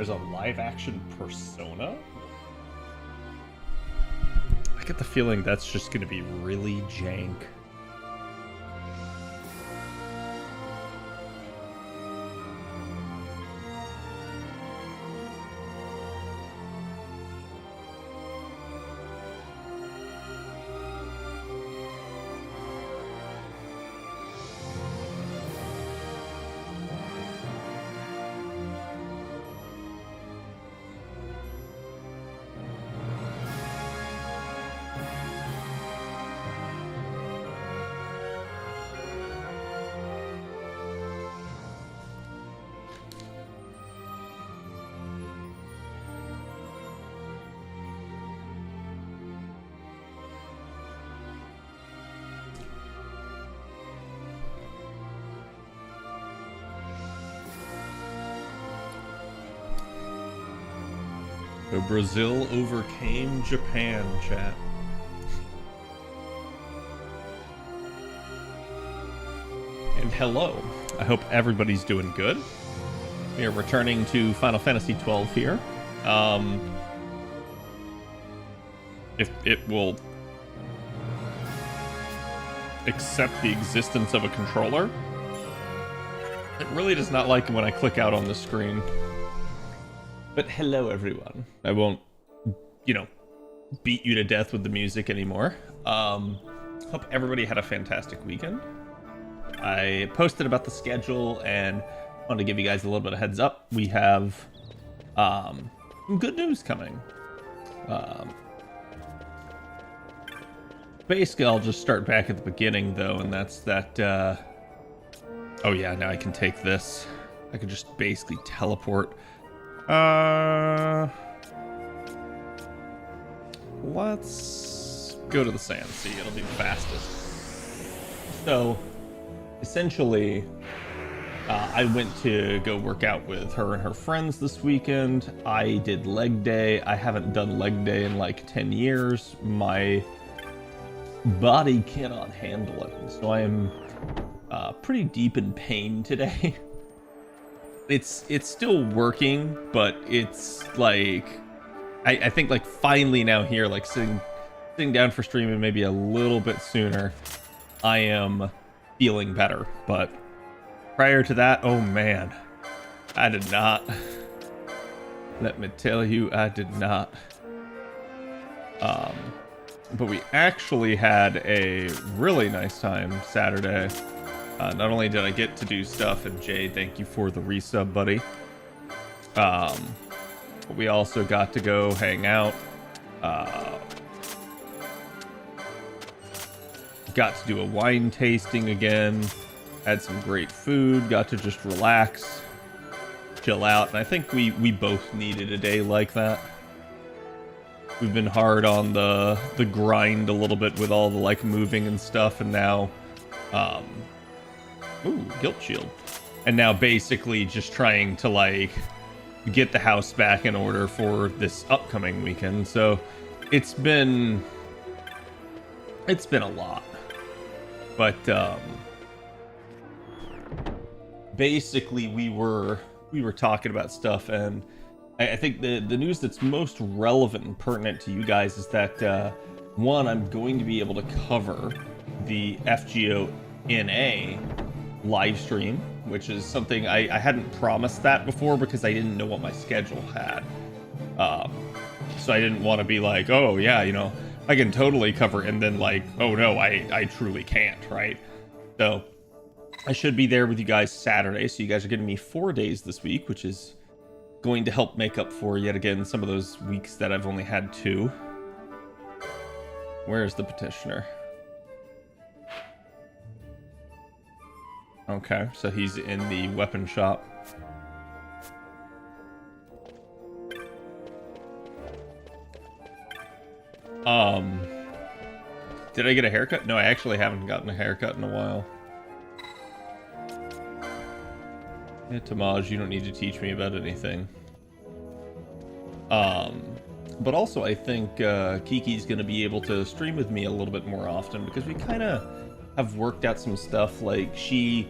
There's a live action Persona? I get the feeling that's just going to be really jank. So Brazil overcame Japan, chat. And hello. I hope everybody's doing good. We are returning to Final Fantasy XII here. If it will accept the existence of a controller. It really does not like it when I click out on the screen. But hello, everyone. I won't, beat you to death with the music anymore. Hope everybody had a fantastic weekend. I posted about the schedule and wanted to give you guys a little bit of heads up. We have some good news coming. Basically, I'll just start back at the beginning, though, and that's that... Oh, yeah, now I can take this. I can just basically teleport... let's go to the Sandsea. It'll be the fastest. So, essentially, I went to go work out with her and her friends this weekend. I did leg day. I haven't done leg day in like 10 years. My body cannot handle it. So I am pretty deep in pain today. It's still working, but it's like I think like finally now here, like sitting down for streaming maybe a little bit sooner, I am feeling better. But prior to that, oh man, I did not. Let me tell you, I did not. But we actually had a really nice time Saturday. Not only did I get to do stuff, and Jay, thank you for the resub, buddy. But we also got to go hang out. Got to do a wine tasting again. Had some great food. Got to just relax, chill out. And I think we both needed a day like that. We've been hard on the grind a little bit with all the like moving and stuff, and now ooh, guilt shield. And now basically just trying to like get the house back in order for this upcoming weekend. So it's been a lot. But basically we were talking about stuff, and I think the news that's most relevant and pertinent to you guys is that one, I'm going to be able to cover the FGO NA live stream, which is something I hadn't promised that before because I didn't know what my schedule had. So I didn't want to be like, oh yeah, I can totally cover, and then like, oh no, I truly can't, right? So I should be there with you guys Saturday, so you guys are getting me 4 days this week, which is going to help make up for, yet again, some of those weeks that I've only had 2. Where's the petitioner? Okay, so he's in the weapon shop. Did I get a haircut? No, I actually haven't gotten a haircut in a while. Yeah, Tamaj, you don't need to teach me about anything. But also I think Kiki's going to be able to stream with me a little bit more often, because we kind of have worked out some stuff. Like, she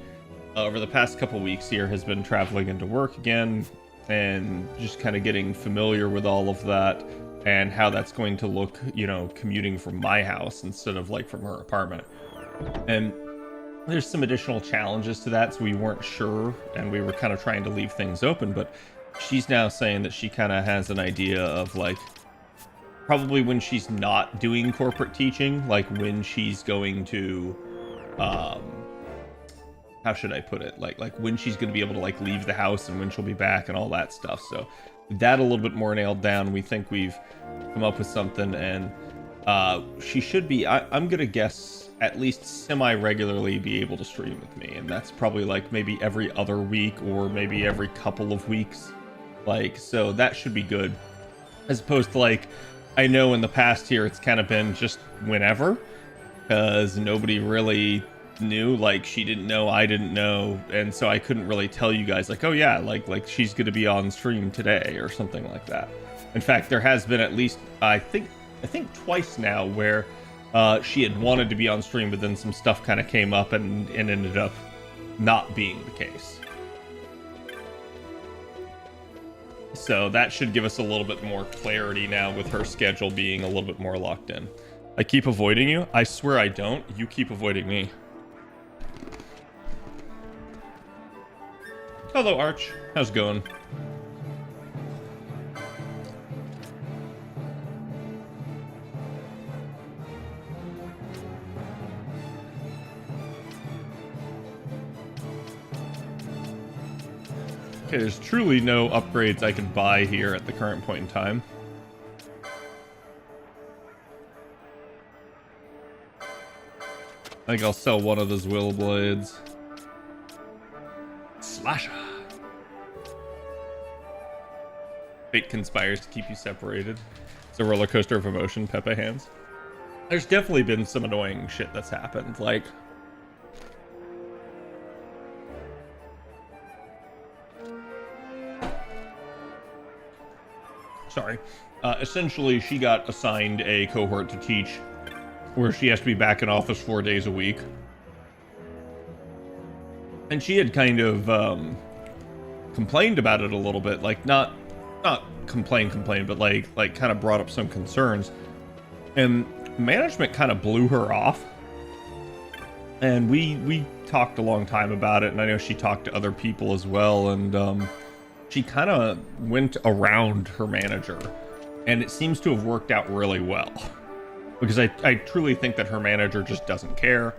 over the past couple weeks here has been traveling into work again, and just kind of getting familiar with all of that and how that's going to look, you know, commuting from my house instead of like from her apartment. And there's some additional challenges to that, so we weren't sure, and we were kind of trying to leave things open, but she's now saying that she kind of has an idea of like probably when she's not doing corporate teaching, like when she's going to how should I put it, like when she's going to be able to like leave the house and when she'll be back and all that stuff. So that a little bit more nailed down. We think we've come up with something, and she should be, I'm gonna guess, at least semi-regularly be able to stream with me, and that's probably like maybe every other week or maybe every couple of weeks, like, so that should be good, as opposed to like, I know in the past here it's kind of been just whenever, because nobody really knew, like she didn't know, I didn't know, and so I couldn't really tell you guys like, oh yeah, like she's gonna be on stream today or something like that. In fact, there has been at least I think twice now where she had wanted to be on stream, but then some stuff kind of came up and ended up not being the case. So that should give us a little bit more clarity now with her schedule being a little bit more locked in. I keep avoiding you. I swear I don't. You keep avoiding me. Hello, Arch. How's it going? Okay, there's truly no upgrades I can buy here at the current point in time. I think I'll sell one of those Will Blades. Slasher. Fate conspires to keep you separated. It's a roller coaster of emotion, Pepe hands. There's definitely been some annoying shit that's happened, like... Sorry. Essentially, she got assigned a cohort to teach where she has to be back in office 4 days a week. And she had kind of complained about it a little bit, like not complain, but like kind of brought up some concerns. And management kind of blew her off. And we talked a long time about it, and I know she talked to other people as well, and she kind of went around her manager, and it seems to have worked out really well. Because I truly think that her manager just doesn't care,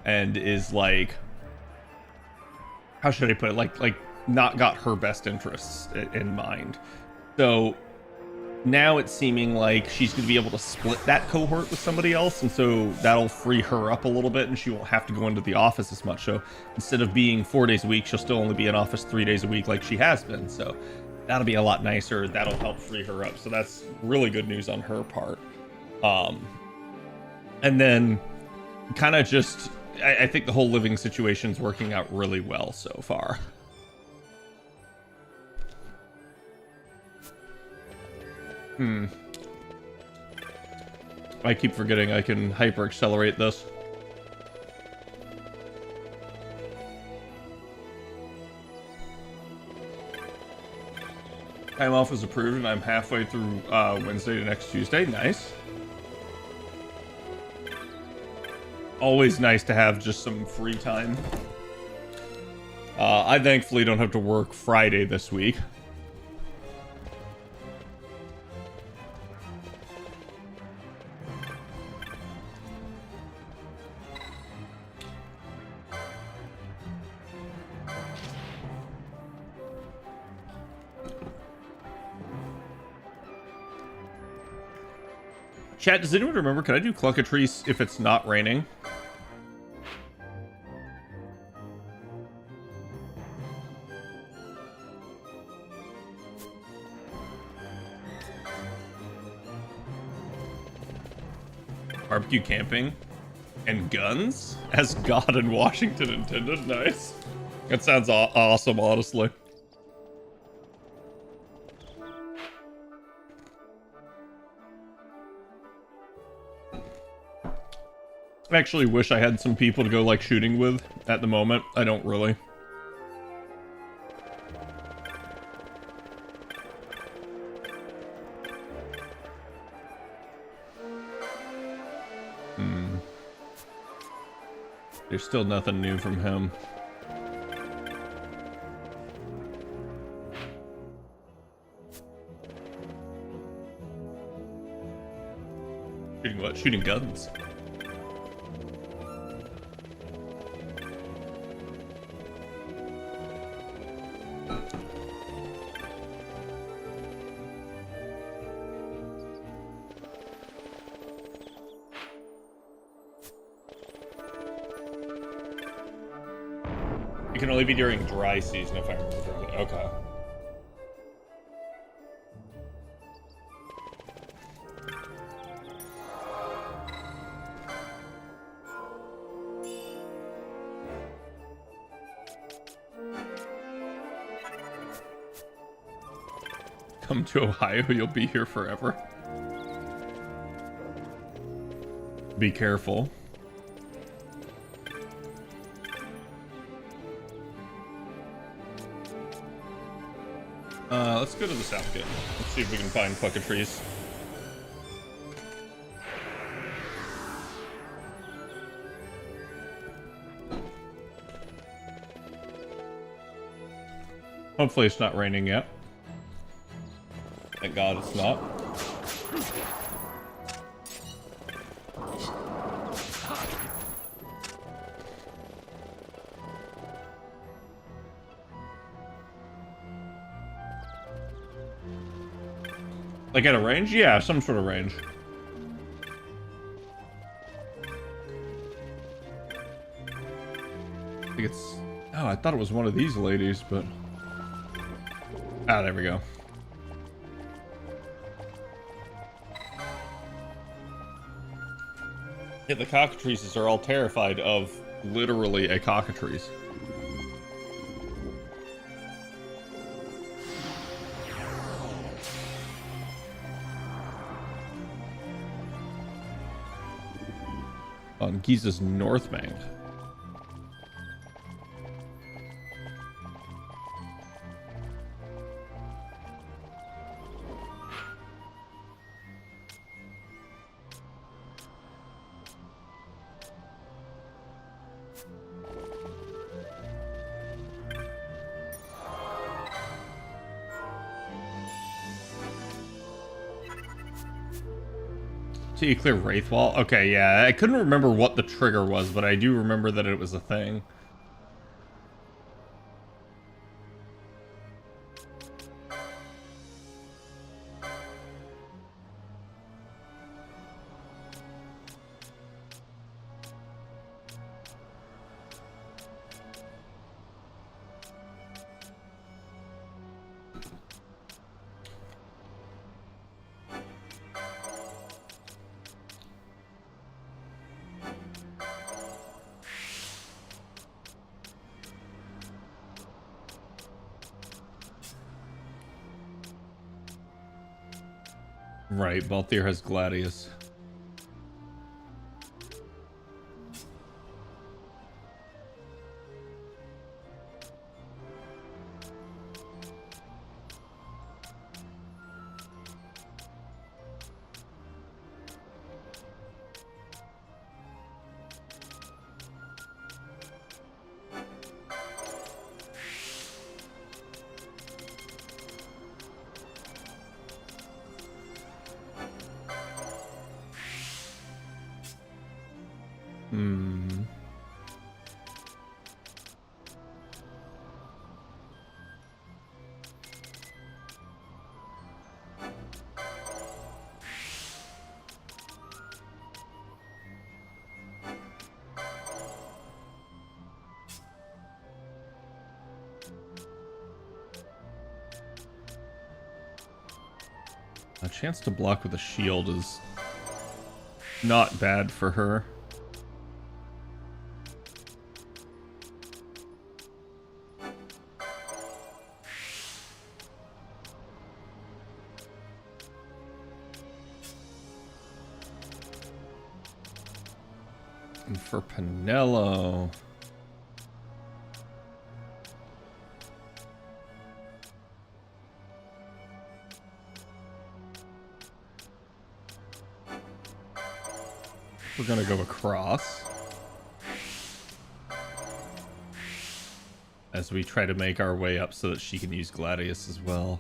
and is like, how should I put it, like not got her best interests in mind. So now it's seeming like she's going to be able to split that cohort with somebody else, and so that'll free her up a little bit, and she won't have to go into the office as much. So instead of being 4 days a week, she'll still only be in office 3 days a week like she has been. So that'll be a lot nicer. That'll help free her up. So that's really good news on her part. And then kind of just, I think the whole living situation's working out really well so far. I keep forgetting I can hyper accelerate this. Time off is approved, and I'm halfway through Wednesday to next Tuesday. Nice. Always nice to have just some free time. I thankfully don't have to work Friday this week. Chat, does anyone remember, can I do Cluckatrice if it's not raining? Barbecue camping and guns as God in Washington intended. Nice. That sounds awesome, honestly. I actually wish I had some people to go like shooting with at the moment. I don't really. There's still nothing new from him. Shooting what? Shooting guns. It can only be during dry season if I remember correctly. Okay. Come to Ohio, you'll be here forever. Be careful. Let's go to the south gate. Let's see if we can find fucking trees. Hopefully it's not raining yet. Thank God it's not. Like at a range? Yeah, some sort of range. I think it's... Oh, I thought it was one of these ladies, but... Ah, there we go. Yeah, the cockatrices are all terrified of literally a cockatrice. On Giza's north bank. So you clear Wraith Wall? Okay, yeah, I couldn't remember what the trigger was, but I do remember that it was a thing. Right, Balthier has Gladius. A chance to block with a shield is not bad for her. And for Pinello... We're gonna go across. as we try to make our way up so that she can use Gladius as well.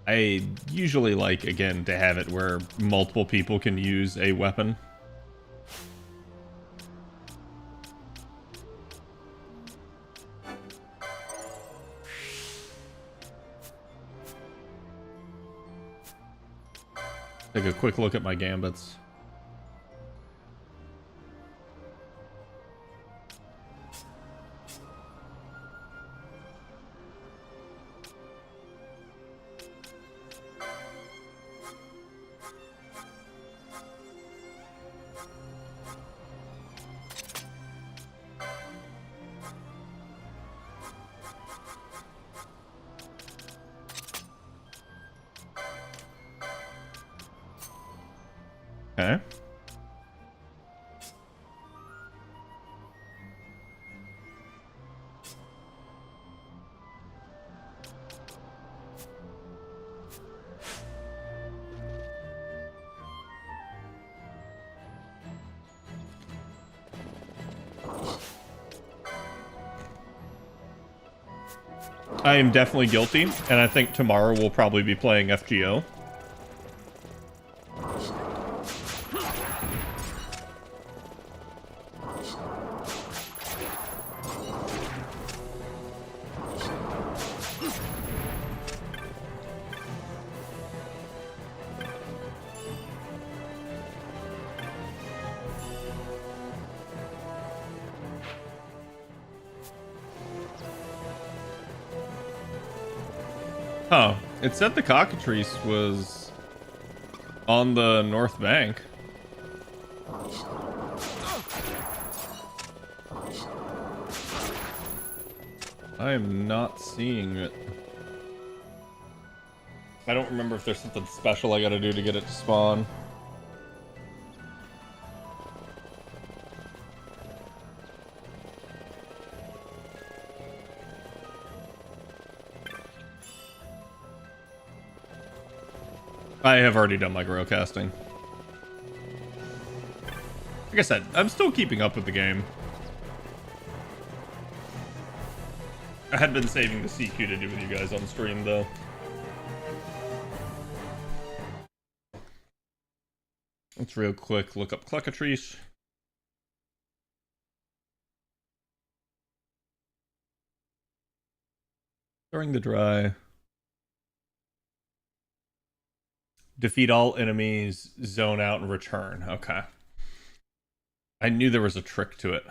I usually like, again, to have it where multiple people can use a weapon. Take a quick look at my gambits. Okay. I am definitely guilty, and I think tomorrow we'll probably be playing FGO. Oh, it said the cockatrice was on the north bank. I am not seeing it. I don't remember if there's something special I gotta do to get it to spawn. I have already done my grow casting. Like I said, I'm still keeping up with the game. I had been saving the CQ to do with you guys on stream, though. Let's real quick look up Cluckatrice. During the dry. Defeat all enemies, zone out, and return. Okay. I knew there was a trick to it.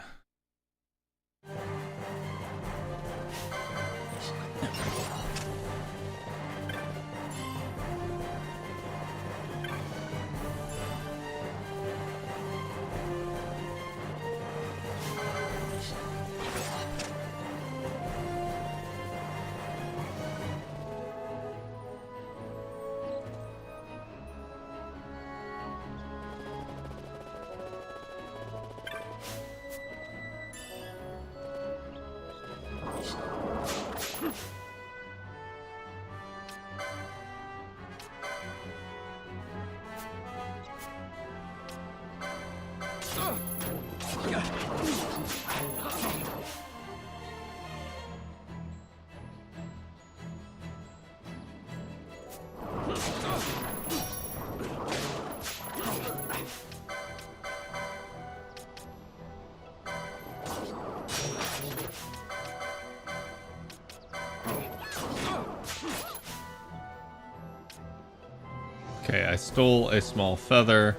Okay, I stole a small feather.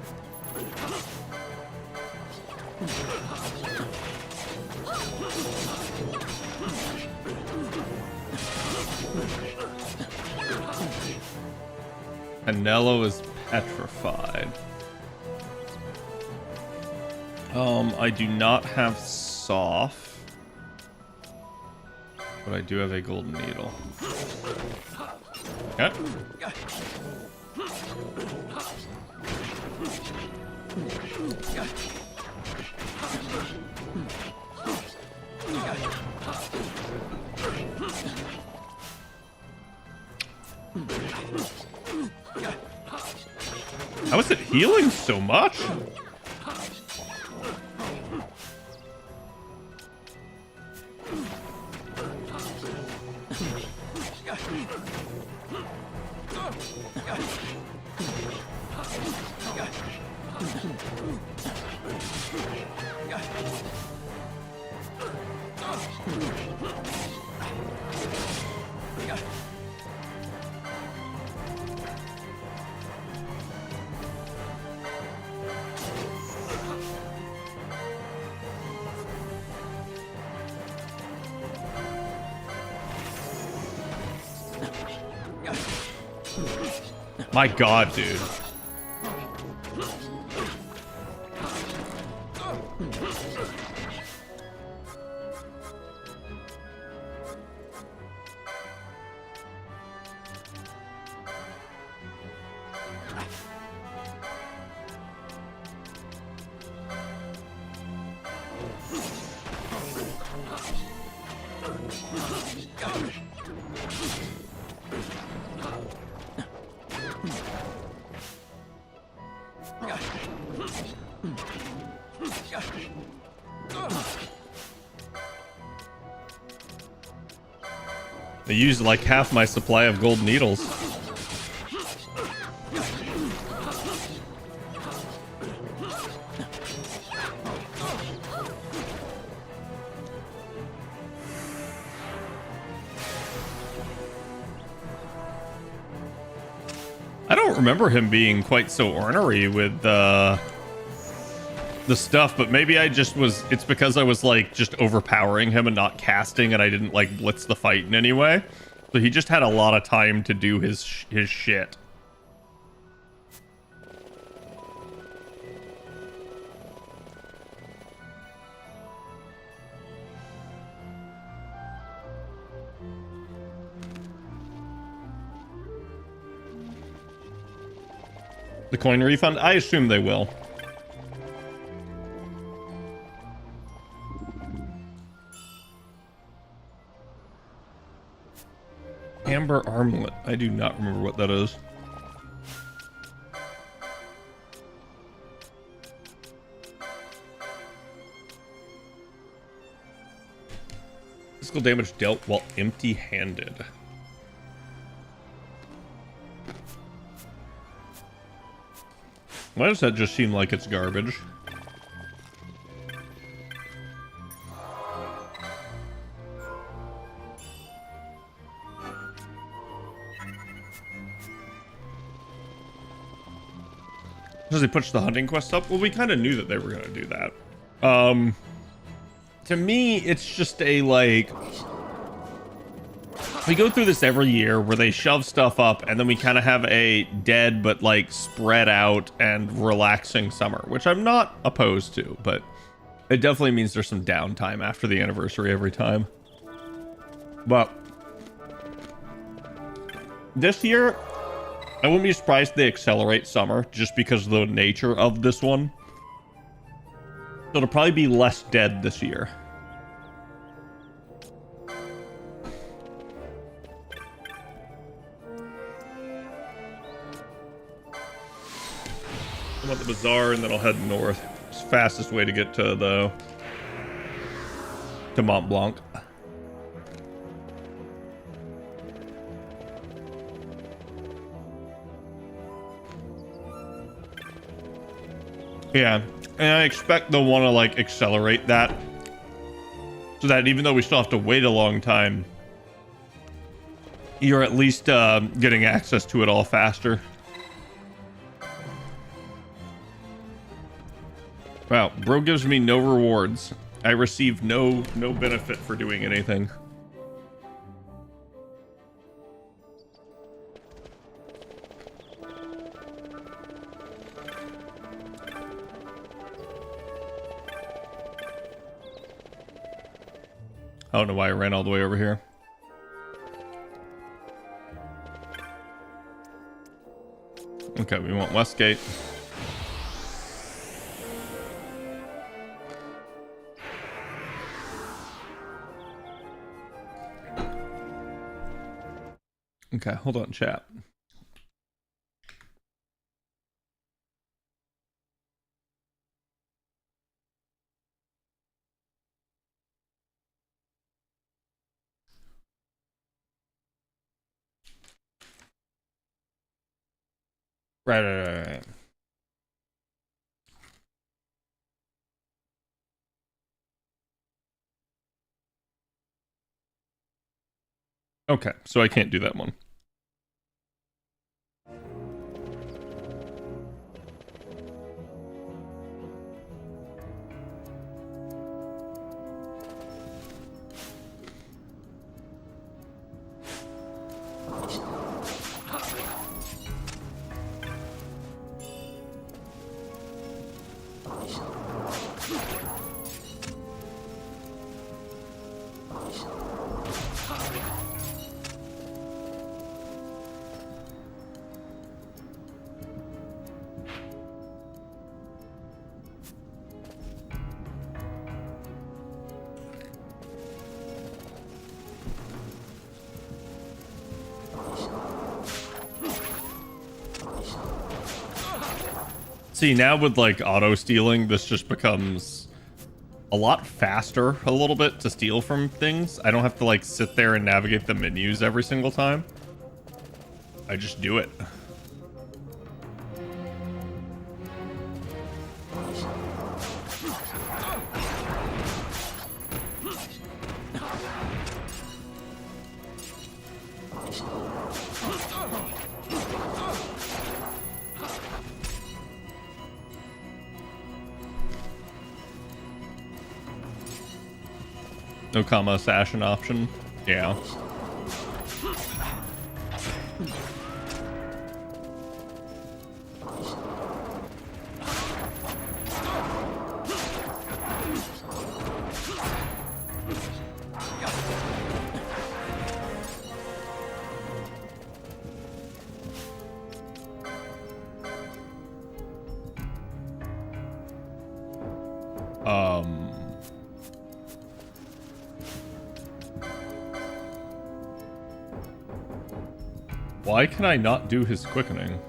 Anello is petrified. I do not have soft, but I do have a golden needle. Okay. How is it healing so much? My god, dude. I used like half my supply of gold needles. I don't remember him being quite so ornery with the stuff, but maybe I just was, it's because I was like just overpowering him and not casting, and I didn't like blitz the fight in any way. So he just had a lot of time to do his shit. The coin refund? I assume they will. Amber armlet. I do not remember what that is. Physical damage dealt while empty-handed. Why does that just seem like it's garbage? Does he push the hunting quest up? Well, we kind of knew that they were going to do that. To me, it's just a, like... We go through this every year where they shove stuff up, and then we kind of have a dead but, like, spread out and relaxing summer, which I'm not opposed to, but it definitely means there's some downtime after the anniversary every time. But this year, I wouldn't be surprised if they accelerate summer just because of the nature of this one. So it'll probably be less dead this year. I'm at the bazaar and then I'll head north. It's the fastest way to get to Mont Blanc. Yeah, and I expect they'll want to like accelerate that so that even though we still have to wait a long time, you're at least getting access to it all faster. Wow, bro gives me no rewards. I receive no benefit for doing anything. I don't know why I ran all the way over here. Okay, we want Westgate. Okay, hold on, chat. Right. Okay, so I can't do that one. See, now with like auto stealing, this just becomes a lot faster a little bit to steal from things. I don't have to like sit there and navigate the menus every single time. I just do it. No comma assassin option. Yeah. Why can I not do his quickening?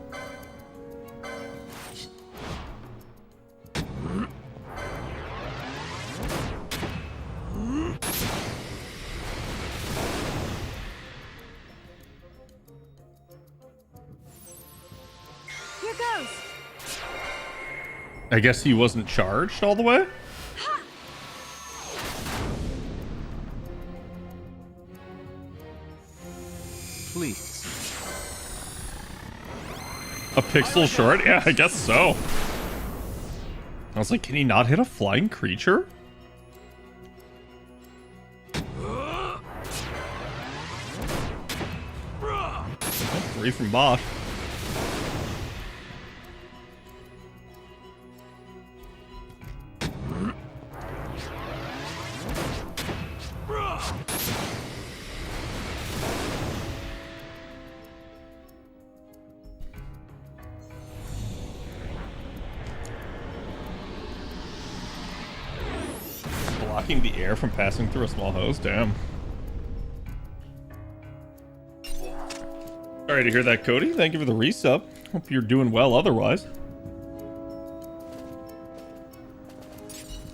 Here goes. I guess he wasn't charged all the way? Please. A pixel short? Yeah, I guess so. I was like, can he not hit a flying creature? Oh, 3 from Bosch. Blocking the air from passing through a small hose? Damn. Sorry to hear that, Cody. Thank you for the resub. Hope you're doing well otherwise.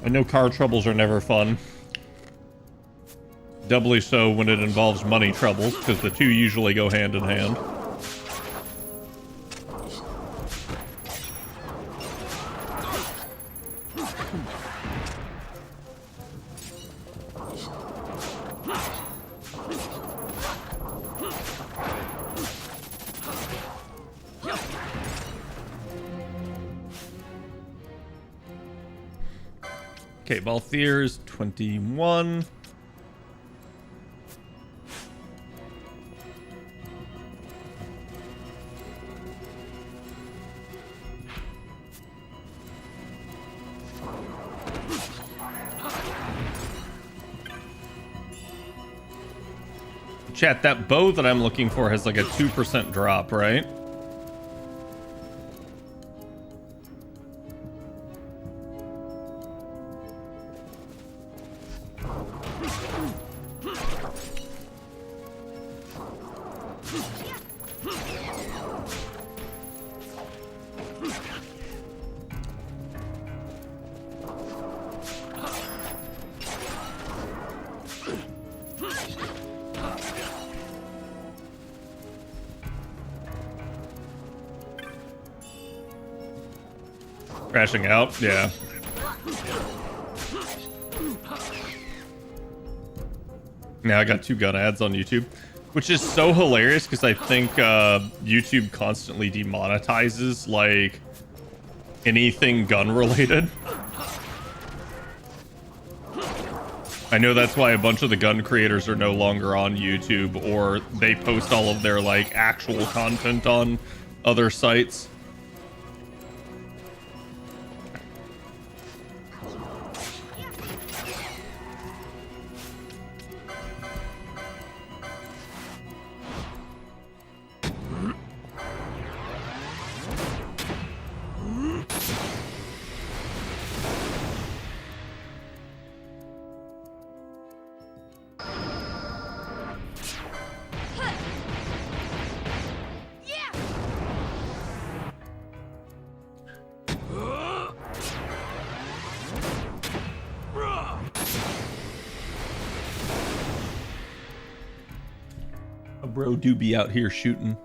I know car troubles are never fun. Doubly so when it involves money troubles, because the two usually go hand in hand. Okay, Balthier's 21. Chat, that bow that I'm looking for has like a 2% drop, right? Crashing out, yeah. Now I got 2 gun ads on YouTube, which is so hilarious because I think YouTube constantly demonetizes like anything gun related. I know that's why a bunch of the gun creators are no longer on YouTube, or they post all of their like actual content on other sites. Bro do be out here shooting.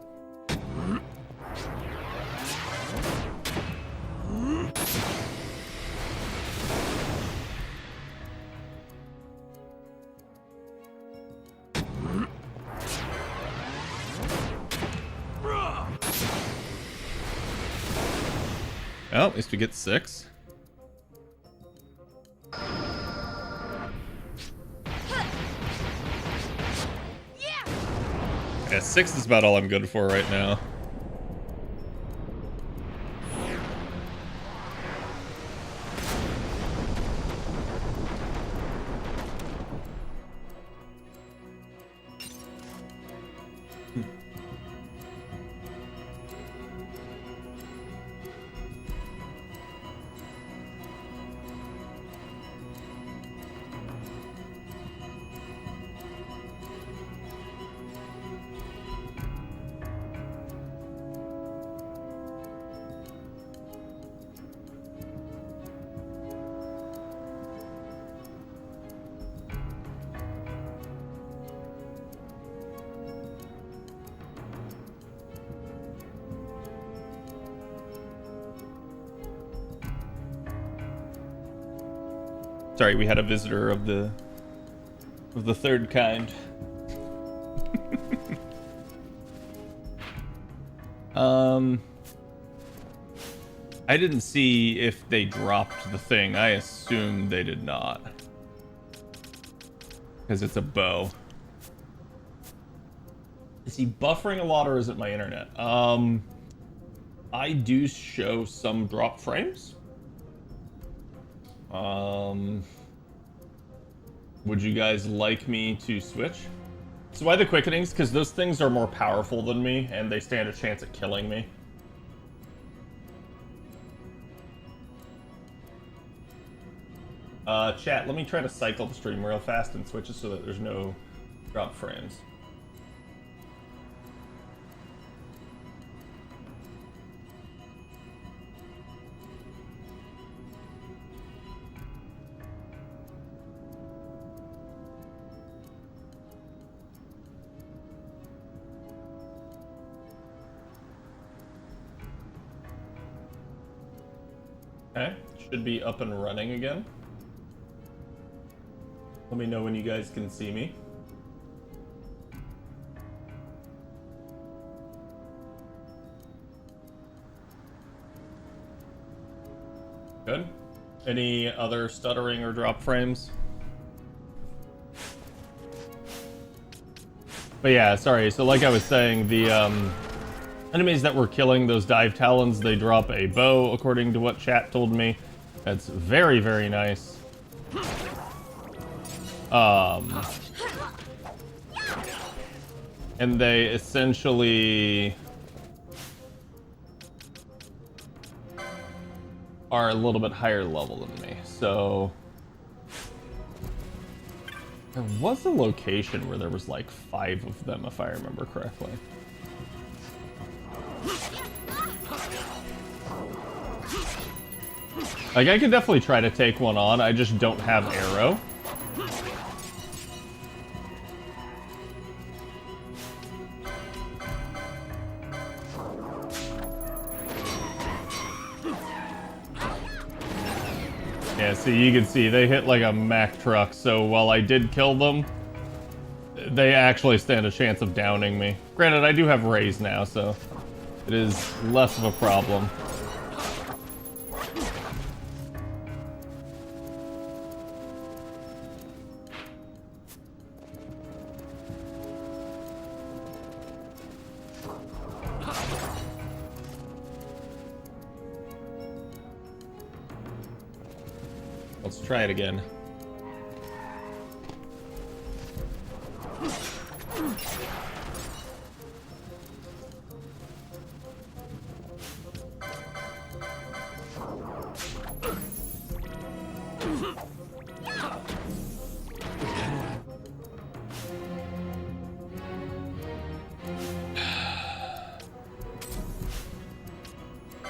Well, at least we get 6. Yeah, 6 is about all I'm good for right now. Sorry, we had a visitor of the third kind. I didn't see if they dropped the thing. I assume they did not. Because it's a bow. Is he buffering a lot or is it my internet? I do show some drop frames. Would you guys like me to switch? So why the quickenings? Because those things are more powerful than me, and they stand a chance at killing me. Chat, let me try to cycle the stream real fast and switch it so that there's no drop frames. Okay, should be up and running again. Let me know when you guys can see me. Good. Any other stuttering or drop frames? But yeah, sorry. So like I was saying, the enemies that were killing those dive talons, they drop a bow, according to what chat told me. That's very, very nice. And they essentially are a little bit higher level than me. So there was a location where there was like 5 of them, if I remember correctly. Like, I could definitely try to take one on, I just don't have arrow. Yeah, see, you can see they hit like a Mack truck, so while I did kill them, they actually stand a chance of downing me. Granted, I do have raise now, so it is less of a problem. Let's try it again.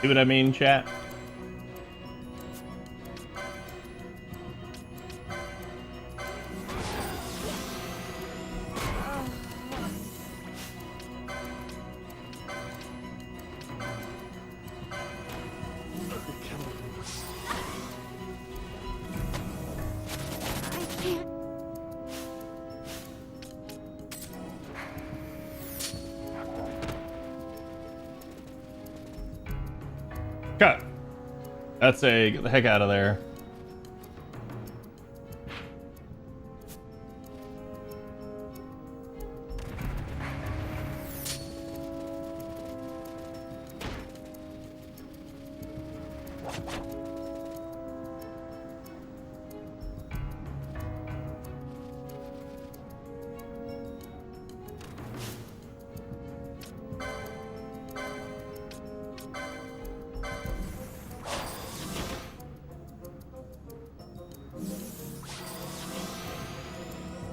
See what I mean, chat? Cut. That's a get the heck out of there.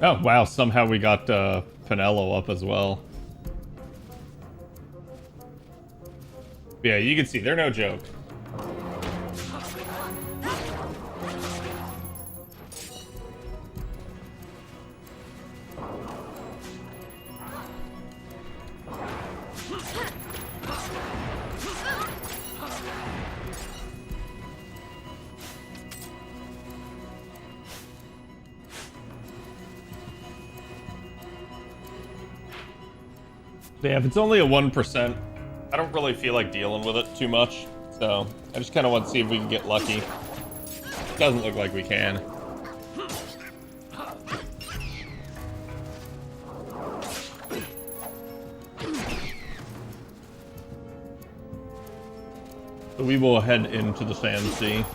Oh, wow, somehow we got Pinello up as well. Yeah, you can see, they're no joke. Yeah, if it's only a 1%, I don't really feel like dealing with it too much. So, I just kind of want to see if we can get lucky. Doesn't look like we can. So we will head into the Sandsea.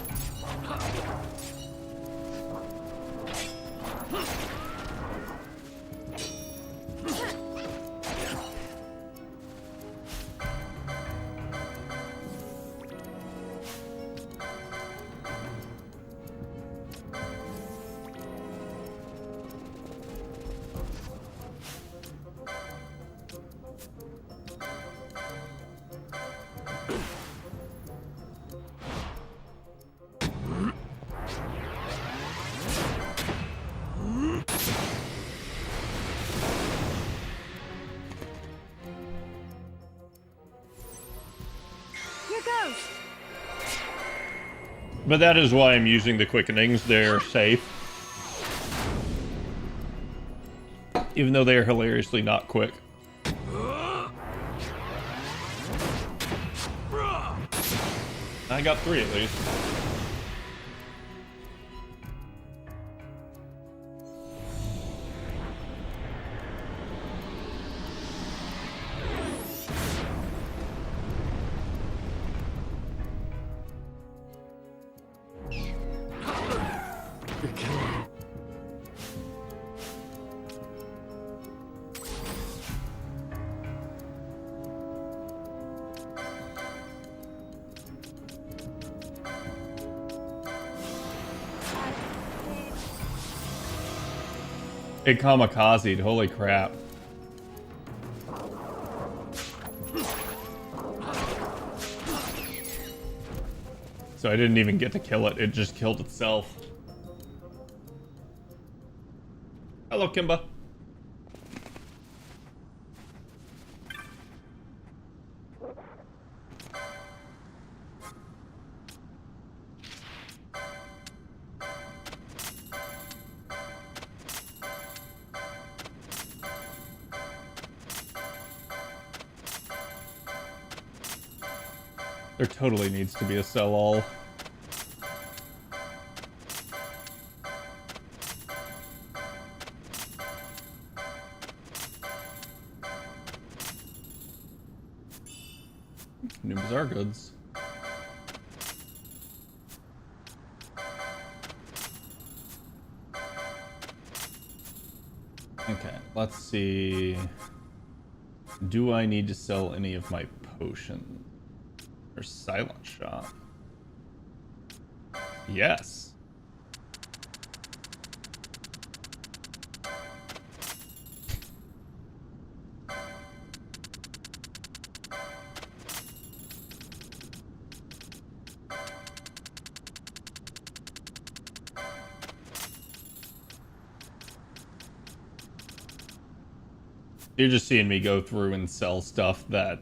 But that is why I'm using the quickenings. They're safe. Even though they are hilariously not quick. I got 3 at least. It kamikazed, holy crap. So I didn't even get to kill it, it just killed itself. Hello, Kimba. There totally needs to be a sell-all. New Bazaar goods. Okay, let's see. Do I need to sell any of my potions? Or silent shot? Yes. You're just seeing me go through and sell stuff that,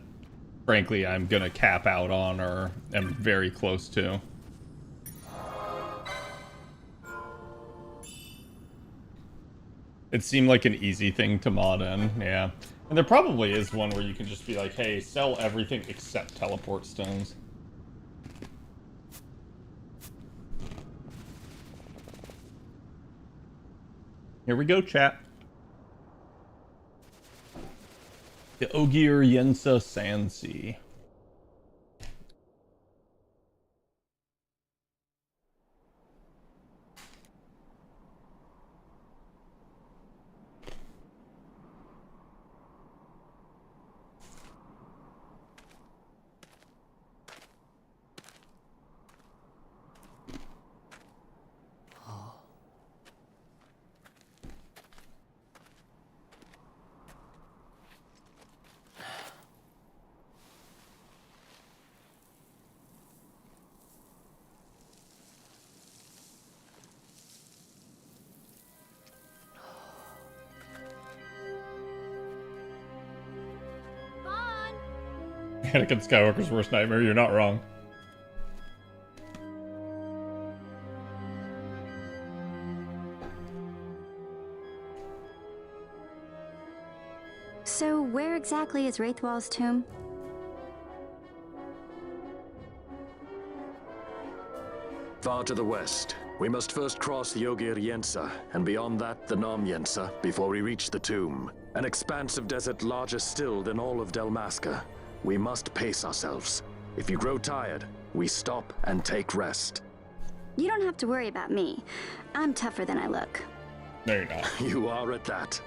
frankly, I'm gonna cap out on or am very close to. It seemed like an easy thing to mod in, yeah. And there probably is one where you can just be like, hey, sell everything except teleport stones. Here we go, chat. The Ogier Yensa Sandsea. Anakin Skywalker's worst nightmare, you're not wrong. So, where exactly is Wraithwall's tomb? Far to the west. We must first cross the Ogier Yensa, and beyond that, the Nam Yensa, before we reach the tomb. An expanse of desert larger still than all of Delmasca. We must pace ourselves. If you grow tired, we stop and take rest. You don't have to worry about me. I'm tougher than I look. No, you're not. You are at that.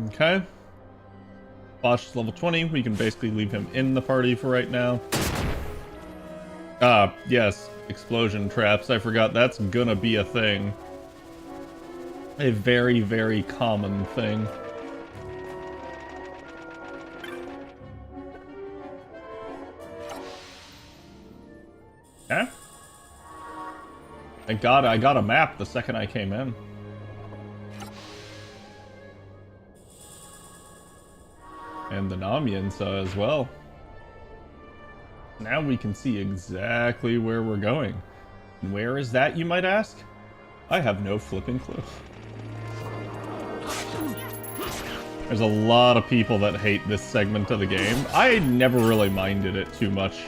Okay. Bosch is level 20. We can basically leave him in the party for right now. Yes. Explosion traps. I forgot that's gonna be a thing. A very, very common thing. Okay. Thank God I got a map the second I came in. And the Nam Yensa as well. Now we can see exactly where we're going. And where is that, you might ask? I have no flipping clue. There's a lot of people that hate this segment of the game. I never really minded it too much.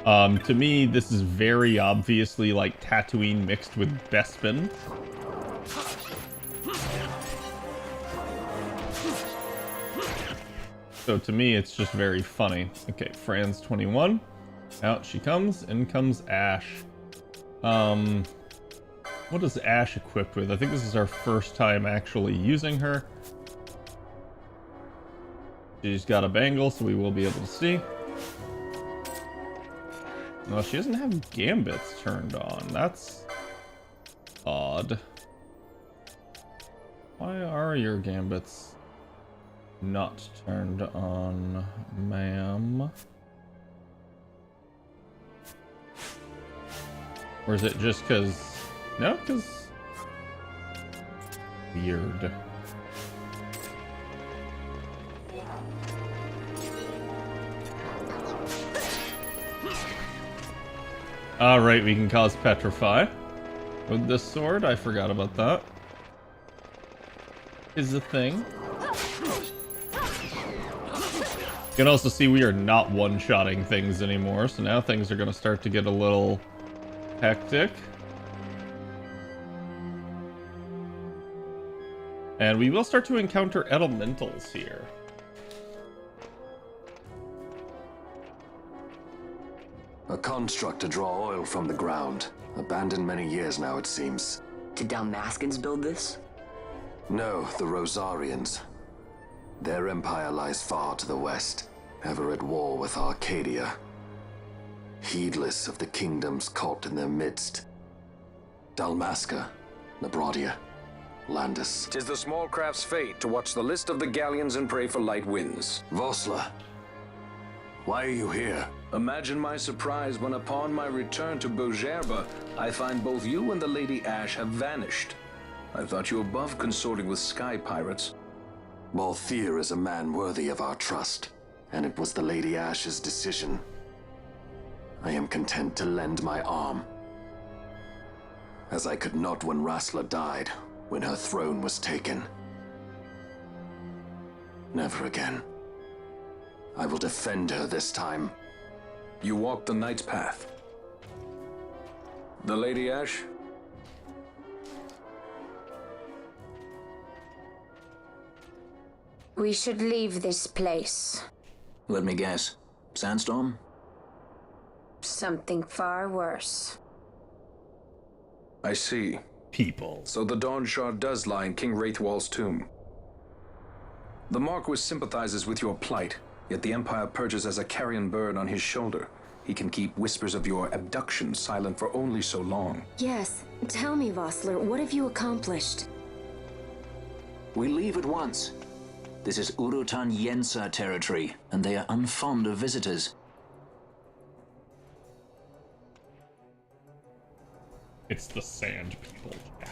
To me, this is very obviously like Tatooine mixed with Bespin. So to me, it's just very funny. Okay, Fran's 21. Out she comes. In comes Ash. What is Ash equipped with? I think this is our first time actually using her. She's got a bangle, so we will be able to see. No, she doesn't have gambits turned on. That's odd. Why are your gambits not turned on, ma'am? Or is it just because... No, because... Weird. Alright, we can cause petrify. With this sword, I forgot about that. Is the thing. You can also see we are not one-shotting things anymore, so now things are going to start to get a little hectic. And we will start to encounter elementals here. A construct to draw oil from the ground. Abandoned many years now, it seems. Did Dalmaskans build this? No, the Rosarians. Their empire lies far to the west, ever at war with Arcadia. Heedless of the kingdoms caught in their midst. Dalmasca, Nabrodia, Landis. 'Tis the small craft's fate to watch the list of the galleons and pray for light winds. Vossler, why are you here? Imagine my surprise when upon my return to Bogerba, I find both you and the Lady Ash have vanished. I thought you above consorting with sky pirates. Balthier is a man worthy of our trust, and it was the Lady Ash's decision. I am content to lend my arm, as I could not when Rassler died, when her throne was taken. Never again. I will defend her this time. You walked the Knight's path. The Lady Ash? We should leave this place. Let me guess. Sandstorm? Something far worse. I see. People. So the Dawn Shard does lie in King Wraithwall's tomb. The Marquis sympathizes with your plight, yet the Empire purges as a carrion bird on his shoulder. He can keep whispers of your abduction silent for only so long. Yes. Tell me, Vossler, what have you accomplished? We leave at once. This is Urutan Yensa territory, and they are unfond of visitors. It's the sand people, chat.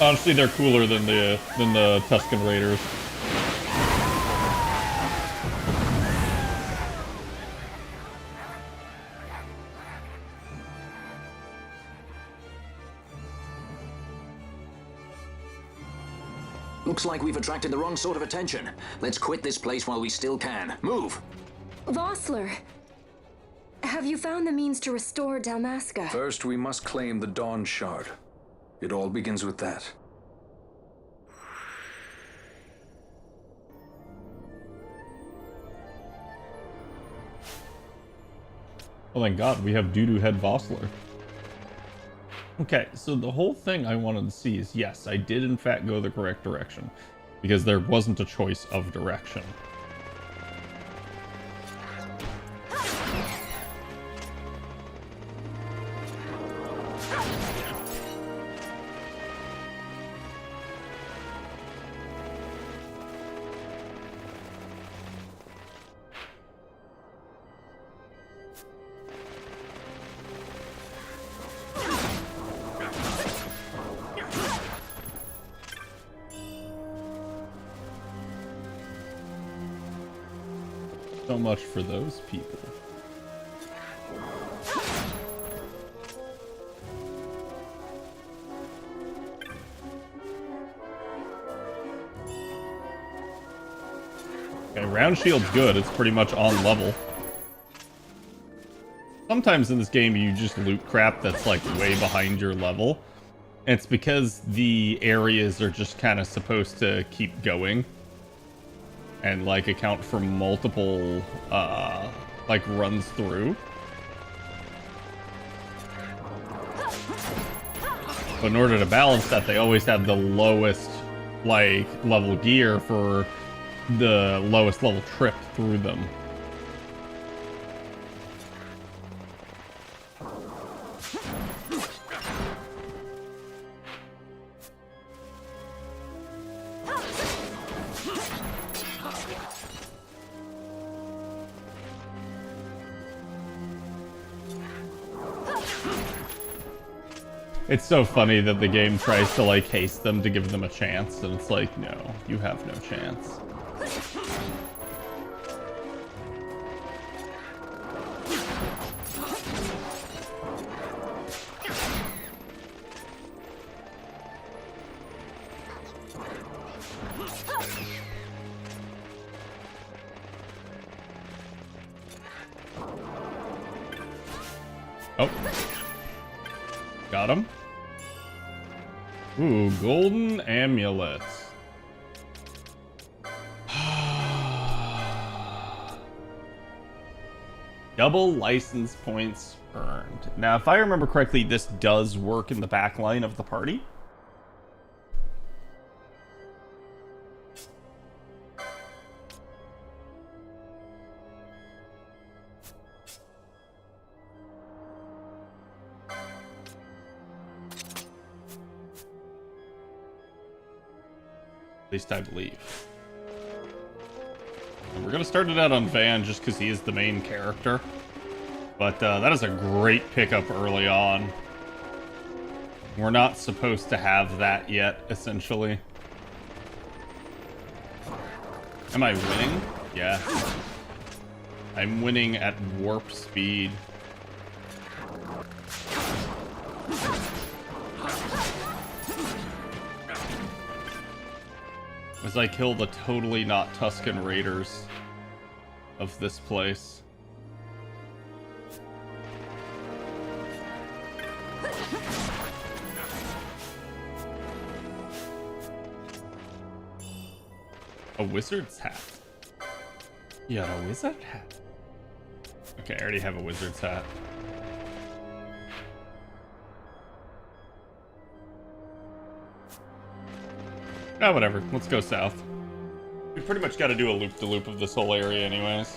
Honestly, they're cooler than the Tusken Raiders. Looks like we've attracted the wrong sort of attention. Let's quit this place while we still can. Move! Vossler! Have you found the means to restore Dalmasca? First, we must claim the Dawn Shard. It all begins with that. Oh thank God, we have Doo-Doo Head Vossler. Okay, so the whole thing I wanted to see is, yes, I did in fact go the correct direction, because there wasn't a choice of direction. So much for those people. Okay, round shield's good. It's pretty much on level. Sometimes in this game you just loot crap that's like way behind your level. And it's because the areas are just kind of supposed to keep going. And like account for multiple like runs through. But in order to balance that, they always have the lowest like level gear for the lowest level trip through them. It's so funny that the game tries to like haste them to give them a chance, and it's like, no, you have no chance. Oh. Got him. Ooh, golden amulets. Double license points earned. Now, if I remember correctly, this does work in the back line of the party. At least I believe. And we're going to start it out on Van just because he is the main character. But that is a great pickup early on. We're not supposed to have that yet, essentially. Am I winning? Yeah. I'm winning at warp speed. As I kill the totally not Tuscan raiders of this place. A wizard's hat. You got a wizard hat? Okay, I already have a wizard's hat. Ah, whatever. Let's go south. We pretty much got to do a loop-de-loop of this whole area anyways.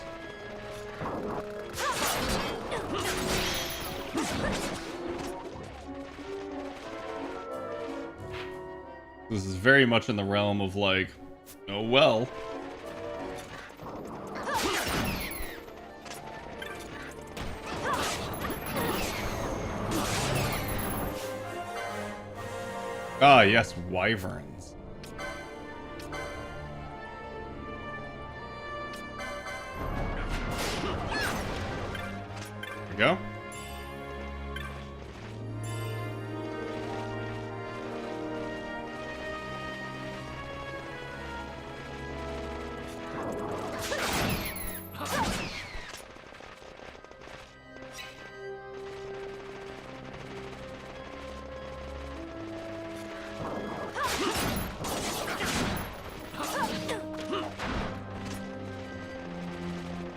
This is very much in the realm of like, oh well. Ah, yes, wyverns. There we go.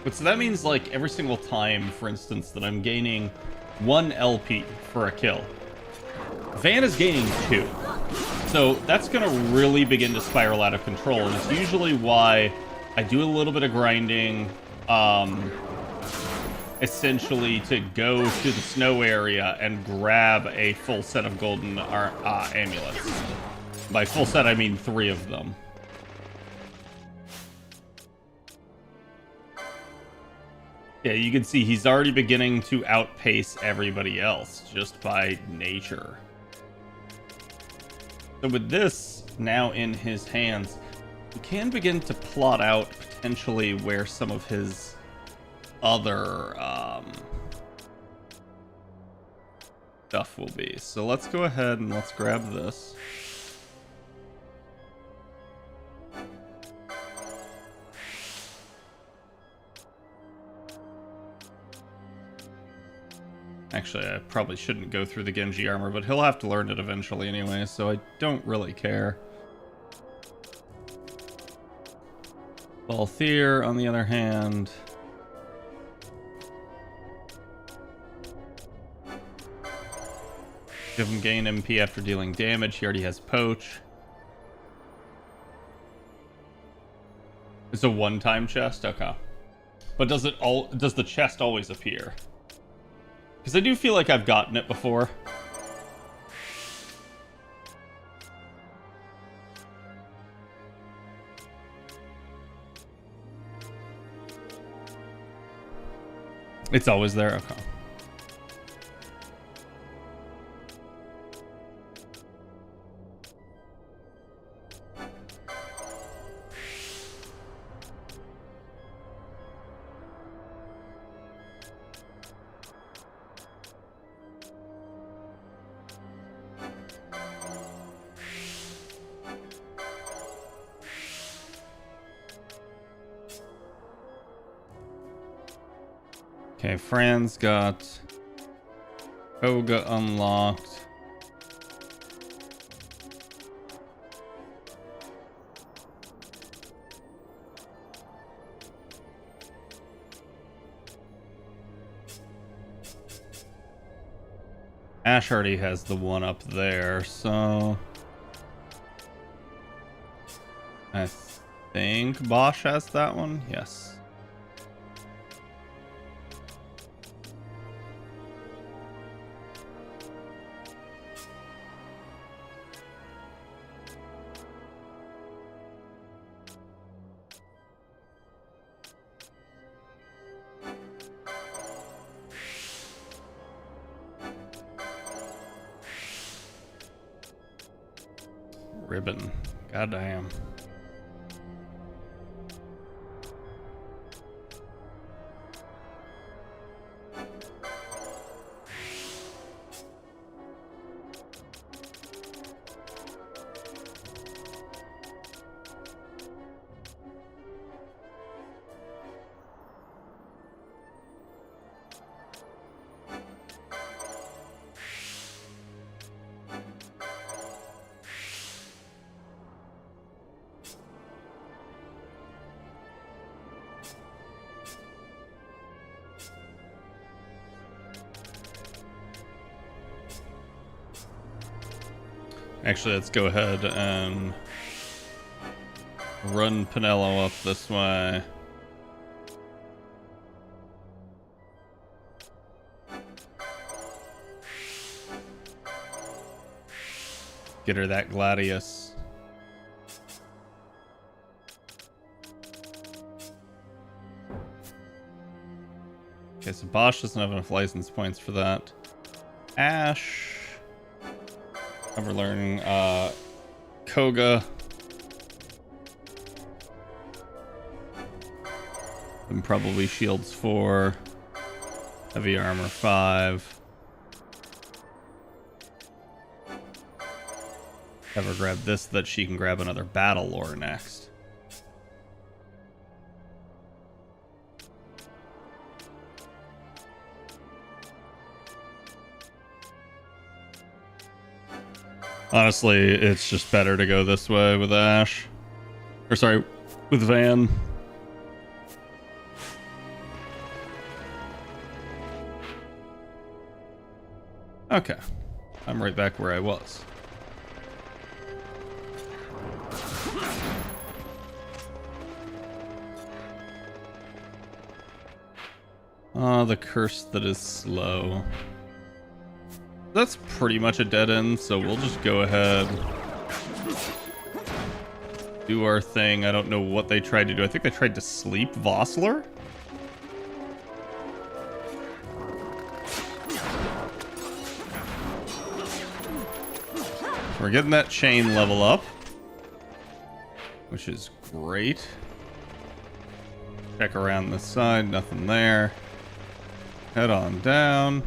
But so that means like every single time, for instance, that I'm gaining 1 LP for a kill, Van is gaining 2. So that's going to really begin to spiral out of control. And it's usually why I do a little bit of grinding, essentially to go to the snow area and grab a full set of golden amulets. By full set, I mean 3 of them. Yeah, you can see he's already beginning to outpace everybody else just by nature. So with this now in his hands, we can begin to plot out potentially where some of his other stuff will be. So let's go ahead and let's grab this. Actually, I probably shouldn't go through the Genji armor, but he'll have to learn it eventually anyway, so I don't really care. Balthier, on the other hand... give him gain MP after dealing damage. He already has Poach. It's a one-time chest? Okay. But does the chest always appear? Because I do feel like I've gotten it before. It's always there? Okay. Okay, Fran's got Koga unlocked. Ash already has the one up there, so I think Bosch has that one. Yes. Ribbon. Goddamn. Actually, let's go ahead and run Pinello up this way. Get her that Gladius. Okay, so Bosch doesn't have enough license points for that. Ash. We're learning Koga. And probably shields 4. Heavy armor 5. Have her grab this so that she can grab another battle lore next. Honestly, it's just better to go this way with Ash. Or sorry, with Van. Okay. I'm right back where I was. Ah, the curse that is slow. That's pretty much a dead end, so we'll just go ahead. Do our thing. I don't know what they tried to do. I think they tried to sleep Vossler? We're getting that chain level up, which is great. Check around this side, nothing there. Head on down.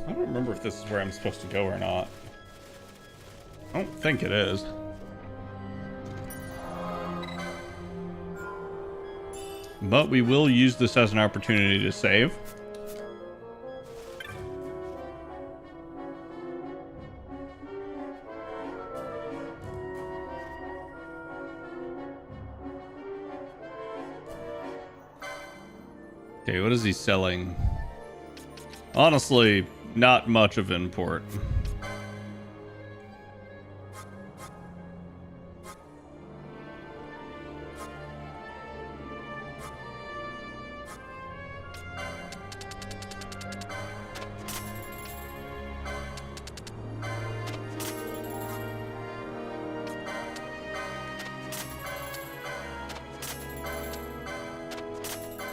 I don't remember if this is where I'm supposed to go or not. I don't think it is. But we will use this as an opportunity to save. Okay, what is he selling? Honestly, not much of import.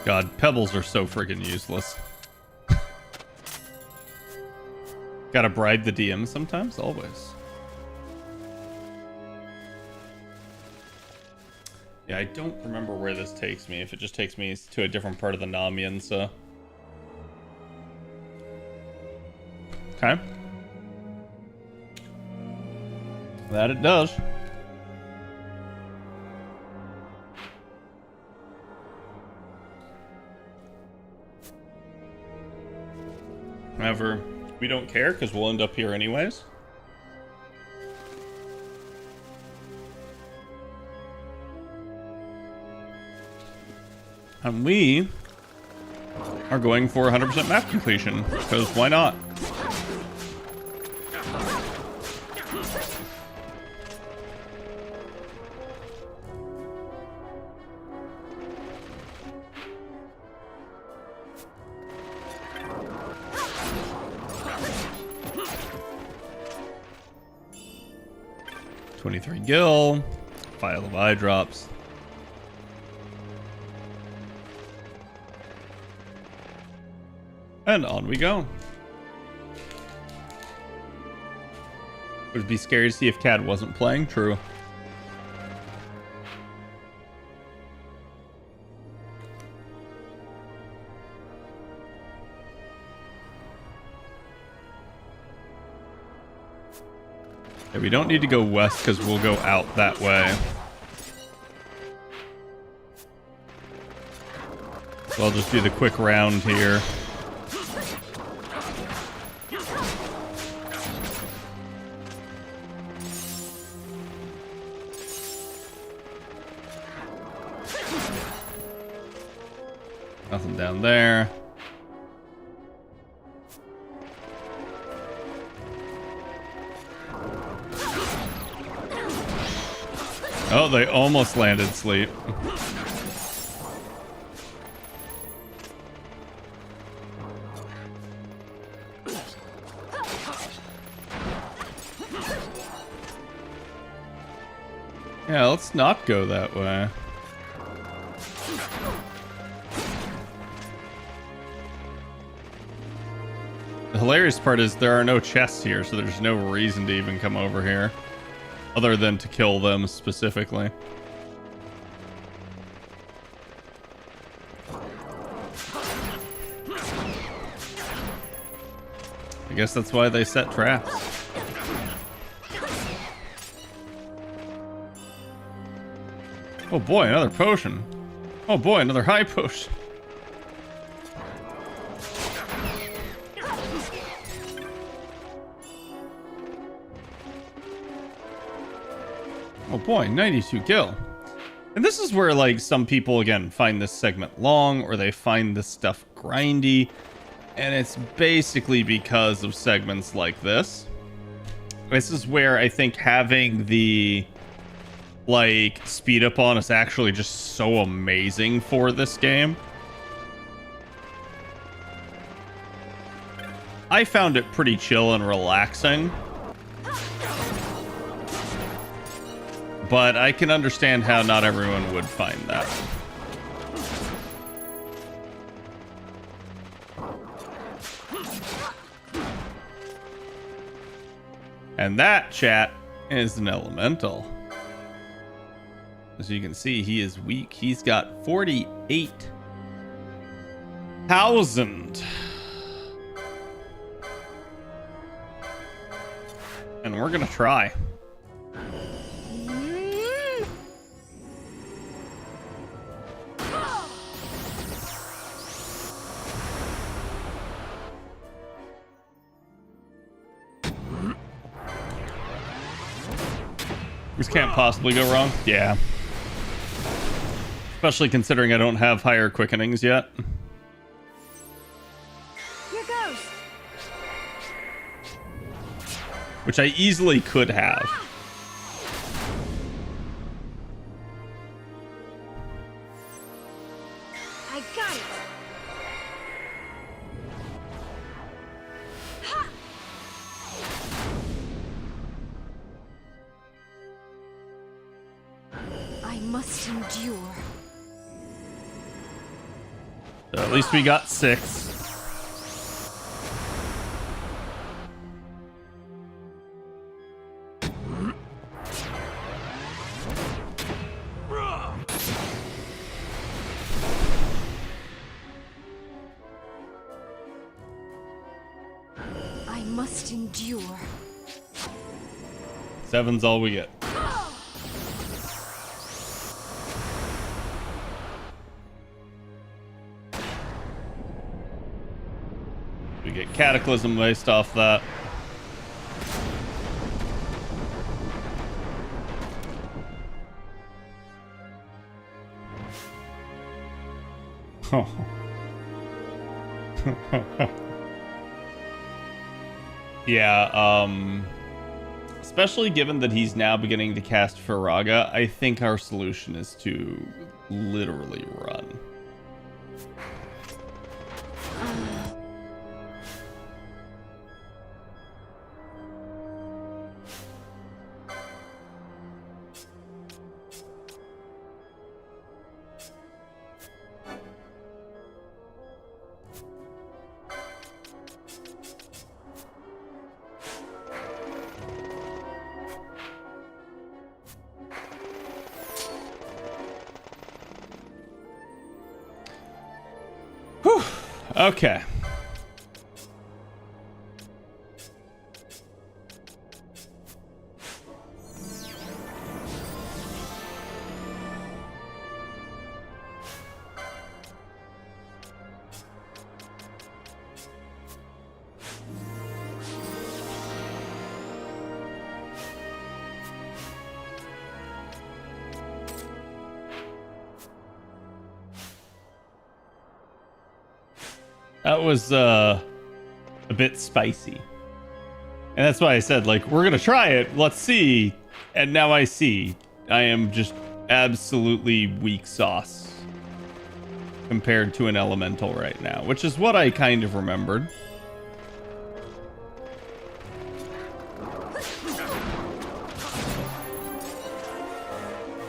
God, pebbles are so freaking useless. Gotta bribe the DM sometimes? Always. Yeah, I don't remember where this takes me. If it just takes me to a different part of the Namian, so... Okay. That it does. However, we don't care because we'll end up here anyways. And we are going for 100% map completion because why not? Gil, file of eye drops. And on we go. Would be scary to see if Cad wasn't playing. True. Yeah, we don't need to go west because we'll go out that way. So I'll just do the quick round here. Nothing down there. Oh, they almost landed sleep. Yeah, let's not go that way. The hilarious part is there are no chests here, so there's no reason to even come over here. Other than to kill them specifically. I guess that's why they set traps. Oh boy, another potion. Oh boy, another high potion. Oh boy, 92 kill. And this is where, like, some people, again, find this segment long, or they find this stuff grindy. And it's basically because of segments like this. This is where I think having the, like, speed up on is actually just so amazing for this game. I found it pretty chill and relaxing. But I can understand how not everyone would find that. And that, chat, is an elemental. As you can see, he is weak. He's got 48,000. And we're gonna try. This can't possibly go wrong. Yeah. Especially considering I don't have higher quickenings yet. Here goes. Which I easily could have. I got it. Ha! I must endure. So at least we got 6. I must endure. 7's all we get. We get Cataclysm based off that. Oh. Yeah, especially given that he's now beginning to cast Faraga, I think our solution is to literally run. Whew. Okay. That was a bit spicy. And that's why I said, like, we're going to try it. Let's see. And now I see. I am just absolutely weak sauce compared to an elemental right now, which is what I kind of remembered.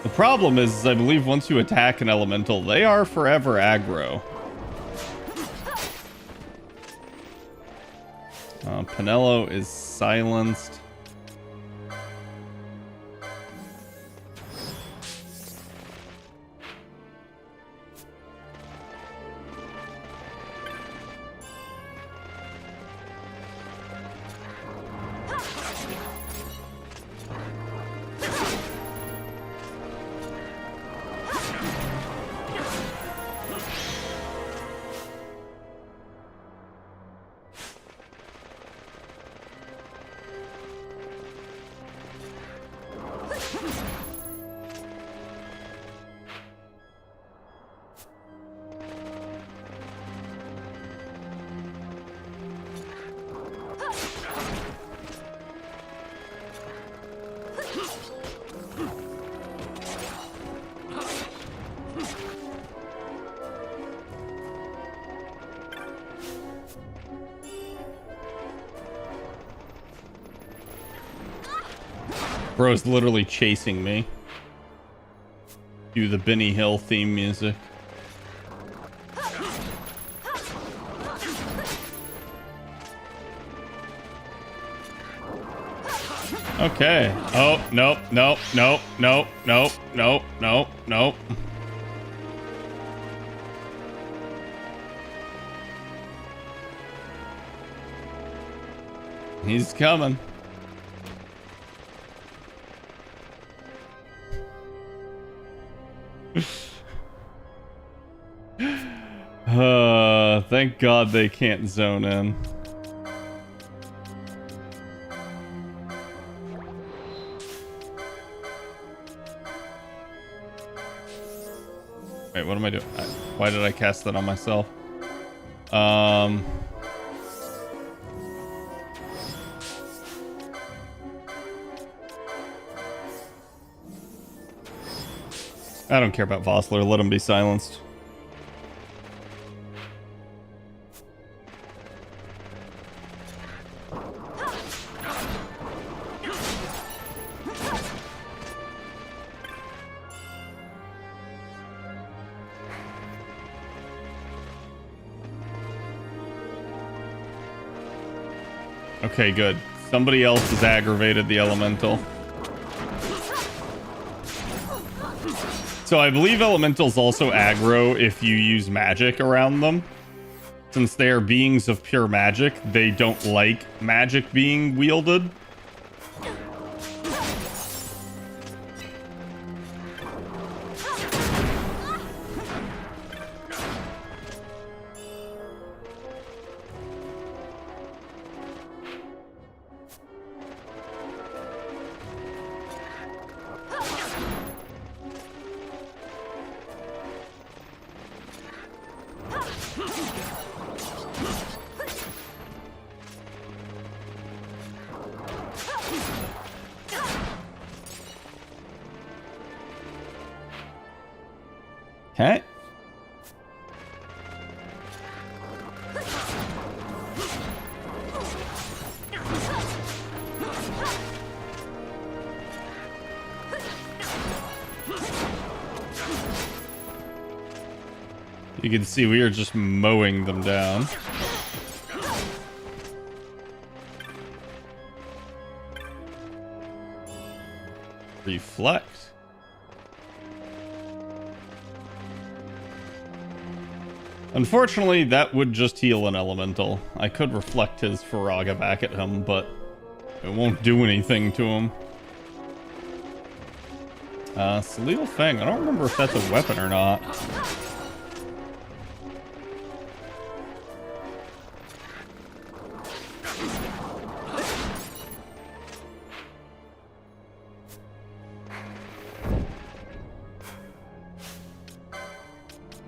The problem is, I believe once you attack an elemental, they are forever aggro. Pinello is silenced. Bro's literally chasing me. Do the Benny Hill theme music. Okay. Oh, nope, nope, nope, nope, nope, nope, nope, nope. He's coming. Thank God they can't zone in. Wait, what am I doing? Why did I cast that on myself? I don't care about Vossler. Let him be silenced. Okay, good. Somebody else has aggravated the elemental. So I believe elementals also aggro if you use magic around them. Since they are beings of pure magic, they don't like magic being wielded. Okay. You can see we are just mowing them down. Reflect. Unfortunately, that would just heal an elemental. I could reflect his Faraga back at him, but it won't do anything to him. Salil Fang. I don't remember if that's a weapon or not.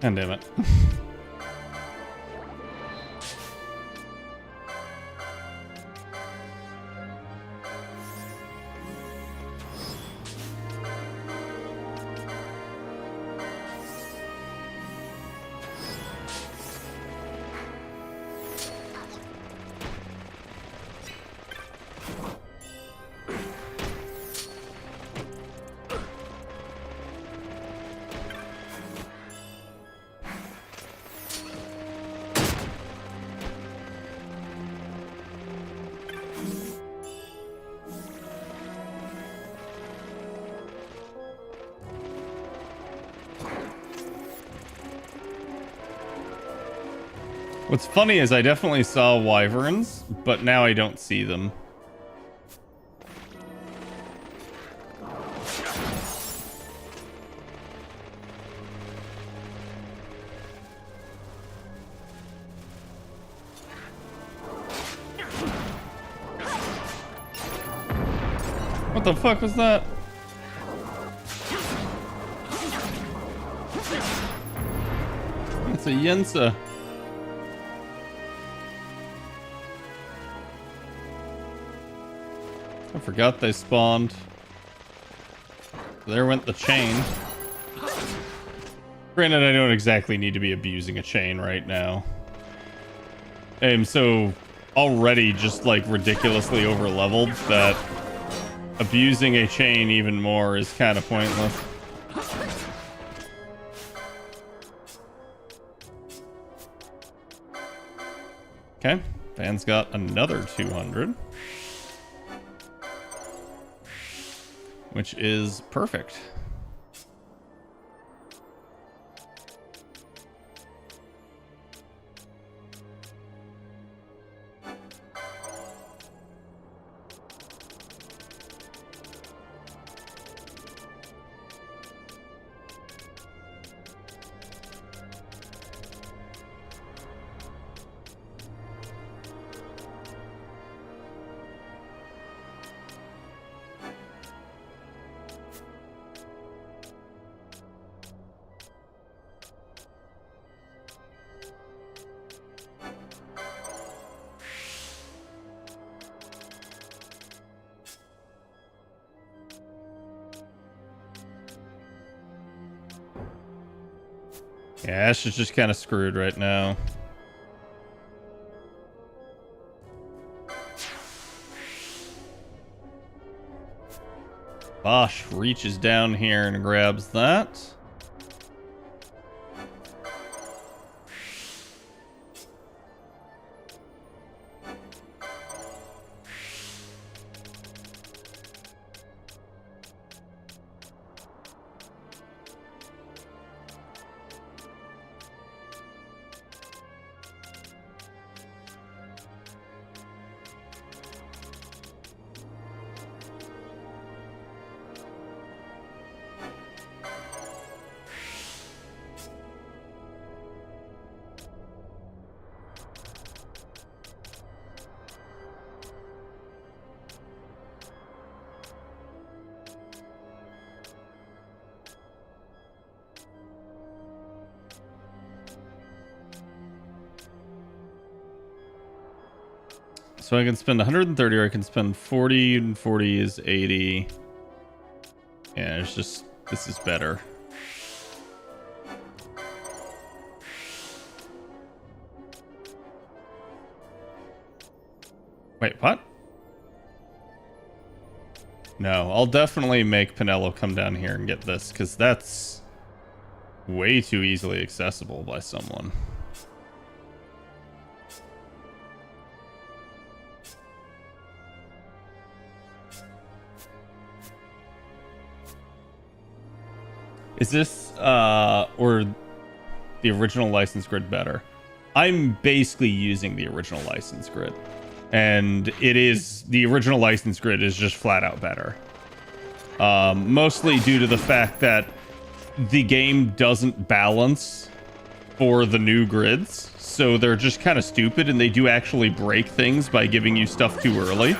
God damn it. What's funny is I definitely saw wyverns, but now I don't see them. What the fuck was that? It's a Yensa. I forgot they spawned. There went the chain. Granted, I don't exactly need to be abusing a chain right now. I am so already just like ridiculously over leveled that abusing a chain even more is kind of pointless. Okay, Van's got another 200. Which is perfect. Yeah, Ash is just kind of screwed right now. Bosch reaches down here and grabs that. So I can spend 130 or I can spend 40, and 40 is 80. Yeah, it's just, this is better. Wait, what? No, I'll definitely make Pinello come down here and get this, because that's way too easily accessible by someone. Is this, or the original license grid better? I'm basically using the original license grid. And it is, the original license grid is just flat out better. Mostly due to the fact that the game doesn't balance for the new grids. So they're just kind of stupid and they do actually break things by giving you stuff too early.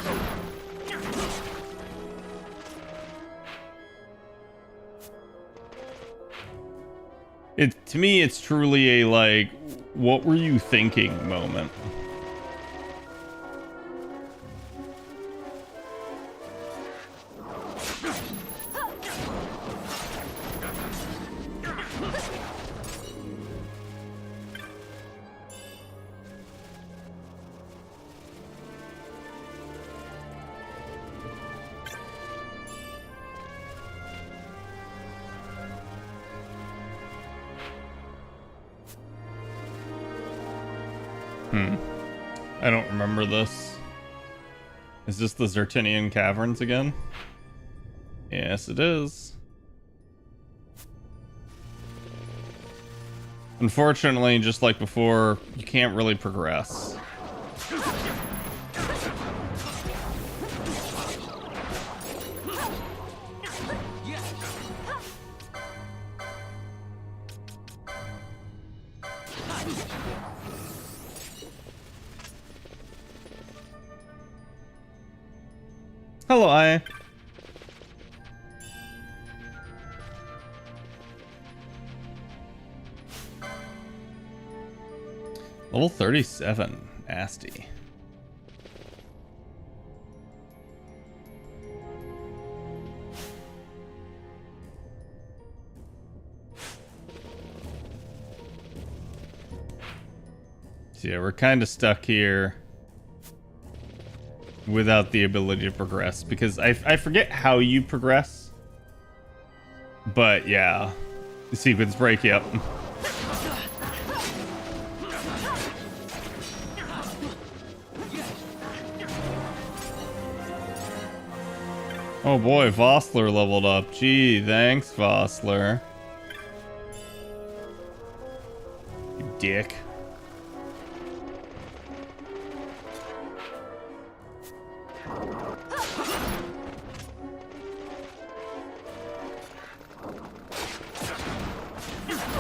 To me, it's truly a, like, what were you thinking moment. I don't remember this. Is this the Zertinian Caverns again? Yes, it is. Unfortunately, just like before, you can't really progress. Hello, I. Level 37, nasty. So yeah, we're kind of stuck here without the ability to progress, because I forget how you progress, but yeah, the sequence break, yep. Oh boy, Vossler leveled up. Gee, thanks, Vossler. You dick.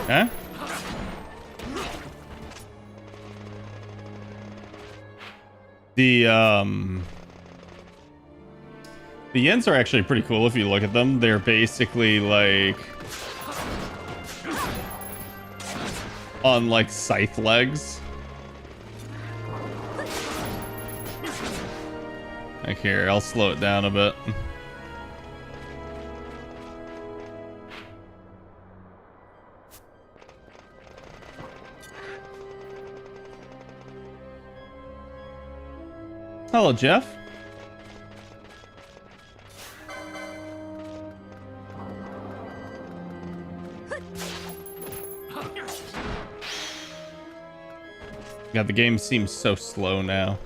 Huh? The Yens are actually pretty cool if you look at them. They're basically like on like scythe legs. Like here, I'll slow it down a bit. Hello, Jeff. God, the game seems so slow now.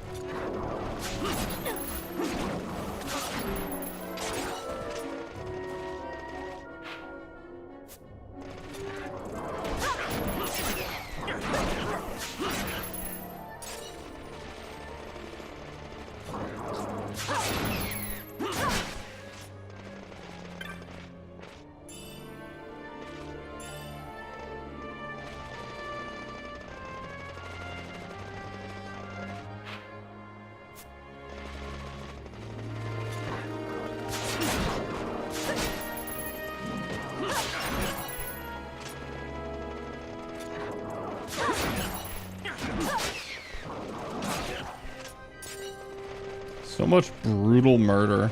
So much brutal murder.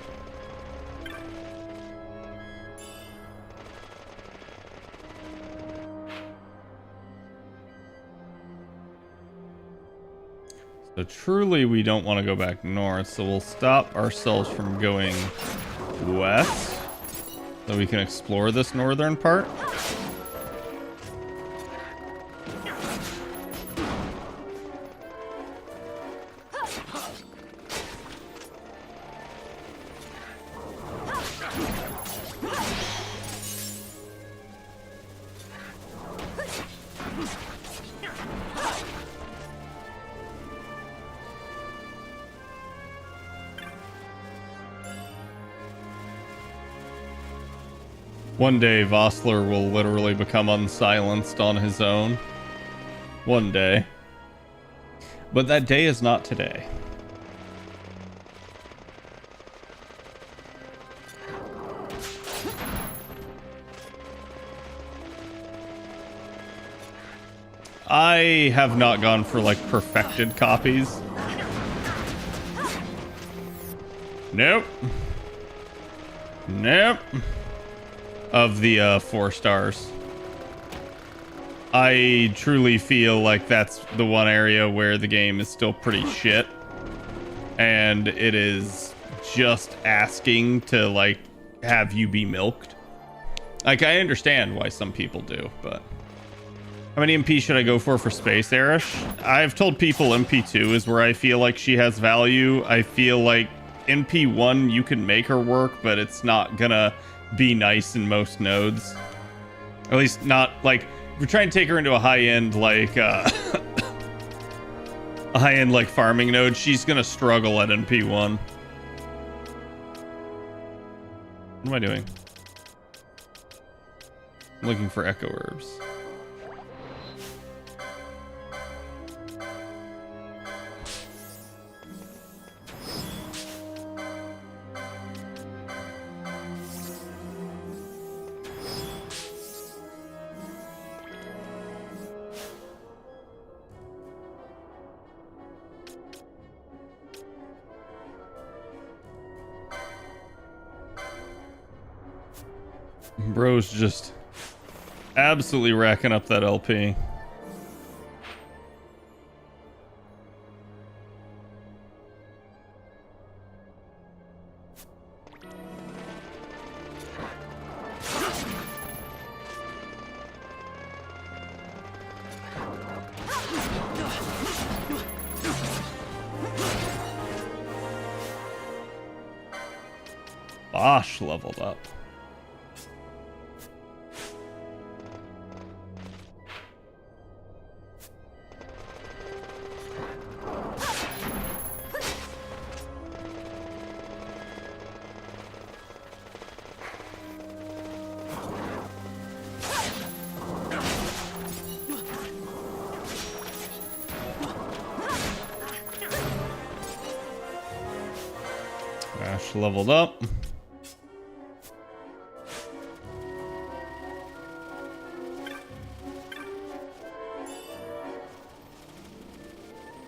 So truly we don't want to go back north, so we'll stop ourselves from going west so we can explore this northern part. One day, Vossler will literally become unsilenced on his own. One day. But that day is not today. I have not gone for, like, perfected copies. Nope. Nope. Of the 4 stars. I truly feel like that's the one area where the game is still pretty shit. And it is just asking to, like, have you be milked. Like, I understand why some people do, but... How many MP should I go for Space Erish? I've told people MP2 is where I feel like she has value. I feel like MP1 you can make her work, but it's not gonna be nice in most nodes. At least not, like, if we're trying to take her into a high-end, like, a high-end, like, farming node, she's gonna struggle at MP1. What am I doing? I'm looking for echo herbs. Bro's just absolutely racking up that LP. Bosch leveled up. Ash leveled up.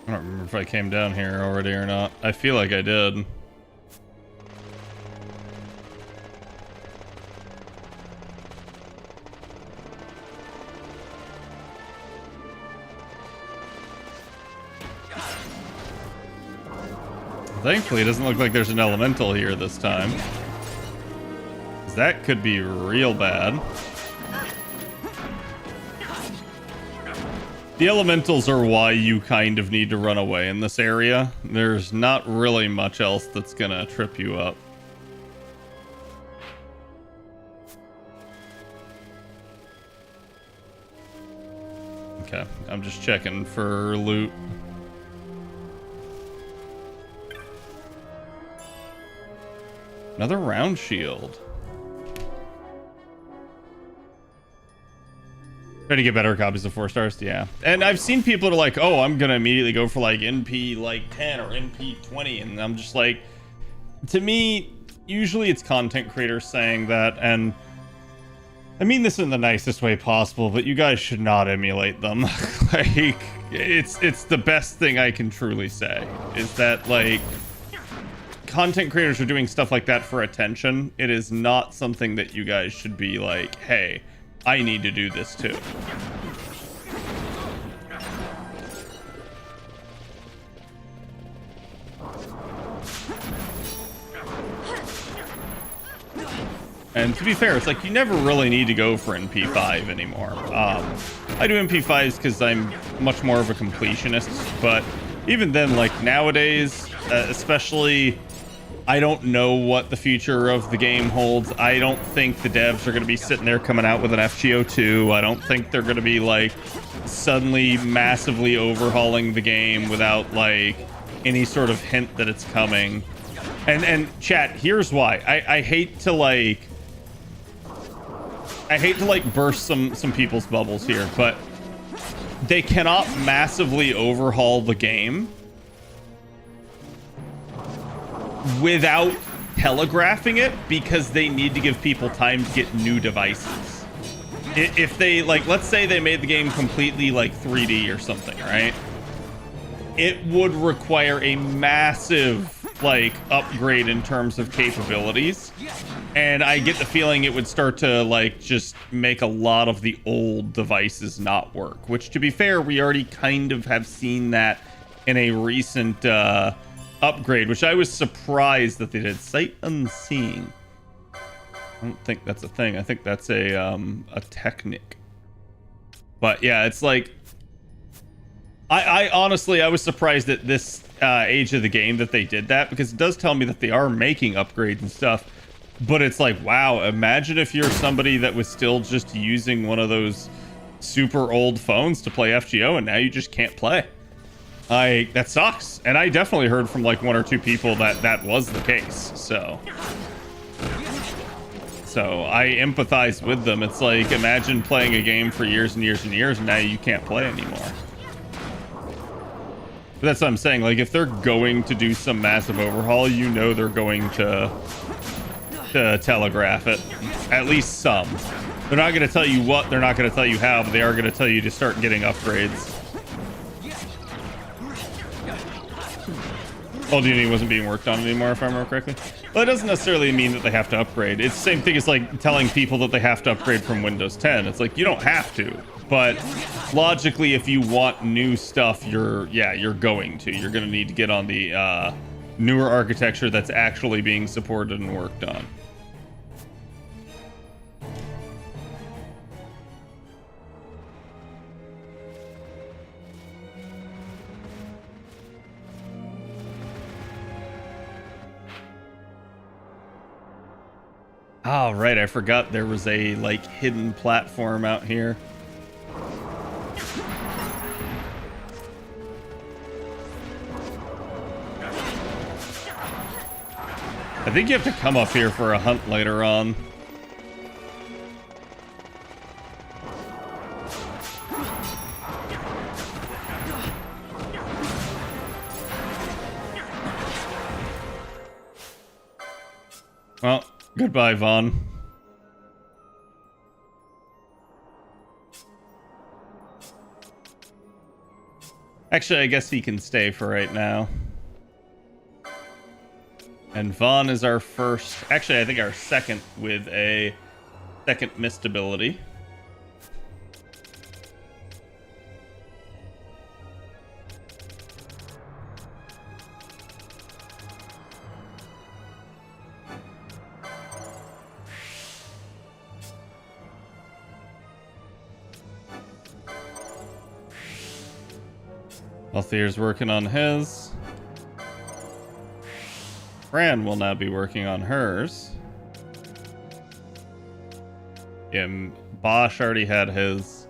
I don't remember if I came down here already or not. I feel like I did. Thankfully, it doesn't look like there's an elemental here this time. 'Cause that could be real bad. The elementals are why you kind of need to run away in this area. There's not really much else that's gonna trip you up. Okay, I'm just checking for loot. Another round shield. Trying to get better copies of 4 stars, yeah. And I've seen people that are like, oh, I'm gonna immediately go for like NP like 10 or NP 20, and I'm just like, to me, usually it's content creators saying that, and I mean this in the nicest way possible, but you guys should not emulate them. Like, it's the best thing I can truly say, is that like, content creators are doing stuff like that for attention. It is not something that you guys should be like, hey, I need to do this too. And to be fair, it's like you never really need to go for NP5 anymore. I do NP5s because I'm much more of a completionist, but even then, like nowadays, especially, I don't know what the future of the game holds. I don't think the devs are going to be sitting there coming out with an FGO2. I don't think they're going to be like suddenly massively overhauling the game without like any sort of hint that it's coming. And chat, here's why. I hate to like burst some people's bubbles here, but they cannot massively overhaul the game without telegraphing it, because they need to give people time to get new devices. If they, like, let's say they made the game completely like 3D or something, right? It would require a massive like upgrade in terms of capabilities, and I get the feeling it would start to like just make a lot of the old devices not work, which, to be fair, we already kind of have seen that in a recent upgrade, which I was surprised that they did. Sight unseen. I don't think that's a thing. I think that's a technique. But yeah, it's like, I honestly, I was surprised at this age of the game that they did that, because it does tell me that they are making upgrades and stuff. But it's like, wow, imagine if you're somebody that was still just using one of those super old phones to play FGO, and now you just can't play. That sucks. And I definitely heard from like 1 or 2 people that that was the case. So I empathize with them. It's like, imagine playing a game for years and years and years, and now you can't play anymore. But that's what I'm saying. Like, if they're going to do some massive overhaul, you know they're going to telegraph it. At least some. They're not going to tell you what, they're not going to tell you how, but they are going to tell you to start getting upgrades. Old Unity wasn't being worked on anymore, if I remember correctly. Well, it doesn't necessarily mean that they have to upgrade. It's the same thing as like telling people that they have to upgrade from Windows 10. It's like, you don't have to, but logically, if you want new stuff, you're going to. You're going to need to get on the newer architecture that's actually being supported and worked on. Oh, right, I forgot there was a, like, hidden platform out here. I think you have to come up here for a hunt later on. Well, goodbye, Vaughn. Actually, I guess he can stay for right now. And Vaughn is our first, actually I think our second with a second missed ability. Althier's working on his. Fran will now be working on hers. Yeah, Bosch already had his.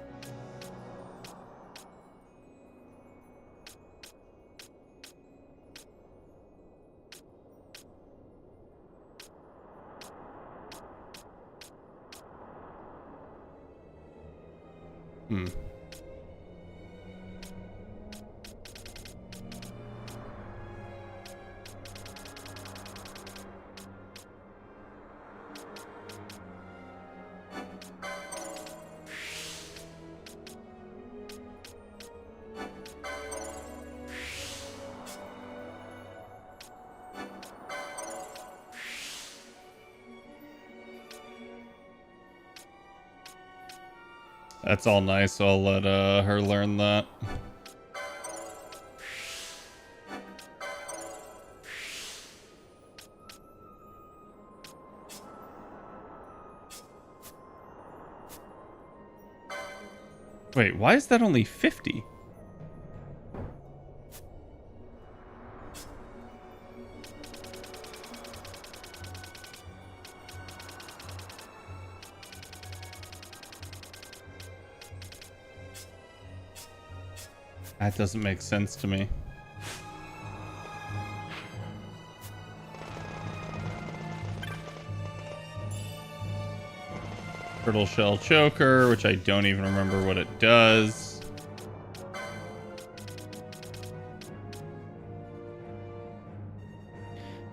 That's all nice, so I'll let her learn that. Wait, why is that only 50? That doesn't make sense to me. Turtle Shell Choker, which I don't even remember what it does.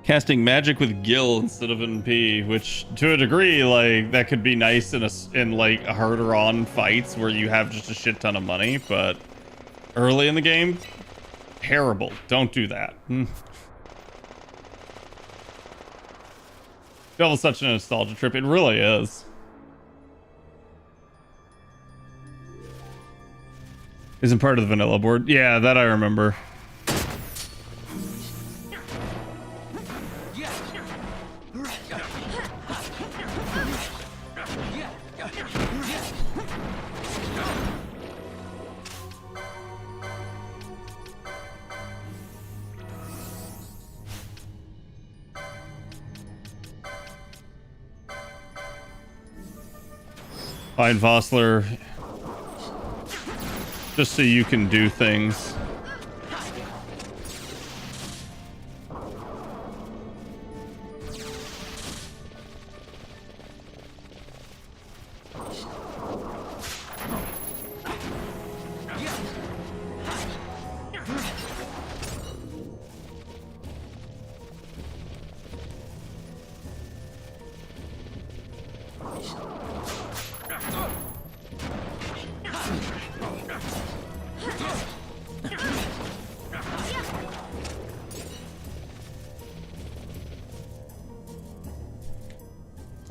Casting magic with Gil instead of NP, which to a degree, like, that could be nice in like harder on fights where you have just a shit ton of money, but early in the game, terrible. Don't do that. Devil's such a nostalgia trip. It really is. Isn't part of the vanilla board. Yeah, that I remember. Find Vossler just so you can do things.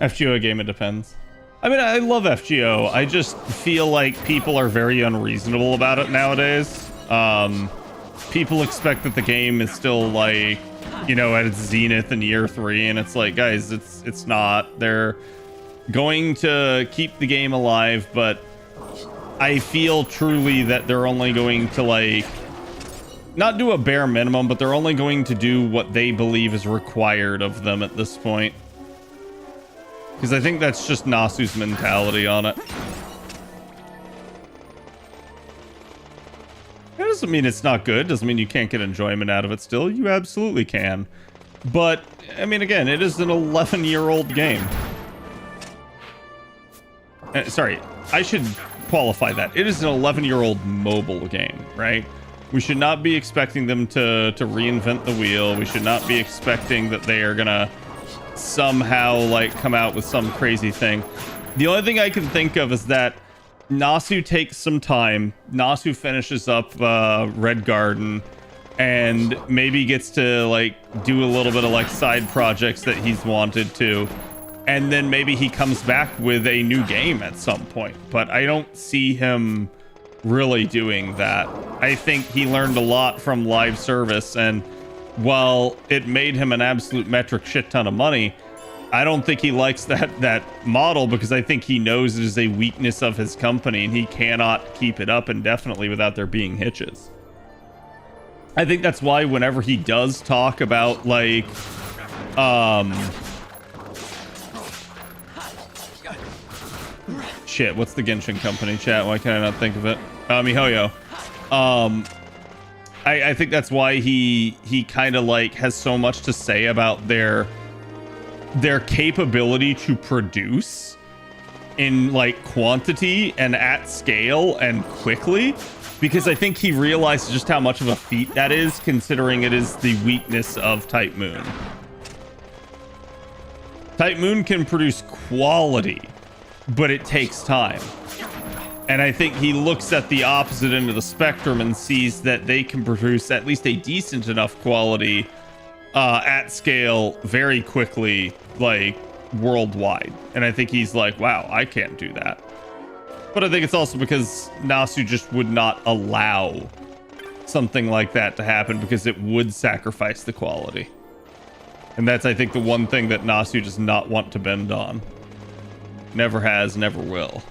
FGO game, it depends. I mean, I love FGO. I just feel like people are very unreasonable about it nowadays. People expect that the game is still like, you know, at its zenith in year 3, and it's like, guys, it's not. They're going to keep the game alive, but I feel truly that they're only going to, like, not do a bare minimum, but they're only going to do what they believe is required of them at this point. Because I think that's just Nasu's mentality on it. That doesn't mean it's not good. Doesn't mean you can't get enjoyment out of it still. You absolutely can. But, I mean, again, it is an 11-year-old game. Sorry, I should qualify that. It is an 11-year-old mobile game, right? We should not be expecting them to reinvent the wheel. We should not be expecting that they are gonna somehow like come out with some crazy thing. The only thing I can think of is that Nasu takes some time. Nasu finishes up Red Garden and maybe gets to like do a little bit of like side projects that he's wanted to, and then maybe he comes back with a new game at some point. But I don't see him really doing that. I think he learned a lot from live service, and while it made him an absolute metric shit ton of money, I don't think he likes that model, because I think he knows it is a weakness of his company and he cannot keep it up indefinitely without there being hitches. I think that's why whenever he does talk about like shit, what's the Genshin company, chat? Why can I not think of it? MiHoYo. I think that's why he kind of like has so much to say about their capability to produce in like quantity and at scale and quickly, because I think he realizes just how much of a feat that is, considering it is the weakness of Type Moon. Type Moon can produce quality, but it takes time. And I think he looks at the opposite end of the spectrum and sees that they can produce at least a decent enough quality at scale very quickly, like worldwide. And I think he's like, wow, I can't do that. But I think it's also because Nasu just would not allow something like that to happen, because it would sacrifice the quality. And that's, I think, the one thing that Nasu does not want to bend on. Never has, never will.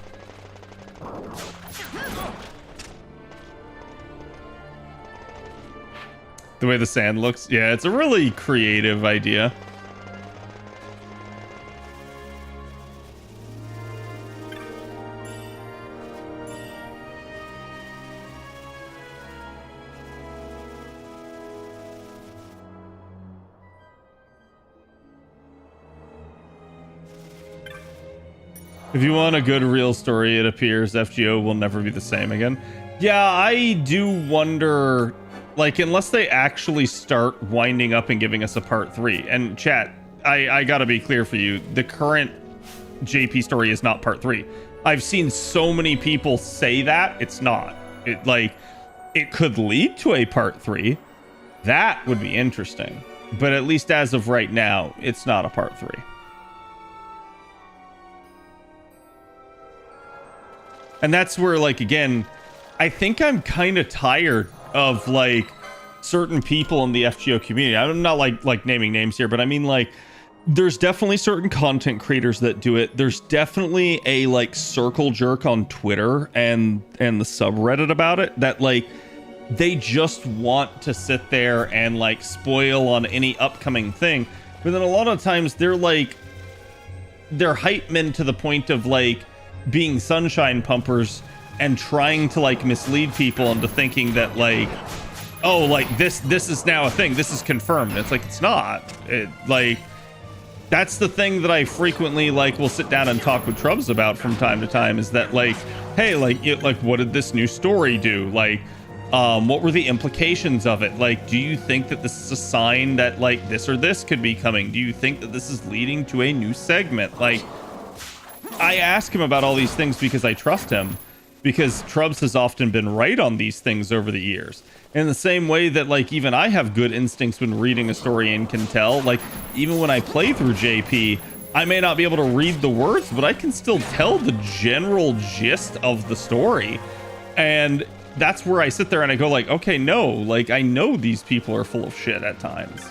The way the sand looks. Yeah, it's a really creative idea. If you want a good real story, it appears FGO will never be the same again. Yeah, I do wonder, like, unless they actually start winding up and giving us a part 3. And chat, I gotta be clear for you, the current JP story is not part 3. I've seen so many people say that it's not. It could lead to a part 3. That would be interesting. But at least as of right now, it's not a part 3. And that's where, like, again, I think I'm kind of tired of, like, certain people in the FGO community. I'm not, like naming names here, but I mean, like, there's definitely certain content creators that do it. There's definitely a, like, circle jerk on Twitter and the subreddit about it that, like, they just want to sit there and, like, spoil on any upcoming thing. But then a lot of times they're, like, they're hype men to the point of, like, being sunshine pumpers and trying to, like, mislead people into thinking that, like, oh, like, this is now a thing, this is confirmed. It's like, it's not. Like, that's the thing that I frequently, like, will sit down and talk with Trubs about from time to time, is that, like, hey, like, what did this new story do? Like, what were the implications of it? Like, do you think that this is a sign that, like, this or this could be coming? Do you think that this is leading to a new segment? Like, I ask him about all these things because I trust him, because Trubs has often been right on these things over the years. In the same way that, like, even I have good instincts when reading a story and can tell, like, even when I play through JP, I may not be able to read the words, but I can still tell the general gist of the story. And that's where I sit there and I go, like, okay, no, like, I know these people are full of shit at times.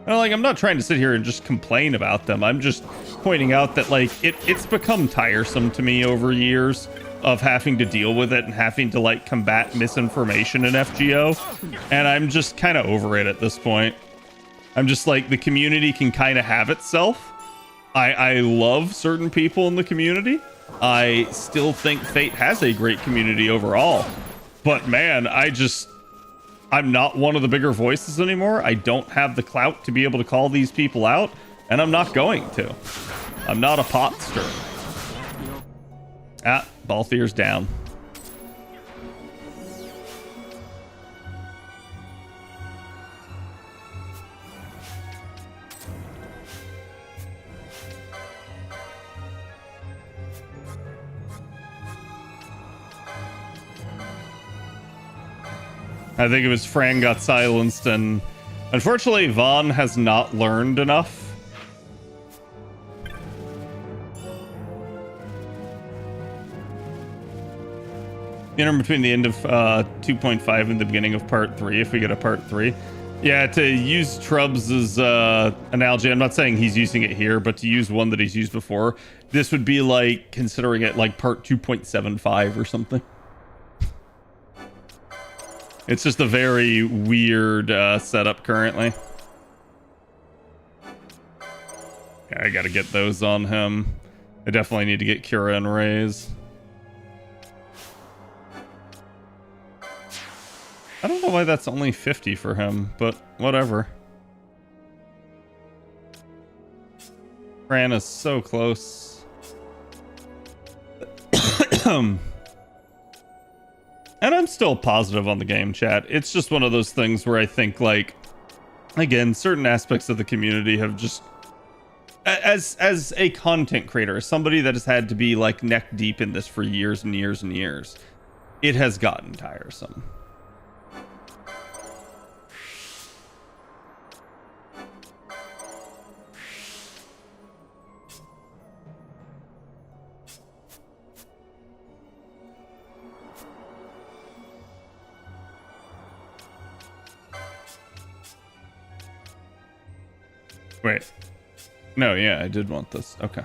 And, like, I'm not trying to sit here and just complain about them. I'm just pointing out that, like, it's become tiresome to me over years of having to deal with it and having to, like, combat misinformation in FGO. And I'm just kind of over it at this point. I'm just like, the community can kind of have itself. I love certain people in the community. I still think Fate has a great community overall. But man, I'm not one of the bigger voices anymore. I don't have the clout to be able to call these people out, and I'm not going to. I'm not a pot stirrer. Ah, Balthier's down. I think it was Fran got silenced, and unfortunately Vaughn has not learned enough. In between the end of 2.5 and the beginning of part 3, if we get a part 3. Yeah, to use Trubs' analogy, I'm not saying he's using it here, but to use one that he's used before, this would be like considering it like part 2.75 or something. It's just a very weird setup currently. I gotta get those on him. I definitely need to get Cura and Raise. I don't know why that's only 50 for him, but whatever. Fran is so close. And I'm still positive on the game, chat. It's just one of those things where I think, like, again, certain aspects of the community have just, as a content creator, as somebody that has had to be like neck deep in this for years and years and years, it has gotten tiresome. Wait. No, yeah, I did want this. Okay.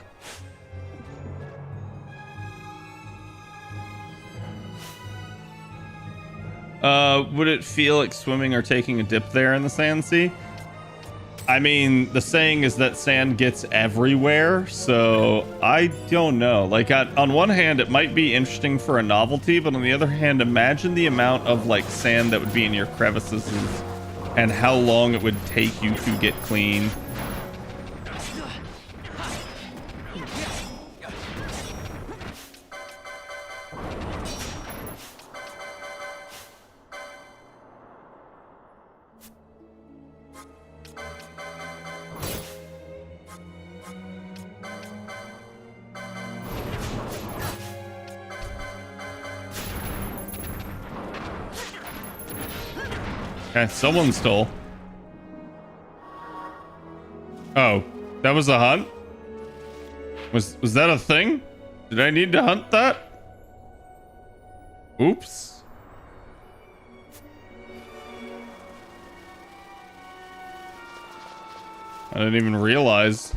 Would it feel like swimming or taking a dip there in the Sandsea? I mean, the saying is that sand gets everywhere, so I don't know. Like, on one hand, it might be interesting for a novelty, but on the other hand, imagine the amount of, like, sand that would be in your crevices and how long it would take you to get clean. Okay, someone stole. Oh, that was a hunt? Was that a thing? Did I need to hunt that? Oops. I didn't even realize.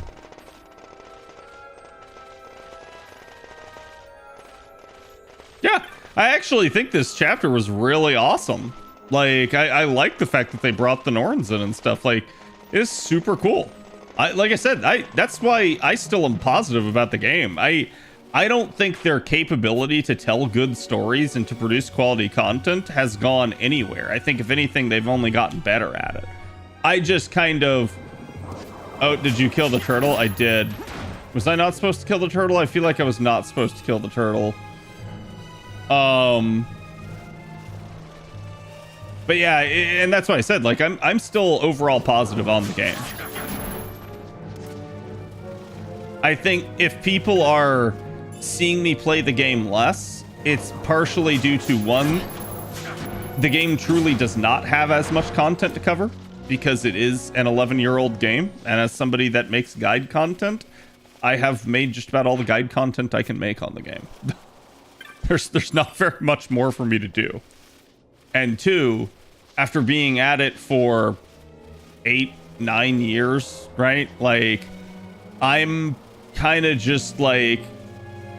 Yeah, I actually think this chapter was really awesome. Like, I like the fact that they brought the Norns in and stuff. Like, it's super cool. Like I said, that's why I still am positive about the game. I don't think their capability to tell good stories and to produce quality content has gone anywhere. I think, if anything, they've only gotten better at it. I just kind of... Oh, did you kill the turtle? I did. Was I not supposed to kill the turtle? I feel like I was not supposed to kill the turtle. But yeah, and that's why I said, like, I'm still overall positive on the game. I think if people are seeing me play the game less, it's partially due to, one, the game truly does not have as much content to cover because it is an 11-year-old game. And as somebody that makes guide content, I have made just about all the guide content I can make on the game. There's not very much more for me to do. And two, after being at it for 8-9 years, right? Like, I'm kind of just like,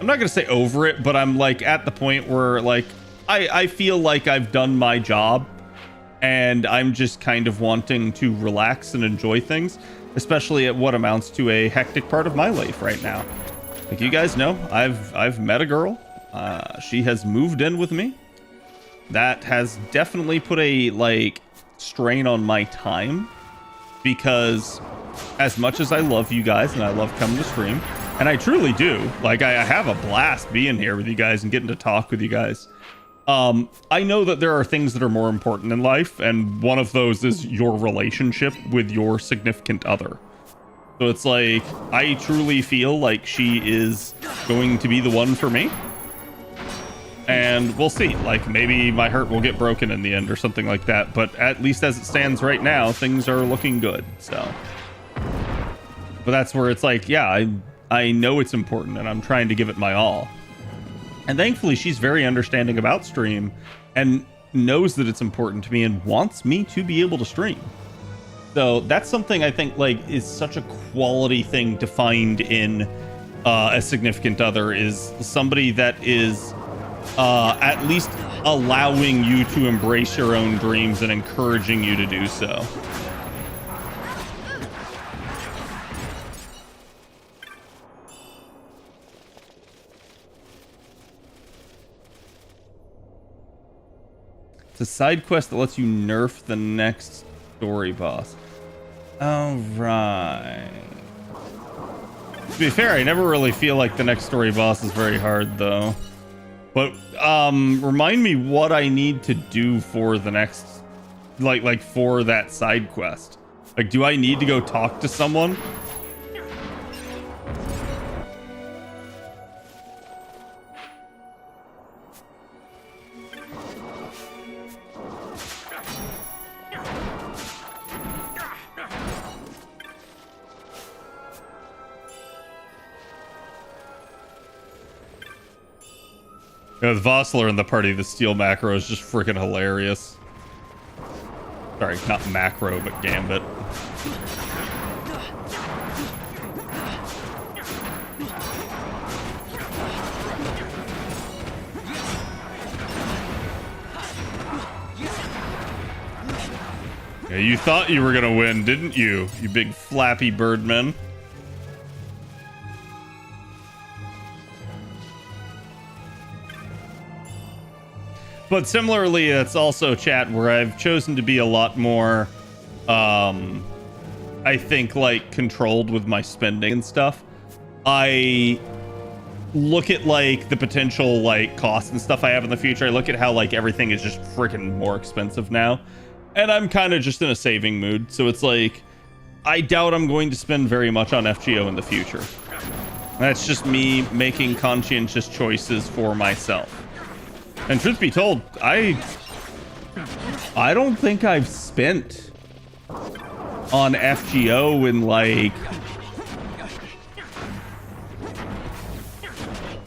I'm not gonna say over it, but I'm like at the point where, like, I feel like I've done my job and I'm just kind of wanting to relax and enjoy things, especially at what amounts to a hectic part of my life right now. Like, you guys know, I've met a girl. She has moved in with me. That has definitely put a, like, strain on my time, because as much as I love you guys and I love coming to stream, and I truly do, like, I have a blast being here with you guys and getting to talk with you guys. I know that there are things that are more important in life, and one of those is your relationship with your significant other. So it's like, I truly feel like she is going to be the one for me. And we'll see, like, maybe my heart will get broken in the end or something like that, but at least as it stands right now, things are looking good. So, but that's where it's like, yeah, I know it's important and I'm trying to give it my all. And thankfully she's very understanding about stream and knows that it's important to me and wants me to be able to stream. So that's something I think, like, is such a quality thing to find in a significant other, is somebody that is at least allowing you to embrace your own dreams and encouraging you to do so. It's a side quest that lets you nerf the next story boss. All right. To be fair, I never really feel like the next story boss is very hard, though. But remind me what I need to do for the next, like for that side quest. Like, do I need to go talk to someone? With Vossler in the party, the steel macro is just freaking hilarious. Sorry, not macro, but gambit. Yeah, you thought you were gonna win, didn't you? You big flappy birdman. But similarly, it's also chat where I've chosen to be a lot more, I think, like, controlled with my spending and stuff. I look at, like, the potential, like, costs and stuff I have in the future. I look at how, like, everything is just freaking more expensive now. And I'm kind of just in a saving mood. So it's like, I doubt I'm going to spend very much on FGO in the future. That's just me making conscientious choices for myself. And truth be told, I don't think I've spent on FGO in, like,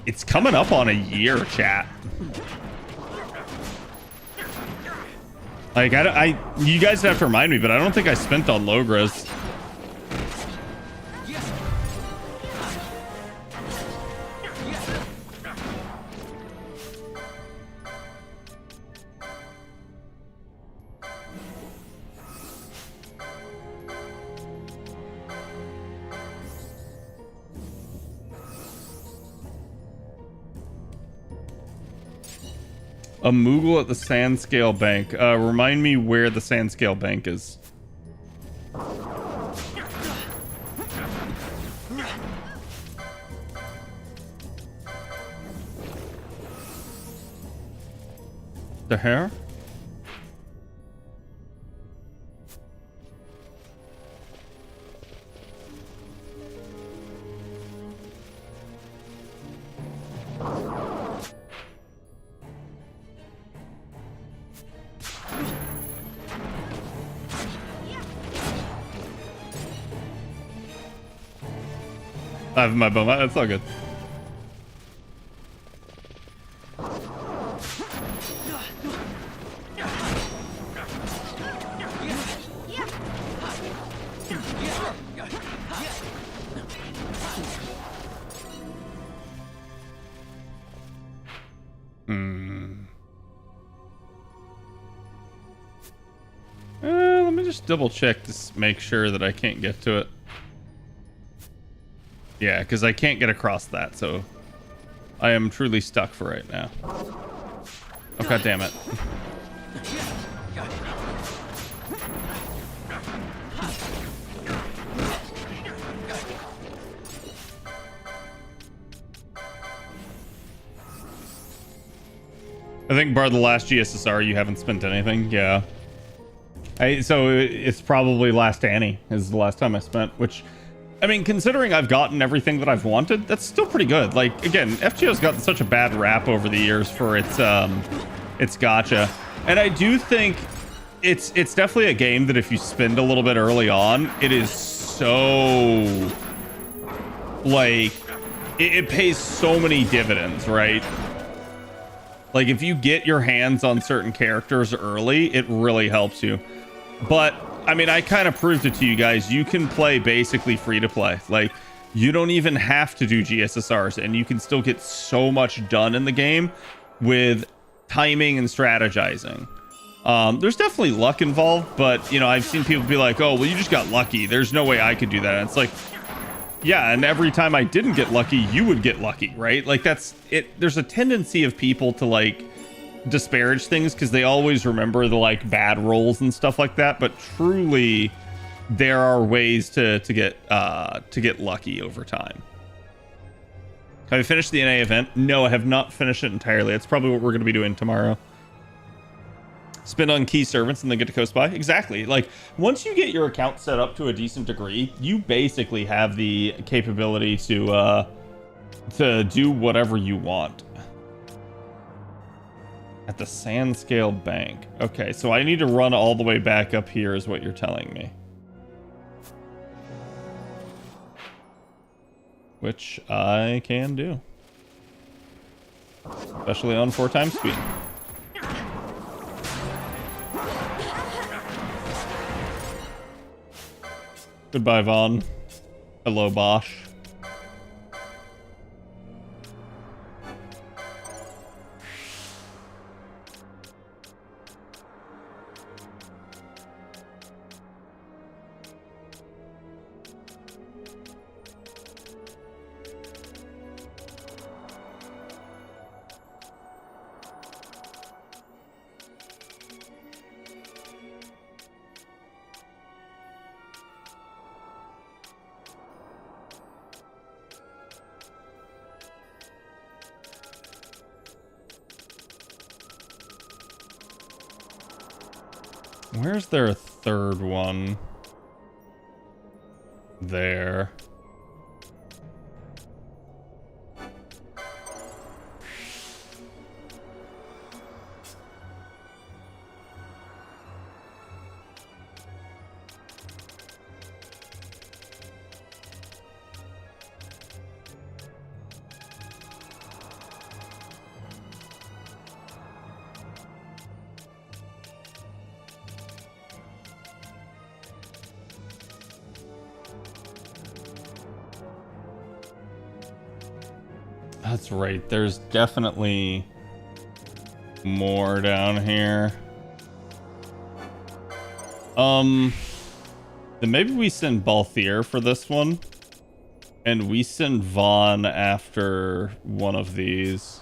it's coming up on a year, chat. Like, you guys have to remind me, but I don't think I spent on Logras. A Moogle at the Sandscale Bank. Remind me where the Sandscale Bank is. The hair? I have my bum. That's all good. Let me just double check to make sure that I can't get to it. Yeah, because I can't get across that, so I am truly stuck for right now. Oh, god damn it. I think bar the last GSSR, you haven't spent anything. Yeah. So it's probably last Annie is the last time I spent, which, I mean, considering I've gotten everything that I've wanted, that's still pretty good. Like, again, FGO's gotten such a bad rap over the years for its gacha. And I do think it's definitely a game that if you spend a little bit early on, it is so, like, it pays so many dividends, right? Like, if you get your hands on certain characters early, it really helps you. But I mean, I kind of proved it to you guys. You can play basically free to play. Like, you don't even have to do GSSRs, and you can still get so much done in the game with timing and strategizing. There's definitely luck involved, but you know, I've seen people be like, oh, well, you just got lucky. There's no way I could do that. And it's like, yeah, and every time I didn't get lucky, you would get lucky, right? Like that's it. There's a tendency of people to like disparage things because they always remember the like bad rolls and stuff like that. But truly, there are ways to get lucky over time. Have you finished the NA event? No, I have not finished it entirely. That's probably what we're going to be doing tomorrow. Spend on key servants and then get to coast by. Exactly. Like once you get your account set up to a decent degree, you basically have the capability to do whatever you want. At the Sandscale Bank. Okay, so I need to run all the way back up here is what you're telling me. Which I can do. Especially on 4x speed. Goodbye, Vaughn. Hello, Bosch. Where's their third one? There. That's right. There's definitely more down here. Then maybe we send Balthier for this one. And we send Vaughn after one of these.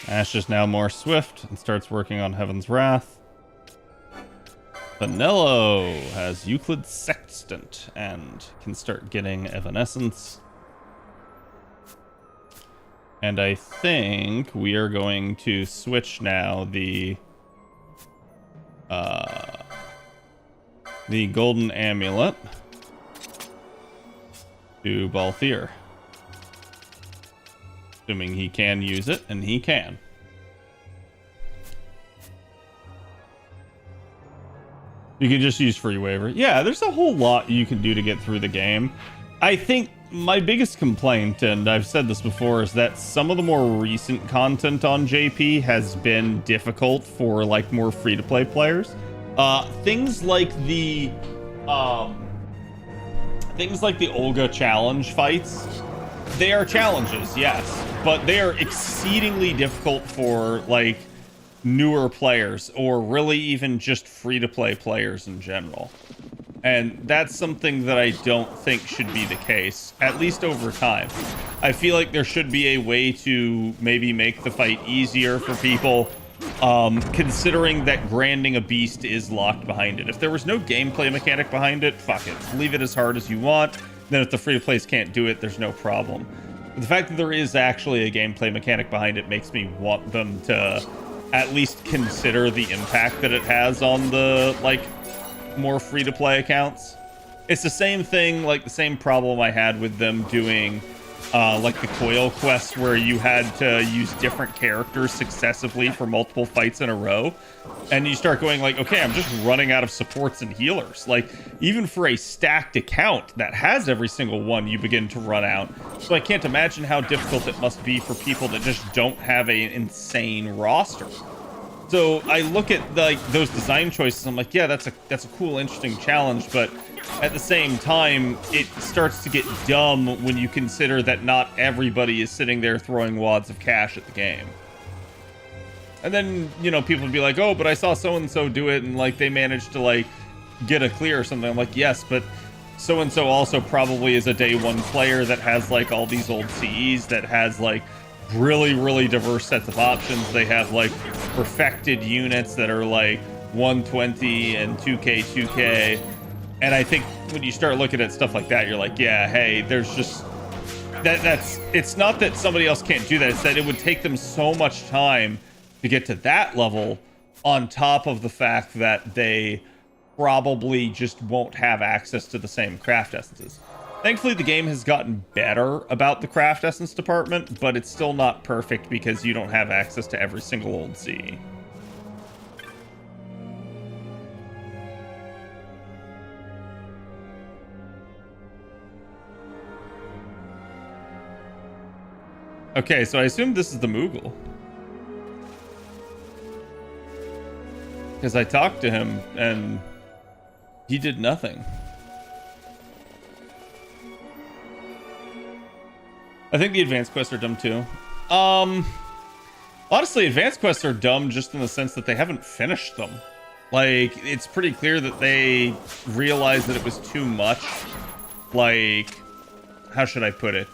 Ash is now more swift and starts working on Heaven's Wrath. Vanello has Euclid Sextant and can start getting Evanescence. And I think we are going to switch now the Golden Amulet to Balthier. Assuming he can use it, and he can. You can just use free waiver. Yeah, there's a whole lot you can do to get through the game. I think my biggest complaint, and I've said this before, is that some of the more recent content on JP has been difficult for like more free-to-play players. Things like the Olga challenge fights. They are challenges, yes, but they are exceedingly difficult for like newer players or really even just free-to-play players in general. And that's something that I don't think should be the case, at least over time. I feel like there should be a way to maybe make the fight easier for people, considering that granding a beast is locked behind it. If there was no gameplay mechanic behind it, fuck it. Leave it as hard as you want. Then if the free-to-plays can't do it, there's no problem. But the fact that there is actually a gameplay mechanic behind it makes me want them to at least consider the impact that it has on the, like, more free-to-play accounts. It's the same thing, like the same problem I had with them doing like the coil quests where you had to use different characters successively for multiple fights in a row. And you start going like, okay, I'm just running out of supports and healers. Like, even for a stacked account that has every single one, you begin to run out. So I can't imagine how difficult it must be for people that just don't have an insane roster. So I look at like those design choices, I'm like, yeah, that's a cool, interesting challenge, but at the same time, it starts to get dumb when you consider that not everybody is sitting there throwing wads of cash at the game. And then, you know, people would be like, oh, but I saw so-and-so do it, and like they managed to like get a clear or something. I'm like, yes, but so-and-so also probably is a day one player that has like all these old CEs, that has like really, really diverse sets of options. They have like perfected units that are like 120 and 2K. And I think when you start looking at stuff like that, you're like, yeah, hey, there's just it's not that somebody else can't do that. It's that it would take them so much time to get to that level, on top of the fact that they probably just won't have access to the same craft essences. Thankfully, the game has gotten better about the craft essence department, but it's still not perfect because you don't have access to every single old CE. Okay, so I assume this is the Moogle. Because I talked to him and he did nothing. I think the advanced quests are dumb too. Honestly, advanced quests are dumb just in the sense that they haven't finished them. Like, it's pretty clear that they realized that it was too much. Like, how should I put it?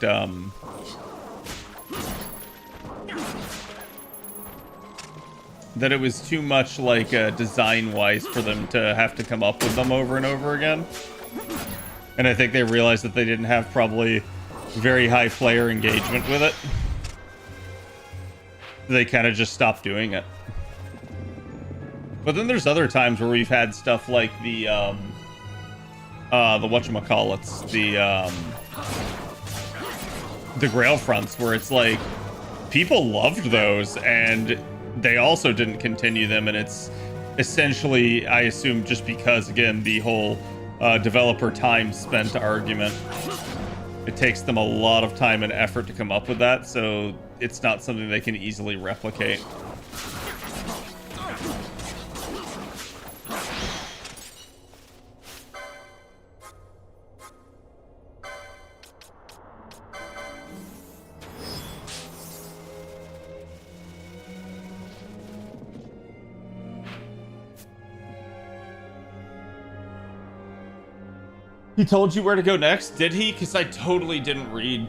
That it was too much, like, design-wise for them to have to come up with them over and over again. And I think they realized that they didn't have probably very high player engagement with it. They kind of just stopped doing it. But then there's other times where we've had stuff like the whatchamacallits, the Grail fronts, where it's like people loved those and they also didn't continue them, and it's essentially, I assume, just because, again, the whole developer time spent argument. It takes them a lot of time and effort to come up with that, so it's not something they can easily replicate. He told you where to go next, did he? Because I totally didn't read.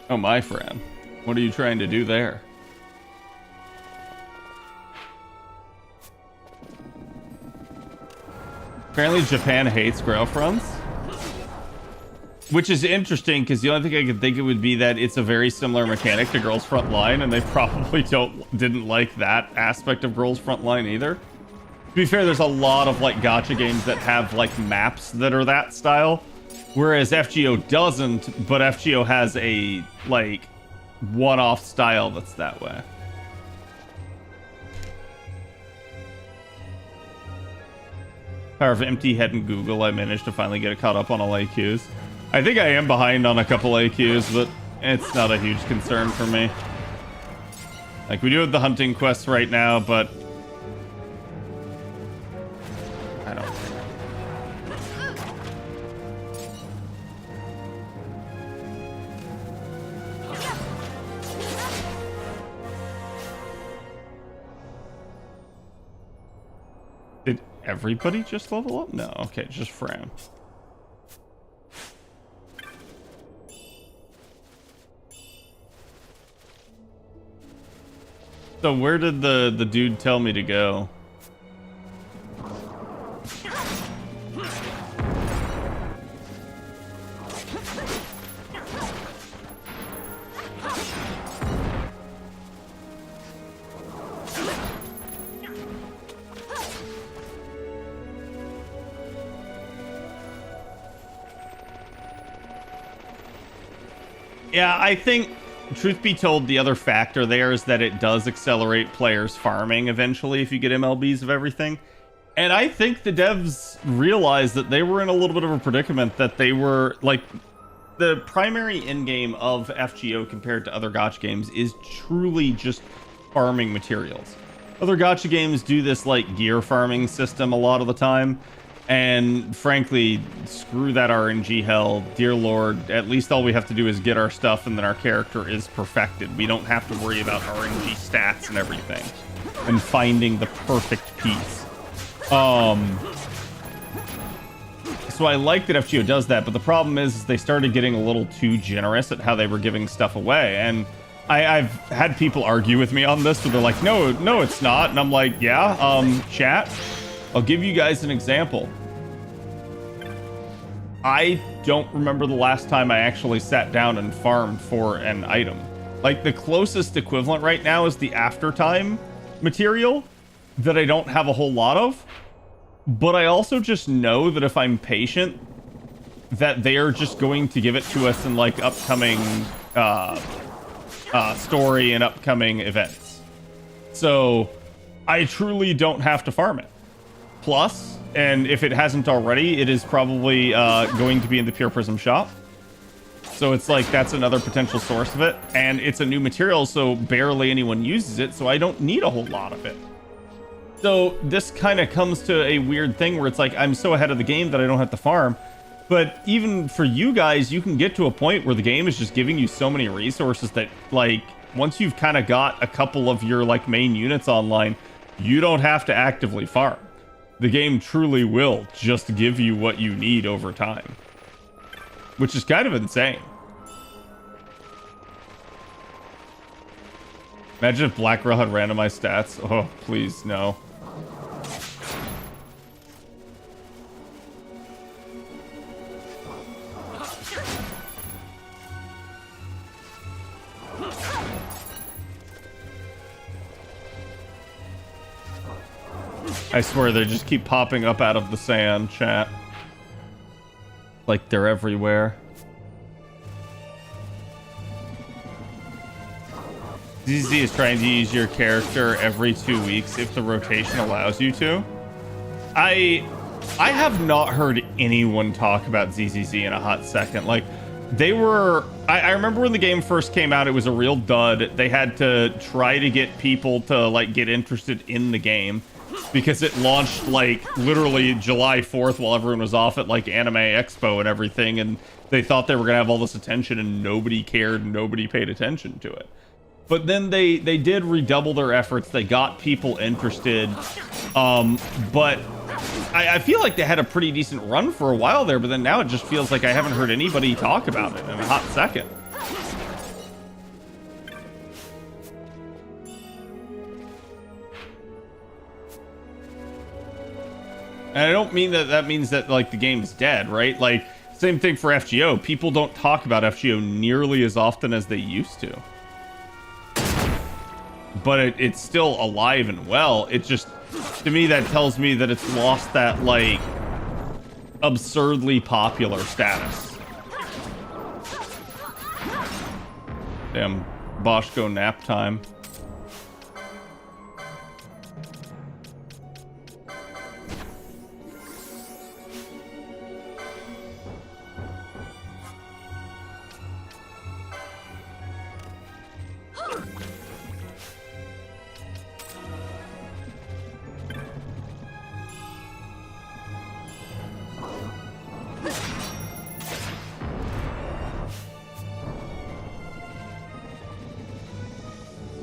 Oh, my friend. What are you trying to do there? Apparently Japan hates Grail fronts. Which is interesting, because the only thing I could think it would be that it's a very similar mechanic to Girls Frontline, and they probably didn't like that aspect of Girls Frontline either. To be fair, there's a lot of like gacha games that have like maps that are that style, whereas FGO doesn't, but FGO has a like one-off style that's that way. Power of empty head and Google, I managed to finally get it caught up on all AQs. I think I am behind on a couple AQs, but it's not a huge concern for me. Like, we do have the hunting quests right now, but I don't. Did everybody just level up? No, okay, just Fran. So where did the dude tell me to go? Yeah, I think, truth be told, the other factor there is that it does accelerate players farming eventually if you get MLBs of everything. And I think the devs realized that they were in a little bit of a predicament, that they were, like, the primary endgame of FGO compared to other gacha games is truly just farming materials. Other gacha games do this, like, gear farming system a lot of the time. And frankly, screw that RNG hell. Dear Lord, at least all we have to do is get our stuff and then our character is perfected. We don't have to worry about RNG stats and everything. And finding the perfect piece. So I like that FGO does that, but the problem is they started getting a little too generous at how they were giving stuff away. And I've had people argue with me on this, where they're like, no, it's not. And I'm like, yeah, chat, I'll give you guys an example. I don't remember the last time I actually sat down and farmed for an item. Like, the closest equivalent right now is the aftertime material that I don't have a whole lot of. But I also just know that if I'm patient, that they are just going to give it to us in, like, upcoming story and upcoming events. So I truly don't have to farm it. Plus, and if it hasn't already, it is probably going to be in the Pure Prism shop. So it's like, that's another potential source of it. And it's a new material, so barely anyone uses it, so I don't need a whole lot of it. So this kind of comes to a weird thing where it's like, I'm so ahead of the game that I don't have to farm. But even for you guys, you can get to a point where the game is just giving you so many resources that, like, once you've kind of got a couple of your, like, main units online, you don't have to actively farm. The game truly will just give you what you need over time. Which is kind of insane. Imagine if Black Rail had randomized stats. Oh, please, no. I swear they just keep popping up out of the sand, chat. Like they're everywhere. ZZ is trying to use your character every 2 weeks if the rotation allows you to. I have not heard anyone talk about ZZZ in a hot second. Like, they were... I remember when the game first came out, it was a real dud. They had to try to get people to, like, get interested in the game. Because it launched, like, literally July 4th while everyone was off at, like, Anime Expo and everything. And they thought they were going to have all this attention and nobody cared and nobody paid attention to it. But then they did redouble their efforts. They got people interested. But I feel like they had a pretty decent run for a while there. But then now it just feels like I haven't heard anybody talk about it in a hot second. And I don't mean that means that, like, the game's dead, right? Like, same thing for FGO. People don't talk about FGO nearly as often as they used to. But it's still alive and well. It just, to me, that tells me that it's lost that, like, absurdly popular status. Damn, Boschko nap time.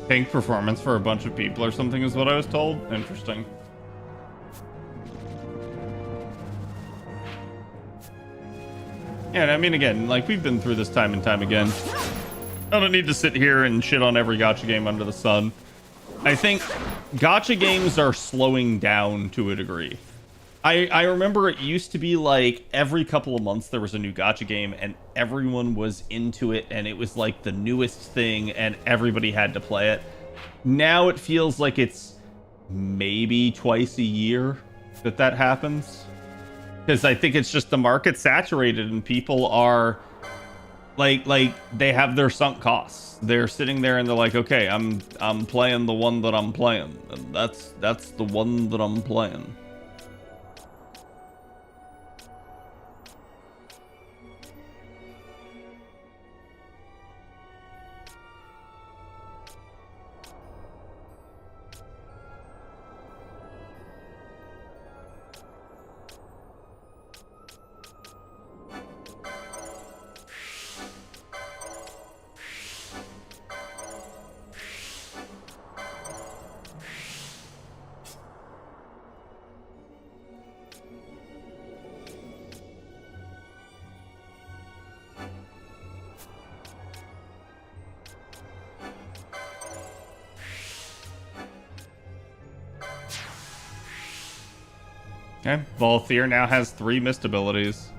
Pink performance for a bunch of people or something is what I was told. Interesting. Yeah, and I mean, again, like, we've been through this time and time again. I don't need to sit here and shit on every gacha game under the sun. I think gacha games are slowing down to a degree. I remember it used to be like every couple of months there was a new gacha game and everyone was into it and it was like the newest thing and everybody had to play it. Now it feels like it's maybe twice a year that happens. Because I think it's just the market saturated and people are Like they have their sunk costs. They're sitting there and they're like, okay, I'm playing the one that I'm playing, and that's the one that I'm playing. Okay, Volthir now has 3 mist abilities.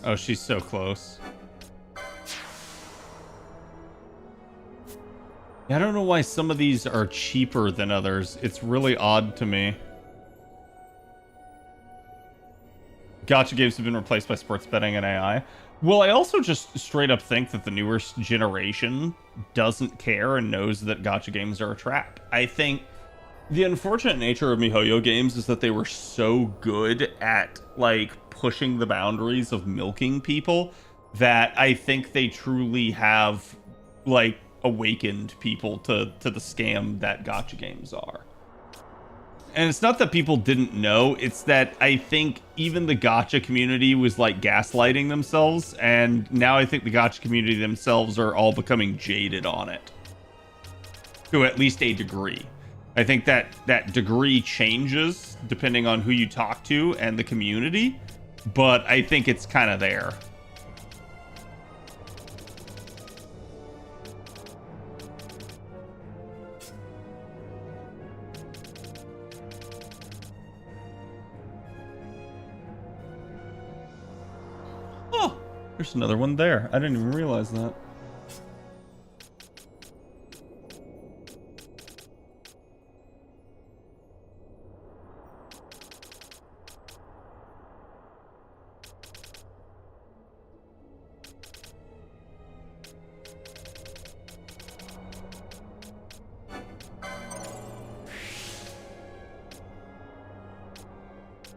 Oh, she's so close. Yeah, I don't know why some of these are cheaper than others. It's really odd to me. Gacha games have been replaced by sports betting and AI. Well, I also just straight up think that the newer generation doesn't care and knows that gacha games are a trap. I think the unfortunate nature of MiHoYo games is that they were so good at, like, pushing the boundaries of milking people that I think they truly have, like, awakened people to the scam that gacha games are. And it's not that people didn't know, it's that I think even the gacha community was, like, gaslighting themselves, and now I think the gacha community themselves are all becoming jaded on it. To at least a degree. I think that degree changes depending on who you talk to and the community, but I think it's kind of there. Oh, there's another one there. I didn't even realize that.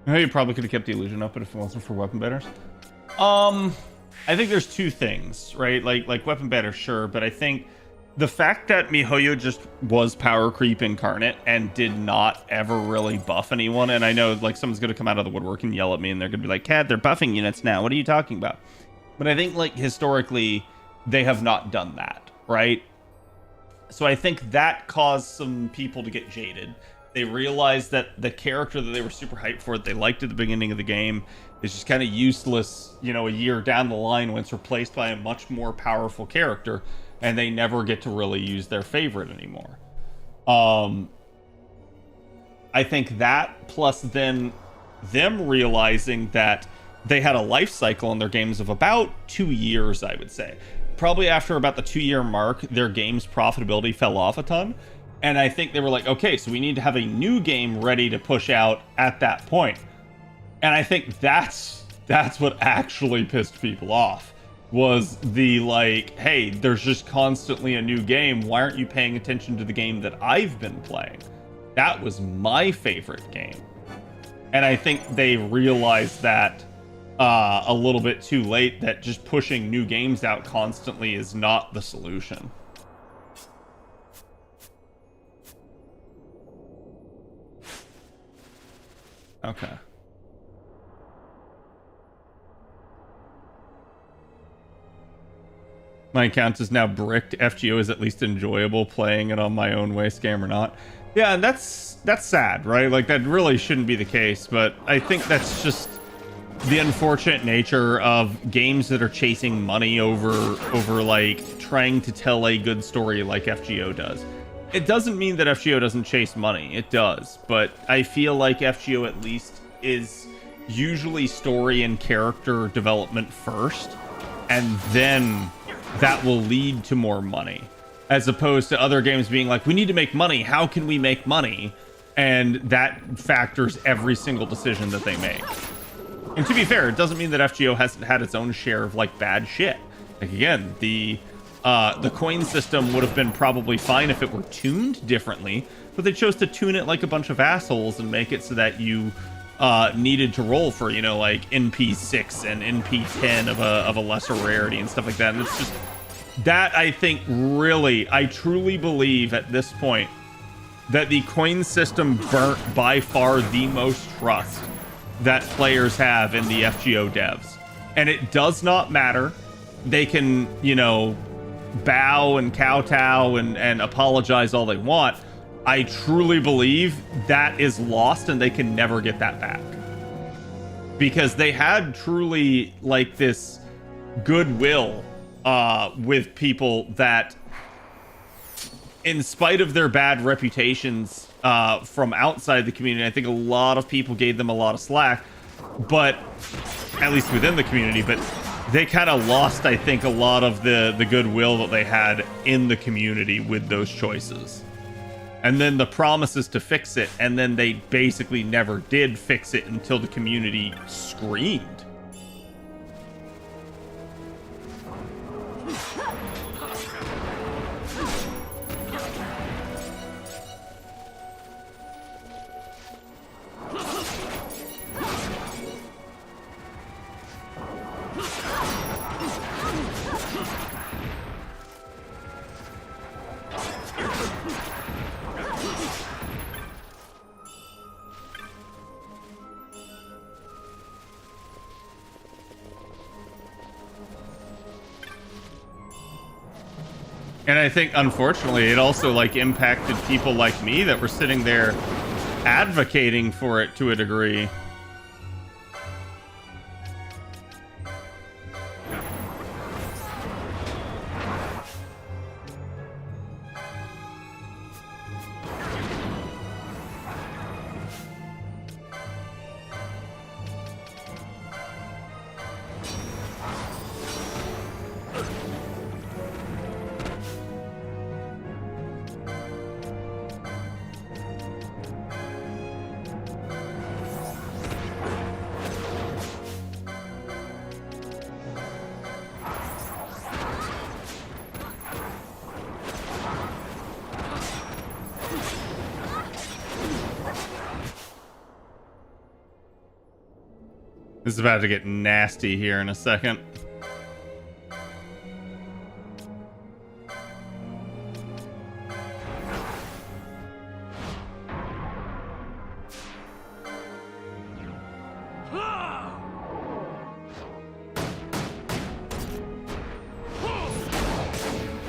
You probably could have kept the illusion up, but if it wasn't for weapon betters. I think there's two things, right? Like weapon better, sure, but I think the fact that MiHoYo just was power creep incarnate and did not ever really buff anyone, and I know like someone's gonna come out of the woodwork and yell at me and they're gonna be like, Cad, they're buffing units now. What are you talking about? But I think like historically they have not done that, right? So I think that caused some people to get jaded. They realized that the character that they were super hyped for, that they liked at the beginning of the game, is just kind of useless, you know, a year down the line when it's replaced by a much more powerful character, and they never get to really use their favorite anymore. I think that, plus then them realizing that they had a life cycle in their games of about 2 years, I would say. Probably after about the 2-year mark, their game's profitability fell off a ton. And I think they were like, okay, so we need to have a new game ready to push out at that point. And I think that's what actually pissed people off, was the like, hey, there's just constantly a new game. Why aren't you paying attention to the game that I've been playing? That was my favorite game. And I think they realized that a little bit too late, that just pushing new games out constantly is not the solution. Okay. My account is now bricked. FGO is at least enjoyable playing it on my own way, scam or not. Yeah, and that's sad, right? Like, that really shouldn't be the case, but I think that's just the unfortunate nature of games that are chasing money over like trying to tell a good story like FGO does. It doesn't mean that FGO doesn't chase money. It does, but I feel like FGO at least is usually story and character development first, and then that will lead to more money, as opposed to other games being like, we need to make money. How can we make money? And that factors every single decision that they make. And to be fair, it doesn't mean that FGO hasn't had its own share of like bad shit. Like, again, the coin system would have been probably fine if it were tuned differently, but they chose to tune it like a bunch of assholes and make it so that you needed to roll for, you know, like NP6 and NP10 of a lesser rarity and stuff like that. And it's just that, I think, really, I truly believe at this point that the coin system burnt by far the most trust that players have in the FGO devs. And it does not matter. They can, you know, bow and kowtow and apologize all they want. I truly believe that is lost and they can never get that back. Because they had truly like this goodwill with people that, in spite of their bad reputations from outside the community, I think a lot of people gave them a lot of slack, but at least within the community, but they kind of lost, I think, a lot of the goodwill that they had in the community with those choices. And then the promises to fix it, and then they basically never did fix it until the community screamed. And I think, unfortunately, it also like impacted people like me that were sitting there advocating for it to a degree. This is about to get nasty here in a second.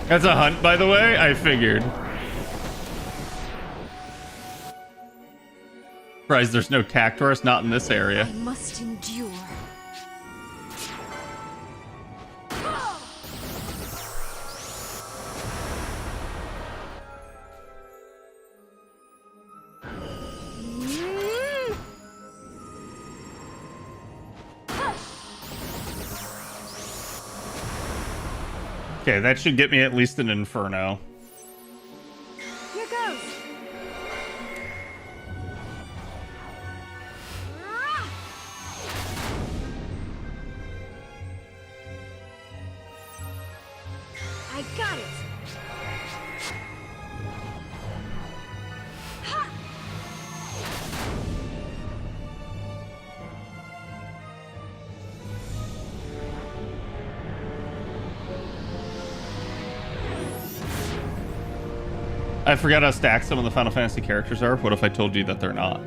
That's a hunt, by the way. I figured. Surprised there's no cactuars, not in this area. I must endure. Okay, that should get me at least an Inferno. Here goes. I got it. Ha! I forgot how stacked some of the Final Fantasy characters are. What if I told you that they're not?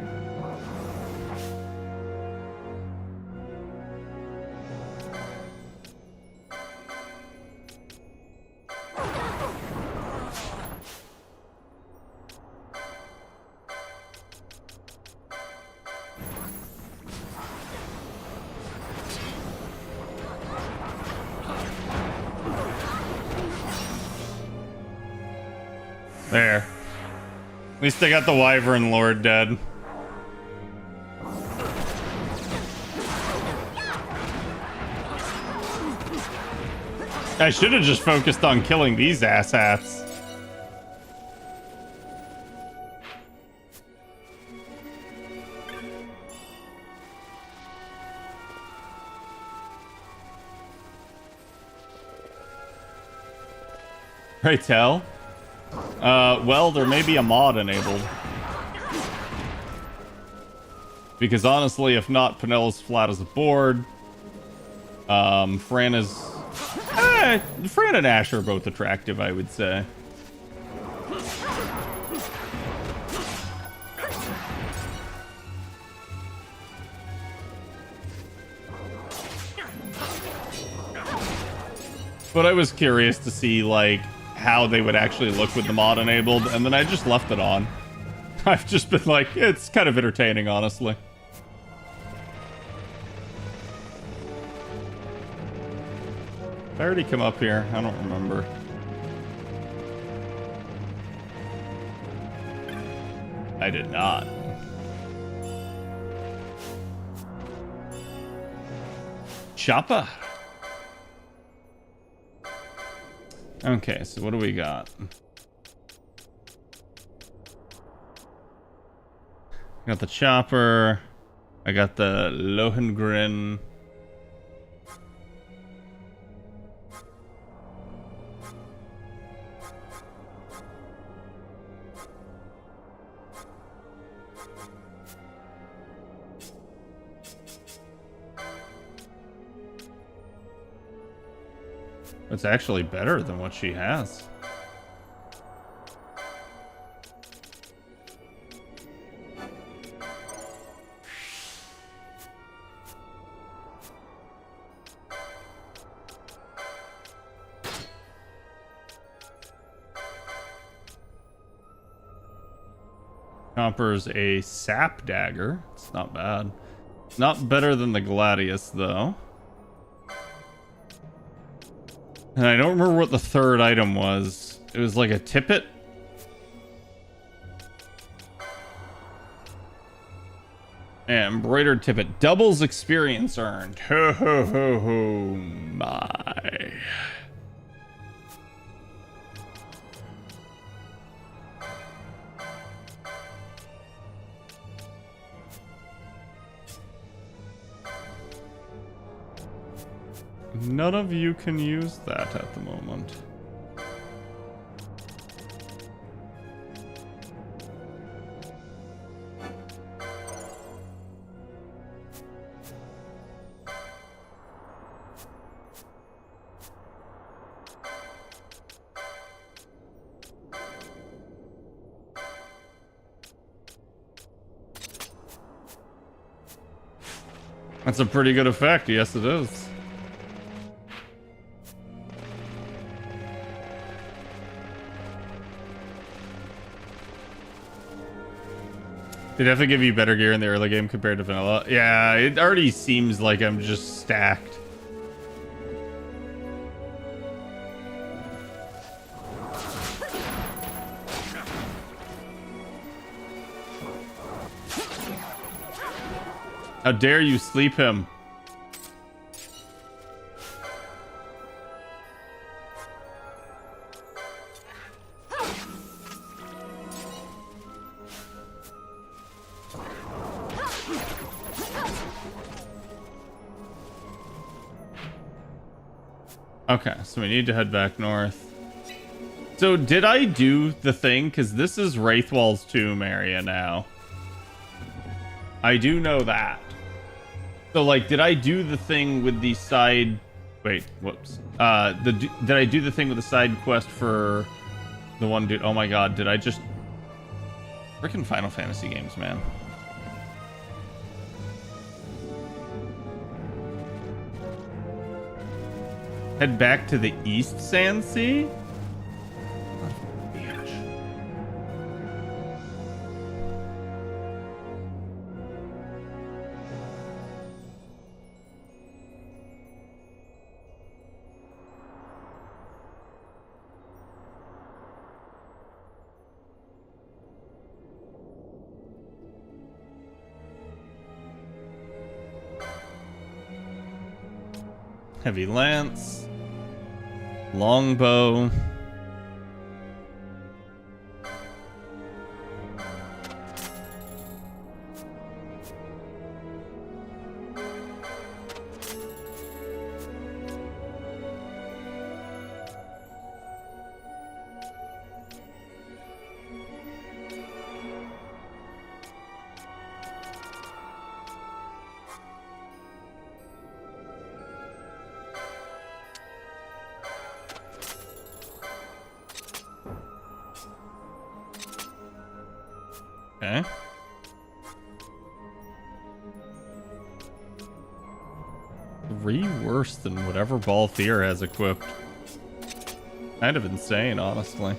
There. At least I got the Wyvern Lord dead. I should have just focused on killing these asshats. Pray tell. Well, there may be a mod enabled. Because honestly, if not, Penella's flat as a board. Fran is... Fran and Ash are both attractive, I would say. But I was curious to see, like, how they would actually look with the mod enabled, and then I just left it on. I've just been like, it's kind of entertaining, honestly. Did I already come up here? I don't remember. I did not. Choppa. Okay, so what do we got? I got the chopper. I got the Lohengrin. It's actually better than what she has. Chopper's a sap dagger. It's not bad. Not better than the Gladius, though. And I don't remember what the third item was. It was like a tippet. Yeah, embroidered tippet. Doubles experience earned. Ho ho ho ho my. None of you can use that at the moment. That's a pretty good effect. Yes, it is. They definitely give you better gear in the early game compared to vanilla. Yeah, it already seems like I'm just stacked. How dare you sleep him? Okay, so we need to head back north. So did I do the thing? Because this is Wraithwall's tomb area now. I do know that. So like, did I do the thing with the side... Wait, whoops. Did I do the thing with the side quest for the one dude? Oh my god, did I just... Freaking Final Fantasy games, man. Head back to the East Sandsea? Heavy lance. Longbow. Okay. Three worse than whatever Balthier has equipped. Kind of insane, honestly.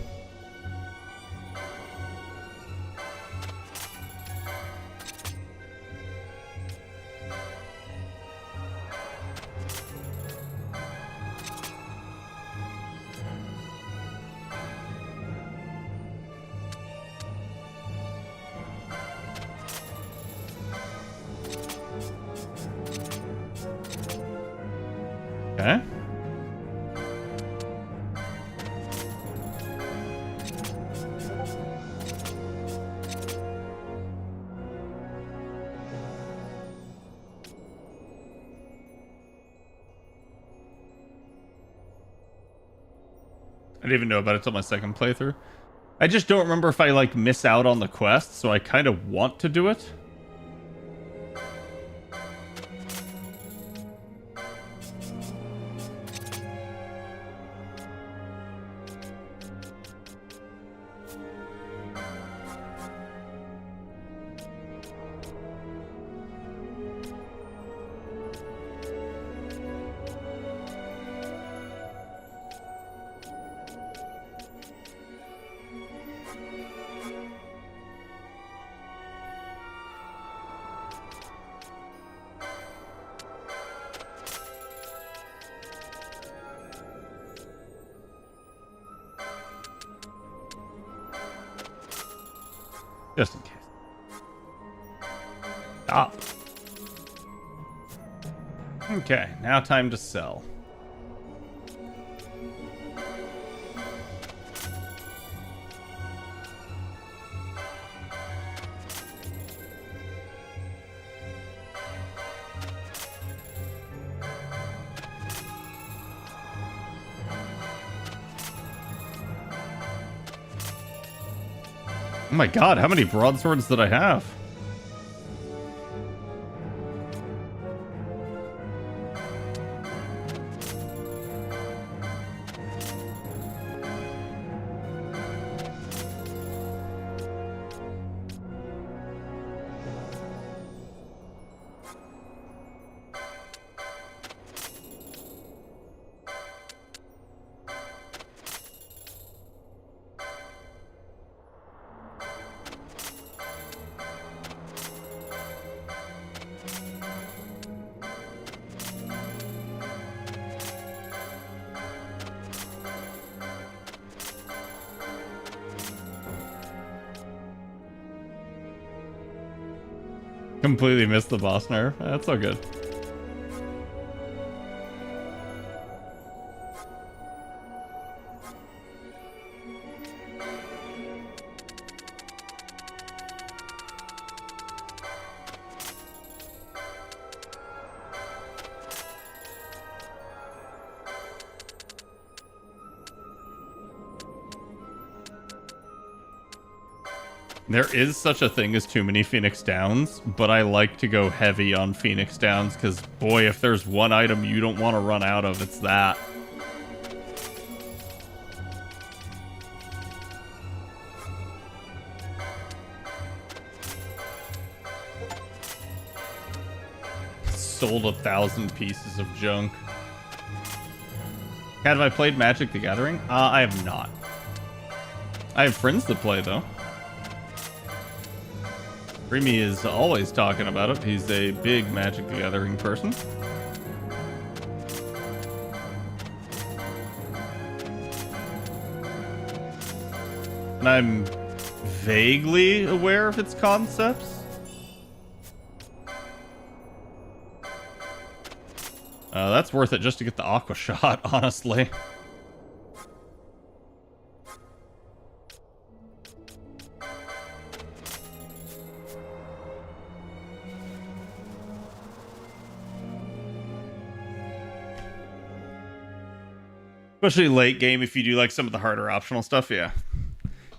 Okay. I didn't even know about it till my second playthrough. I just don't remember if I like miss out on the quest, so I kind of want to do it. Just in case. Stop. Okay, now time to sell. Oh my god, how many broadswords did I have? Completely missed the boss nerf. That's all good. There is such a thing as too many Phoenix Downs, but I like to go heavy on Phoenix Downs because, boy, if there's one item you don't want to run out of, it's that. Sold 1,000 pieces of junk. Have I played Magic the Gathering? I have not. I have friends that play, though. Remy is always talking about it. He's a big Magic the Gathering person. And I'm vaguely aware of its concepts. That's worth it just to get the aqua shot, honestly. Especially late game, if you do like some of the harder optional stuff, yeah.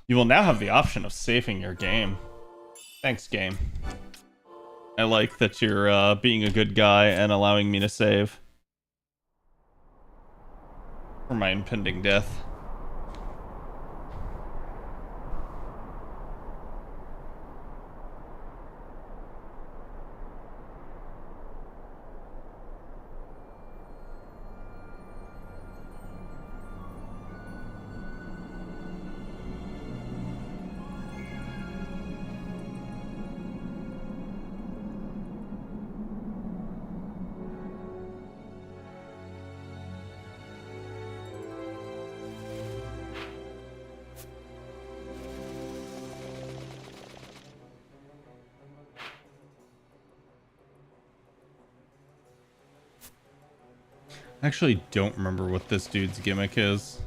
You will now have the option of saving your game. Thanks, game. I like that you're being a good guy and allowing me to save. For my impending death. I actually don't remember what this dude's gimmick is.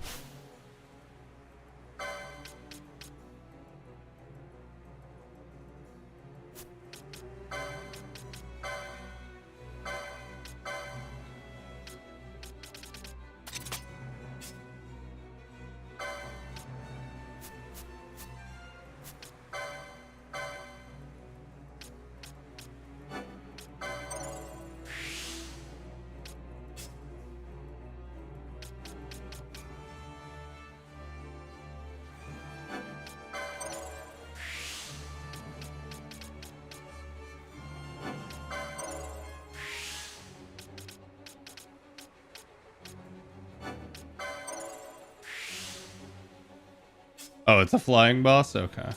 Oh, it's a flying boss? Okay.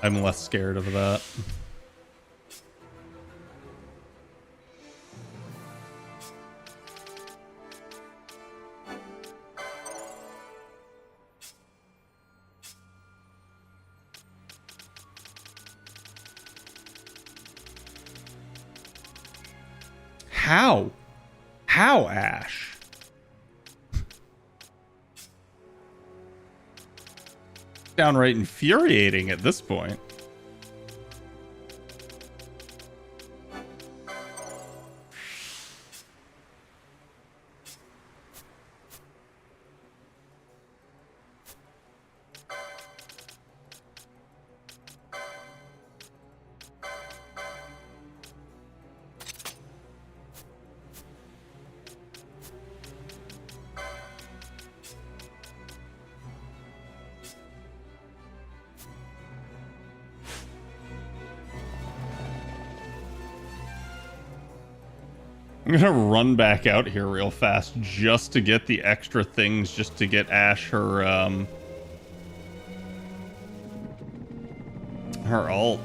I'm less scared of that. How? How, Ash? Downright infuriating at this point. I'm gonna run back out here real fast just to get the extra things, just to get Ash her ult.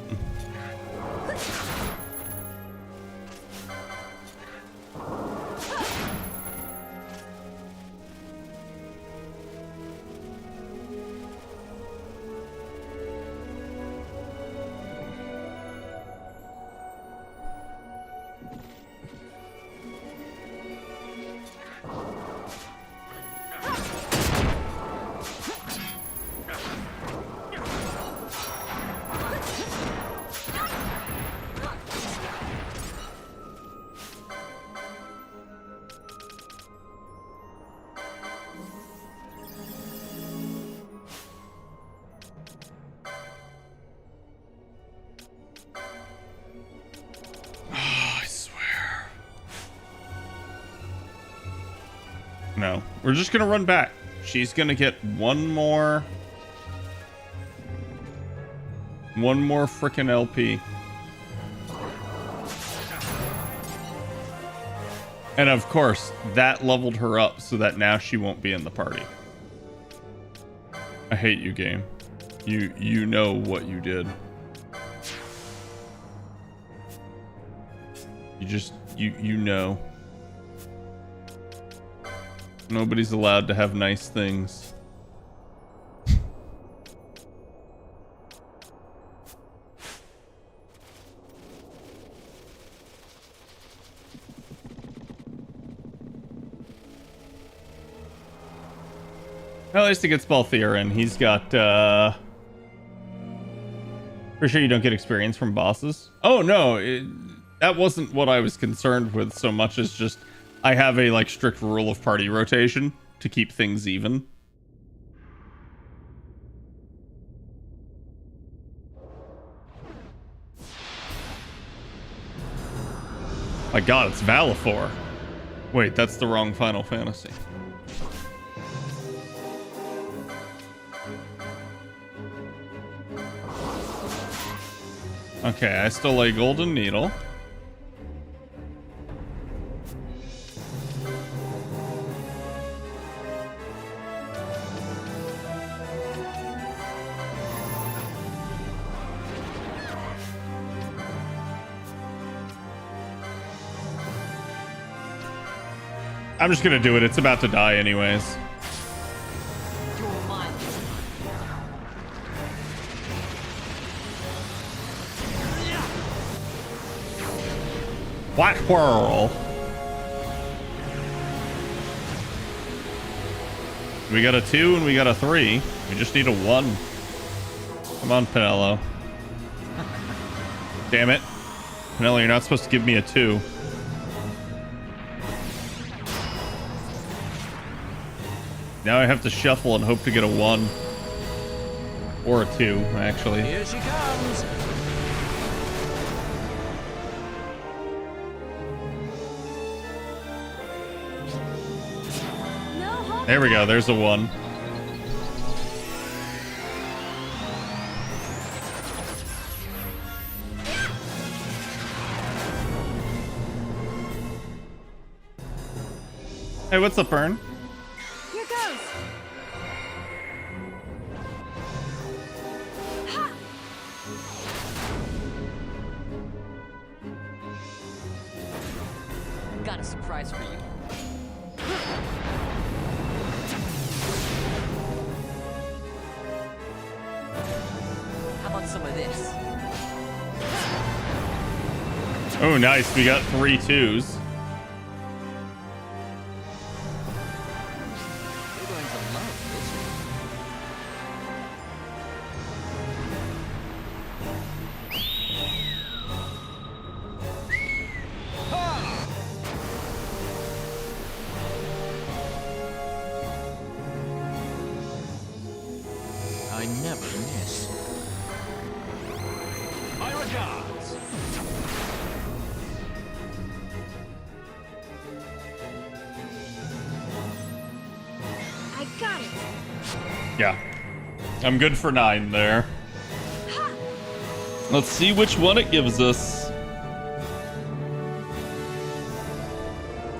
No, we're just gonna run back. She's gonna get one more frickin' LP. And of course, that leveled her up so that now she won't be in the party. I hate you, game. You know what you did. You know. Nobody's allowed to have nice things. Well, at least he gets Balthier, and he's got, Pretty sure you don't get experience from bosses. Oh, no, that wasn't what I was concerned with so much as just I have a, like, strict rule of party rotation to keep things even. My god, it's Valifor. Wait, that's the wrong Final Fantasy. Okay, I stole a golden needle. I'm just gonna do it. It's about to die anyways. Black Whirl. We got a 2 and we got a 3. We just need a 1. Come on, Pinello. Damn it. Pinello, you're not supposed to give me a 2. Now I have to shuffle and hope to get a 1. Or a 2, actually. Here she comes. There we go, there's a 1. Hey, what's up, Ern? Here goes. Ha! Got a surprise for you. How about some of this? Oh, nice. We got 3 2s. You're going to love this one. I never miss. My regards. I got it. Yeah. I'm good for 9 there. Let's see which one it gives us.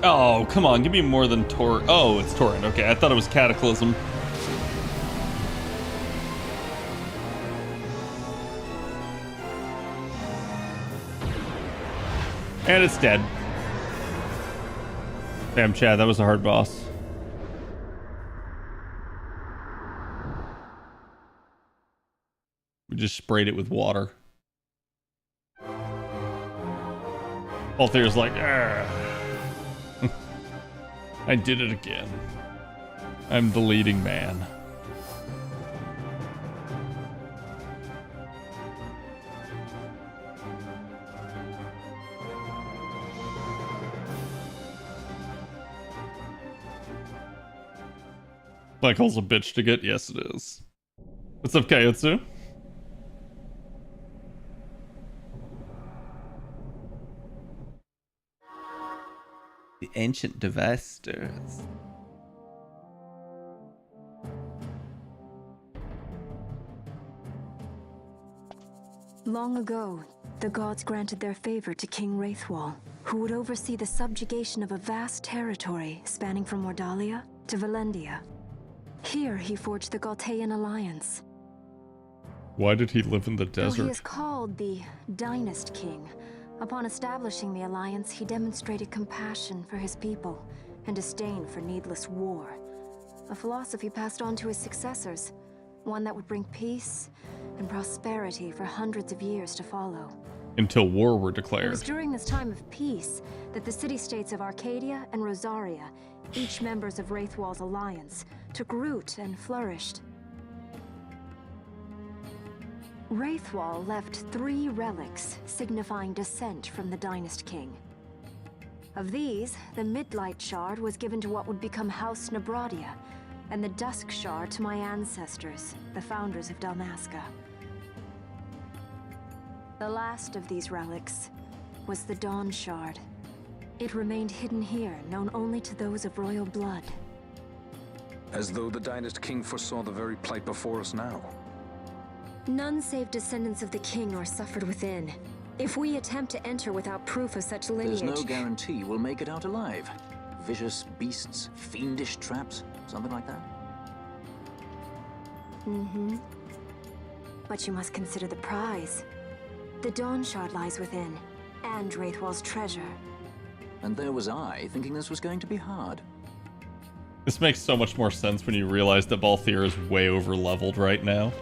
Oh, come on. Give me more than Tor. Oh, it's Torrent. Okay, I thought it was Cataclysm. And it's dead. Damn, Chad, that was a hard boss. We just sprayed it with water. Althier's like, "Argh." I did it again. I'm the leading man. Black hole's a bitch to get? Yes, it is. What's up, Kayotsu? The ancient devasters. Long ago, the gods granted their favor to King Wraithwall, who would oversee the subjugation of a vast territory spanning from Mordalia to Valendia. Here, he forged the Galtean Alliance. Why did he live in the Though desert? he is called the Dynast King, upon establishing the alliance, he demonstrated compassion for his people and disdain for needless war. A philosophy passed on to his successors, one that would bring peace and prosperity for hundreds of years to follow. until war were It declared. was during this time of peace that the city-states of Arcadia and Rosaria, each members of Wraithwall's alliance, took root and flourished. Wraithwall left 3 relics signifying descent from the Dynast King. Of these, the Midlight Shard was given to what would become House Nabradia, and the Dusk Shard to my ancestors, the founders of Dalmasca. The last of these relics was the Dawn Shard. It remained hidden here, known only to those of royal blood. As though the Dynast King foresaw the very plight before us now. None save descendants of the king are suffered within. If we attempt to enter without proof of such lineage... There's no guarantee we'll make it out alive. Vicious beasts, fiendish traps, something like that. Mm-hmm. But you must consider the prize. The Dawn Shard lies within, and Wraithwall's treasure. And there was I, thinking this was going to be hard. This makes so much more sense when you realize that Balthier is way over leveled right now.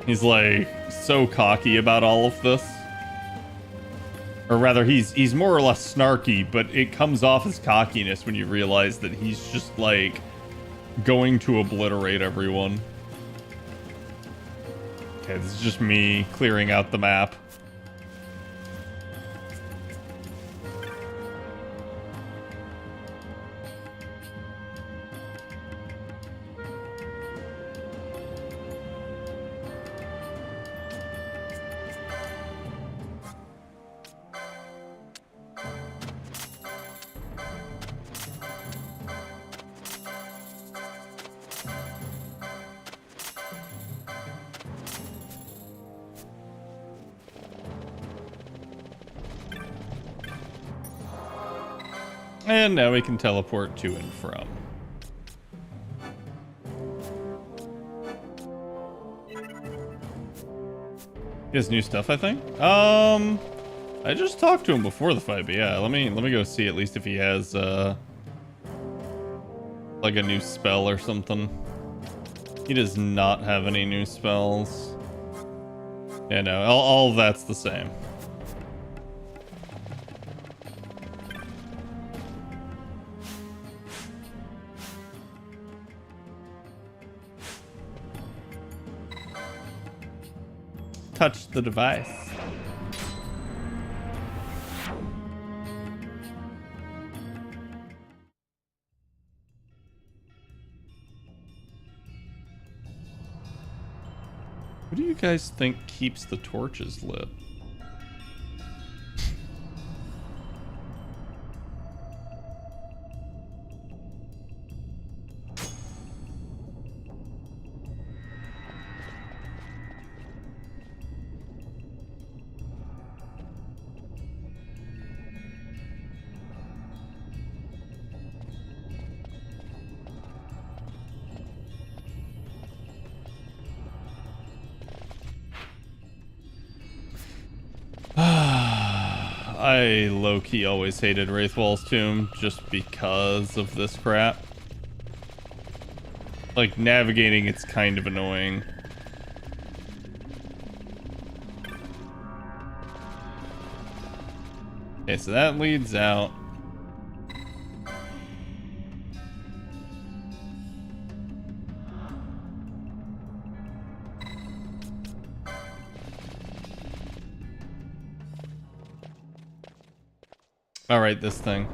He's like so cocky about all of this. Or rather, he's more or less snarky, but it comes off as cockiness when you realize that he's just like going to obliterate everyone. Okay, this is just me clearing out the map. And now we can teleport to and from. He has new stuff, I think. I just talked to him before the fight, but yeah, let me go see at least if he has like a new spell or something. He does not have any new spells. Yeah, no, all of that's the same. Touch the device. What do you guys think keeps the torches lit? I low-key always hated Wraithwall's Tomb just because of this crap. Like, navigating it's kind of annoying. Okay, so that leads out. All right, this thing.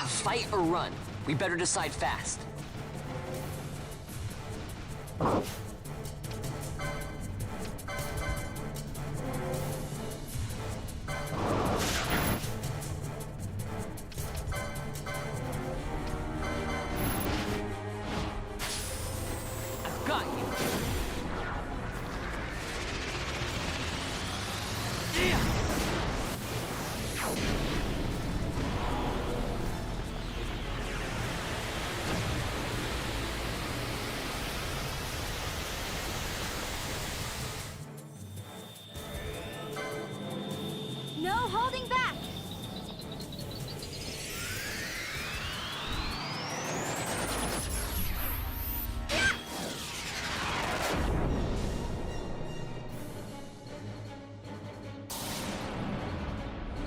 Fight or run? We better decide fast. Got you.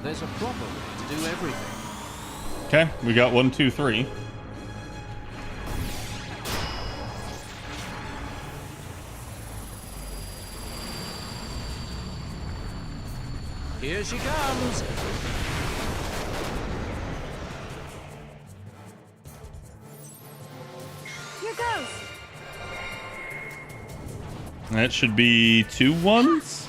there's a proper way to do everything. Okay, we got 1, 2, 3. Here she comes! Here goes. That should be 2 1s.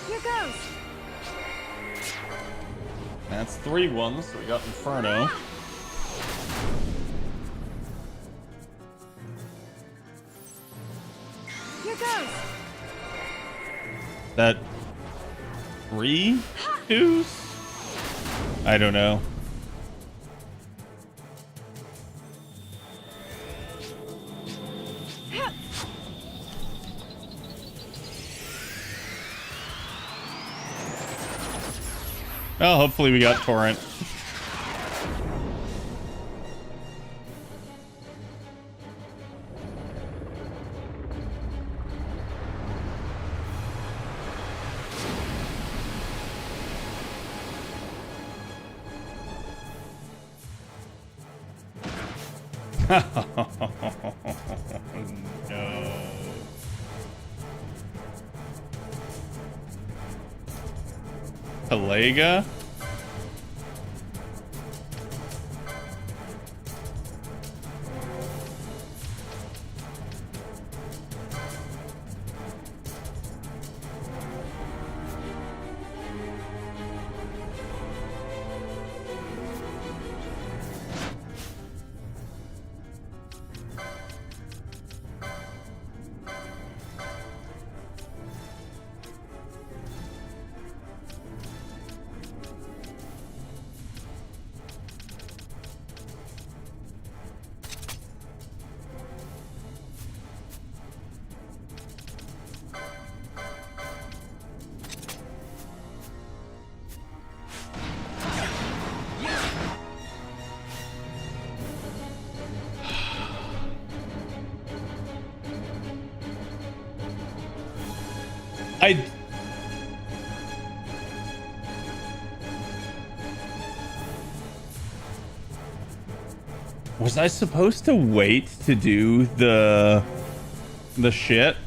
Here goes. That's 3 1s. So we got Inferno. Here goes. That 3 2s? I don't know. Oh, hopefully we got Torrent. No. Pelega? I... Was I supposed to wait to do the shit?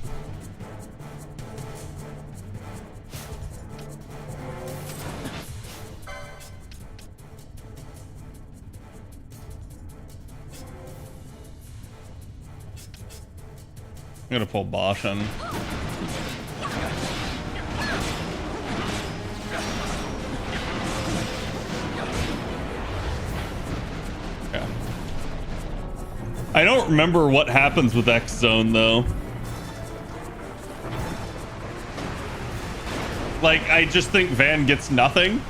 I'm gonna pull Boshin. Yeah. I don't remember what happens with X Zone though. Like, I just think Van gets nothing.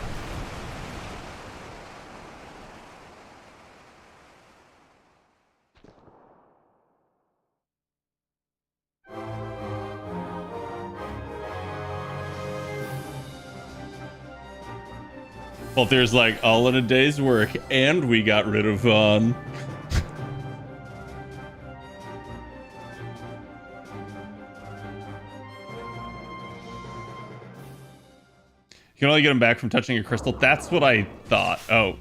Well, there's like all in a day's work, and we got rid of Vaughn. You can only get him back from touching a crystal. That's what I thought. Oh.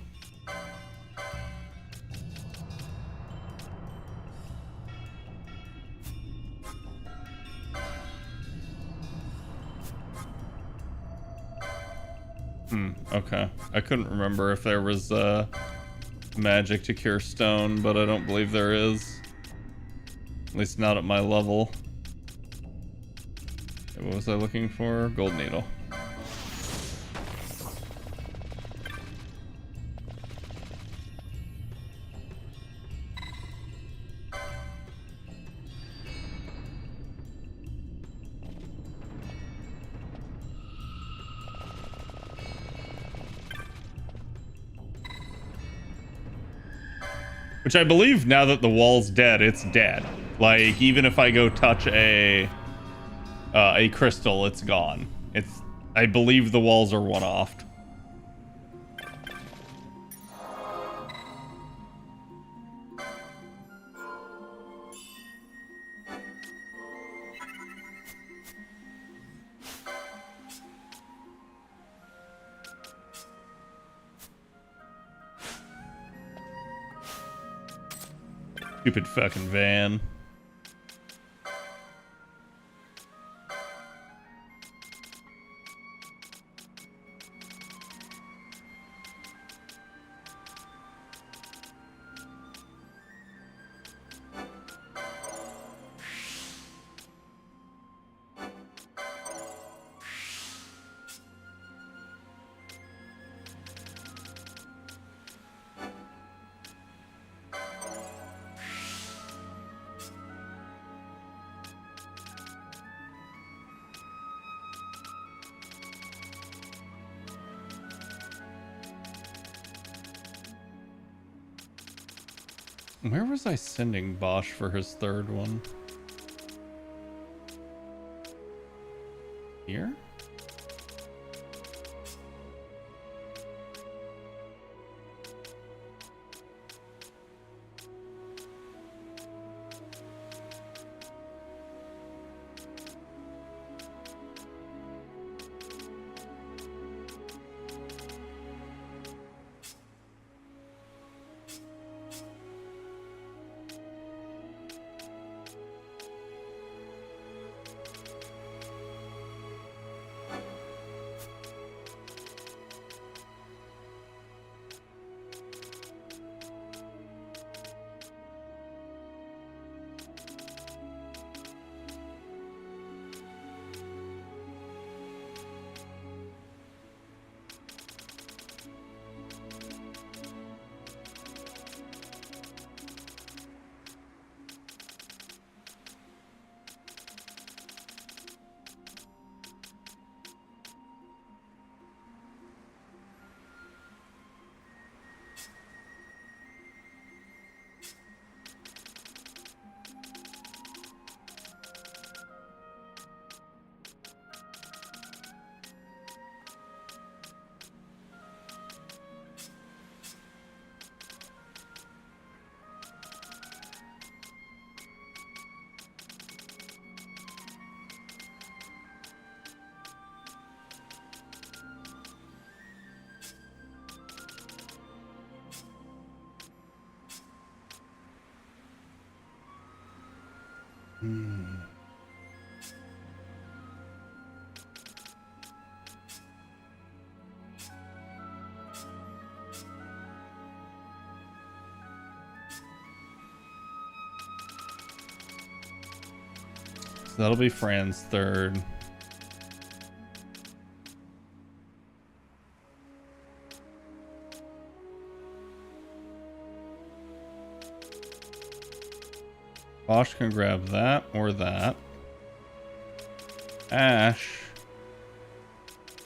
Okay. I couldn't remember if there was magic to cure stone, but I don't believe there is. At least not at my level. Okay, what was I looking for? Gold needle. Which I believe now that the wall's dead, it's dead. Like, even if I go touch a crystal, it's gone. I believe the walls are one-offed. Stupid fucking van. Where was I sending Bosch for his third one? Here? So that'll be Fran's third. Bosch can grab that or that. Ash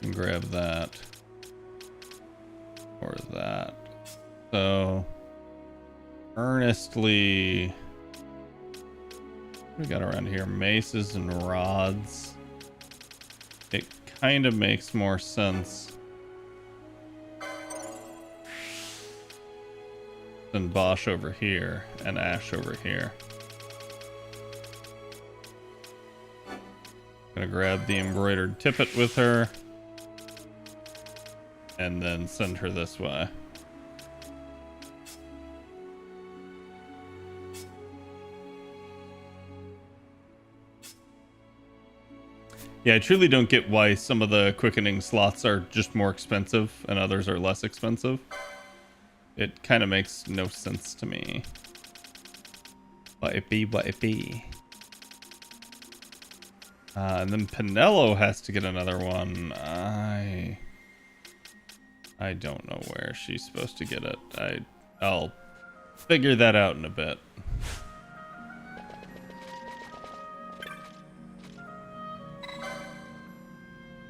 can grab that or that. So earnestly, what do we got around here? Maces and rods. It kind of makes more sense than Bosch over here and Ash over here. Gonna grab the embroidered tippet with her and then send her this way. Yeah, I truly don't get why some of the quickening slots are just more expensive and others are less expensive. It kind of makes no sense to me. What it be, what it be. And then Pinello has to get another one. I don't know where she's supposed to get it. I'll figure that out in a bit.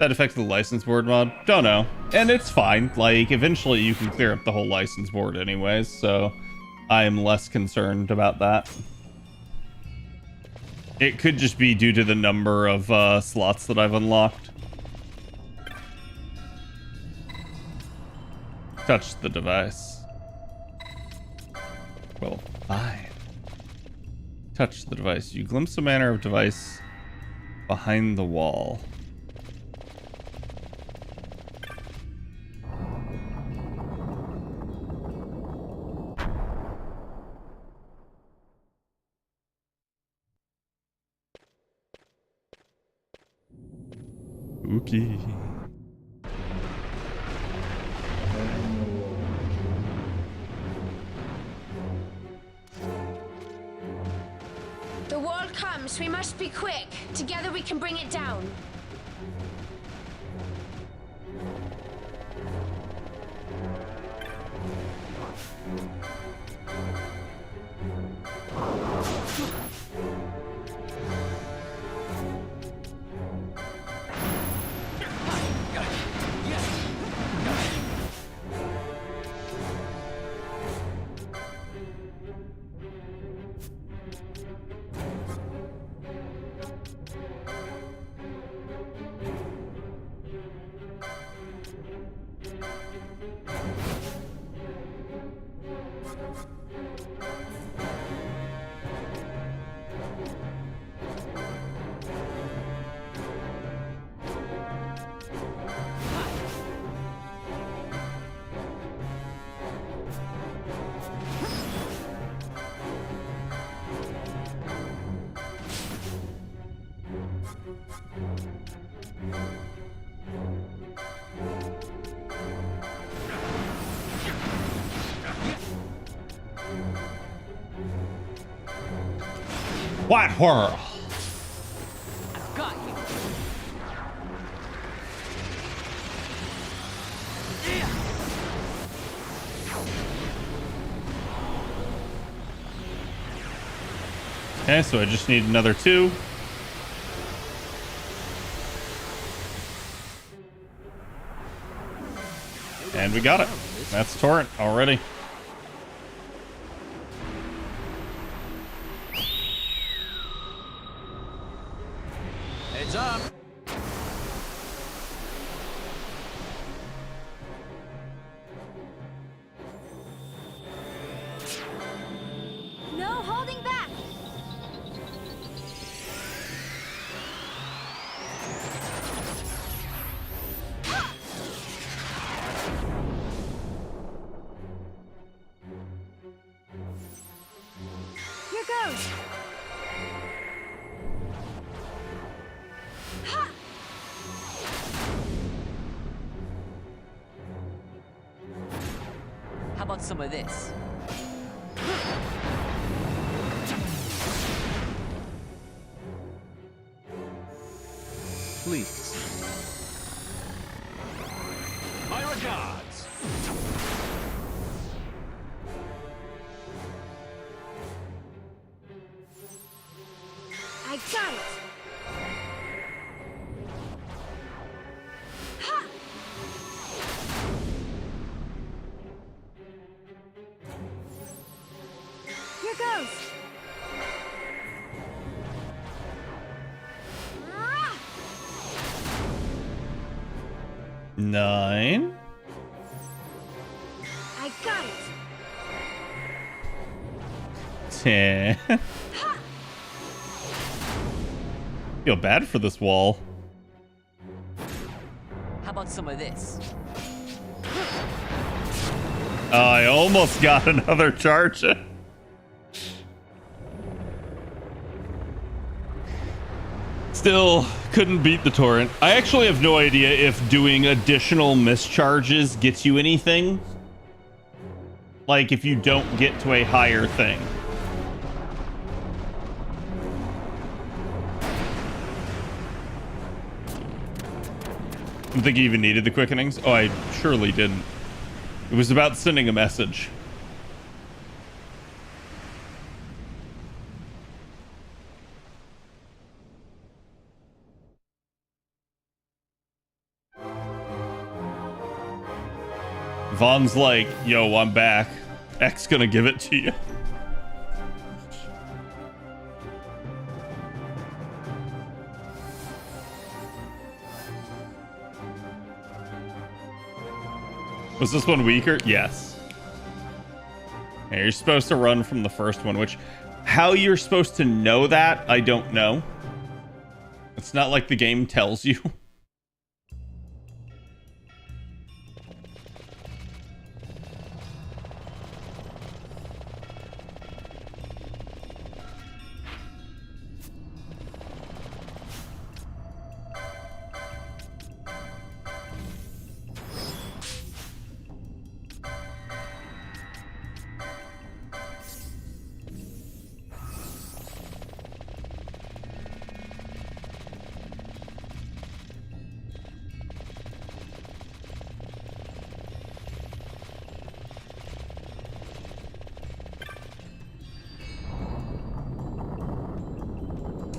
That affects the license board mod? Don't know. And it's fine. Like, eventually you can clear up the whole license board anyways, so I'm less concerned about that. It could just be due to the number of slots that I've unlocked. Touch the device. Well, fine. Touch the device. You glimpse a manner of device behind the wall. Spooky. The wall comes. We must be quick. Together we can bring it down. What horror? Got you. Okay, so I just need another 2. And we got it. That's torrent already. Heads up. No holding back. Here goes. How about some of this? Please. My regards. I got it. Ha! Here goes. Ah! 9. I got it. 10. Feel bad for this wall. How about some of this? Oh, I almost got another charge. Still couldn't beat the torrent. I actually have no idea if doing additional mischarges gets you anything. Like if you don't get to a higher thing. I don't think he even needed the quickenings. Oh, I surely didn't. It was about sending a message. Vaughn's like, yo, I'm back. X gonna give it to you. Was this one weaker? Yes. Yeah, you're supposed to run from the first one, which how you're supposed to know that, I don't know. It's not like the game tells you.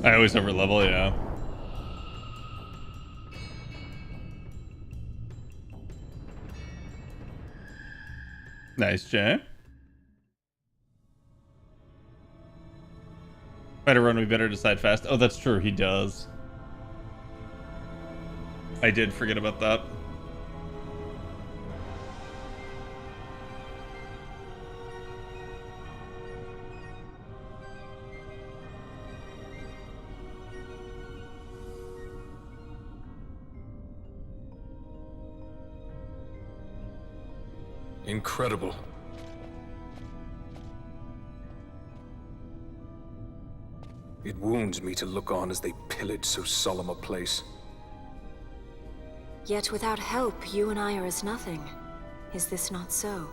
I always overlevel, yeah. Nice, Jay. Better run, we better decide fast. Oh, that's true, he does. I did forget about that. Incredible. It wounds me to look on as they pillage so solemn a place. Yet without help, you and I are as nothing. Is this not so?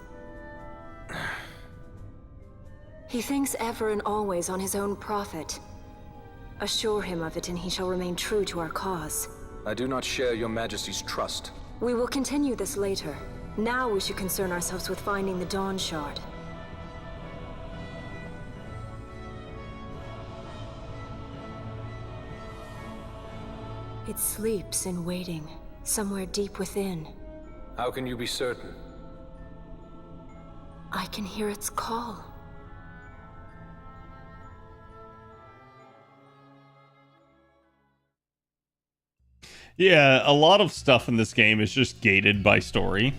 He thinks ever and always on his own profit. Assure him of it and he shall remain true to our cause. I do not share your majesty's trust. We will continue this later. Now we should concern ourselves with finding the Dawn Shard. It sleeps in waiting, somewhere deep within. How can you be certain? I can hear its call. Yeah, a lot of stuff in this game is just gated by story.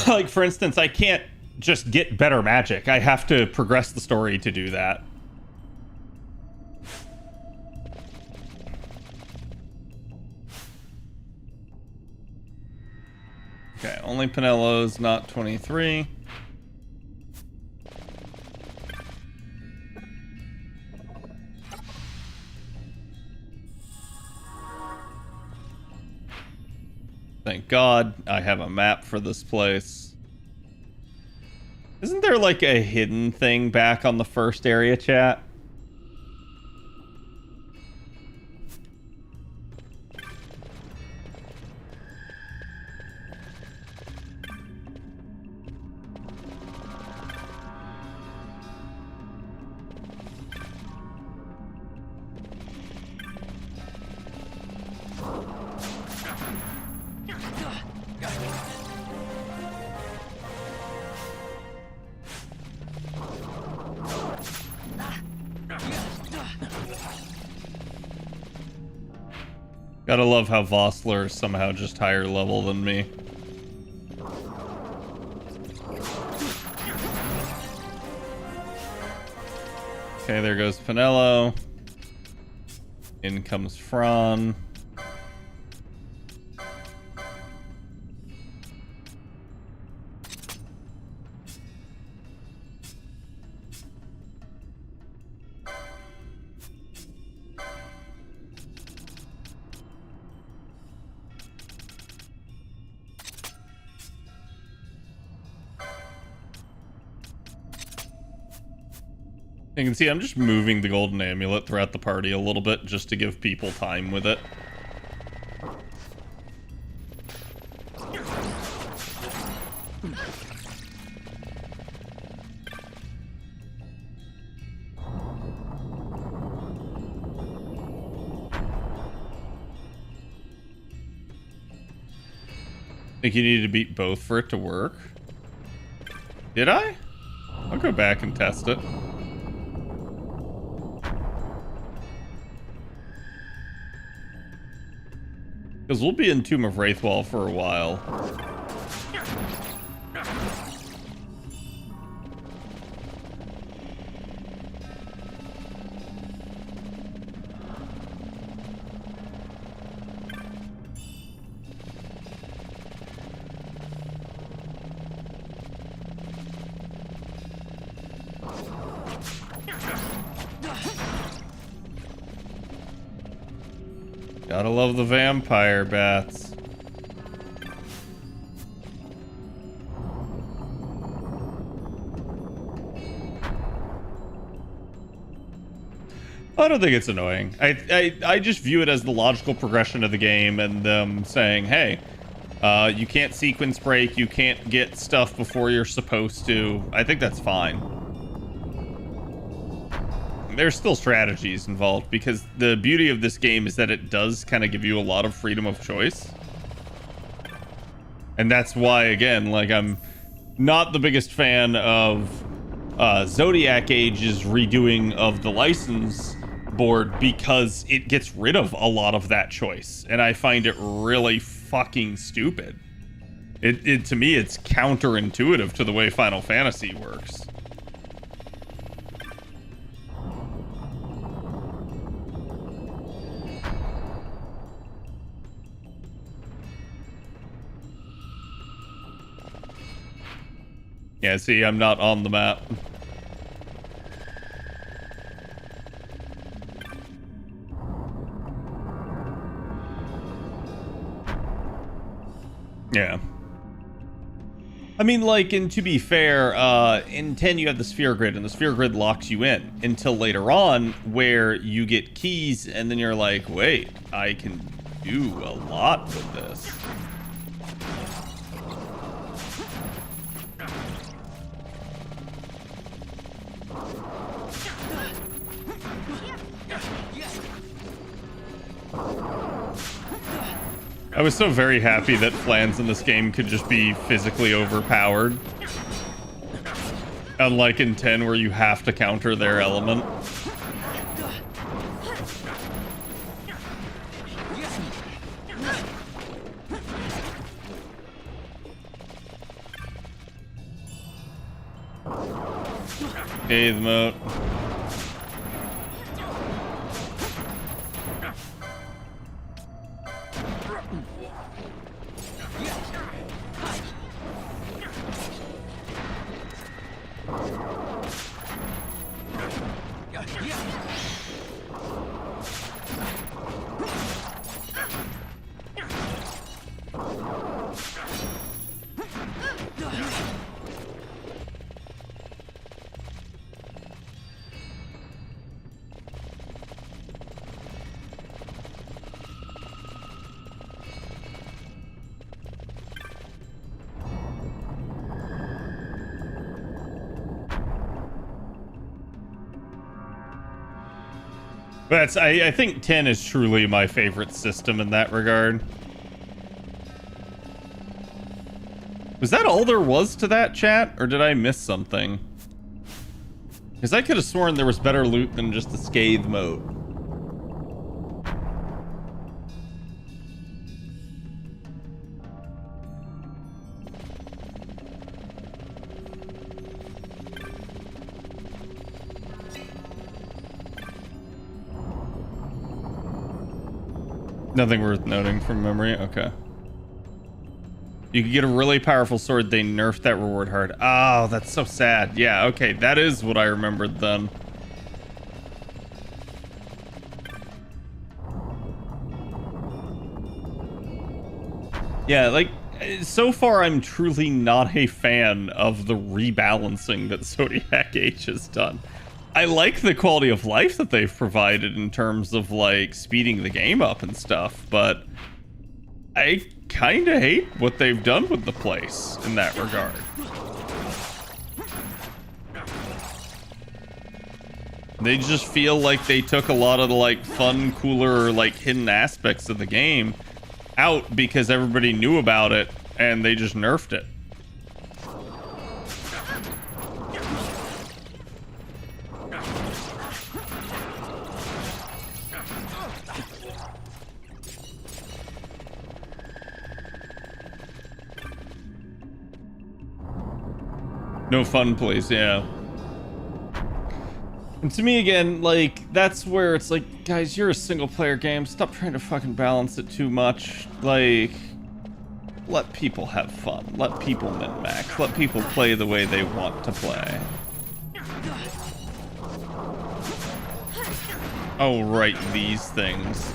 Like, for instance, I can't just get better magic. I have to progress the story to do that. Okay, only Pinello's, not 23. Thank God I have a map for this place. Isn't there like a hidden thing back on the first area, chat? Gotta love how Vossler is somehow just higher level than me. Okay, there goes Pinello. In comes Fran. You can see I'm just moving the golden amulet throughout the party a little bit just to give people time with it. Think you needed to beat both for it to work? Did I? I'll go back and test it. Because we'll be in Tomb of Wraithwall for a while. Gotta love the vampire bats. I don't think it's annoying. I just view it as the logical progression of the game and them saying, hey, you can't sequence break, you can't get stuff before you're supposed to. I think that's fine. there's still strategies involved, because the beauty of this game is that it does kind of give you a lot of freedom of choice. And that's why, again, like, I'm not the biggest fan of Zodiac Age's redoing of the license board, because it gets rid of a lot of that choice, and I find it really fucking stupid. It to me, it's counterintuitive to the way Final Fantasy works. Yeah, see, I'm not on the map. Yeah. I mean, like, and to be fair, in 10 you have the sphere grid, and the sphere grid locks you in until later on, where you get keys, and then you're like, wait, I can do a lot with this. I was so very happy that Flans in this game could just be physically overpowered. Unlike in 10, where you have to counter their element. Okay, the moat. That's, I think 10 is truly my favorite system in that regard. Was that all there was to that, chat? Or did I miss something? Because I could have sworn there was better loot than just the Scathe mode. Nothing worth noting from memory. Okay. You could get a really powerful sword. They nerfed that reward hard. Oh, that's so sad. Yeah, okay. That is what I remembered then. Yeah, like, so far I'm truly not a fan of the rebalancing that Zodiac Age has done. I like the quality of life that they've provided in terms of, like, speeding the game up and stuff, but I kind of hate what they've done with the place in that regard. They just feel like they took a lot of the, like, fun, cooler, like, hidden aspects of the game out because everybody knew about it, and they just nerfed it. No fun place, yeah. And to me, again, like, that's where it's like, guys, you're a single player game. Stop trying to fucking balance it too much. Like, let people have fun. Let people min-max. Let people play the way they want to play. Oh, right, these things.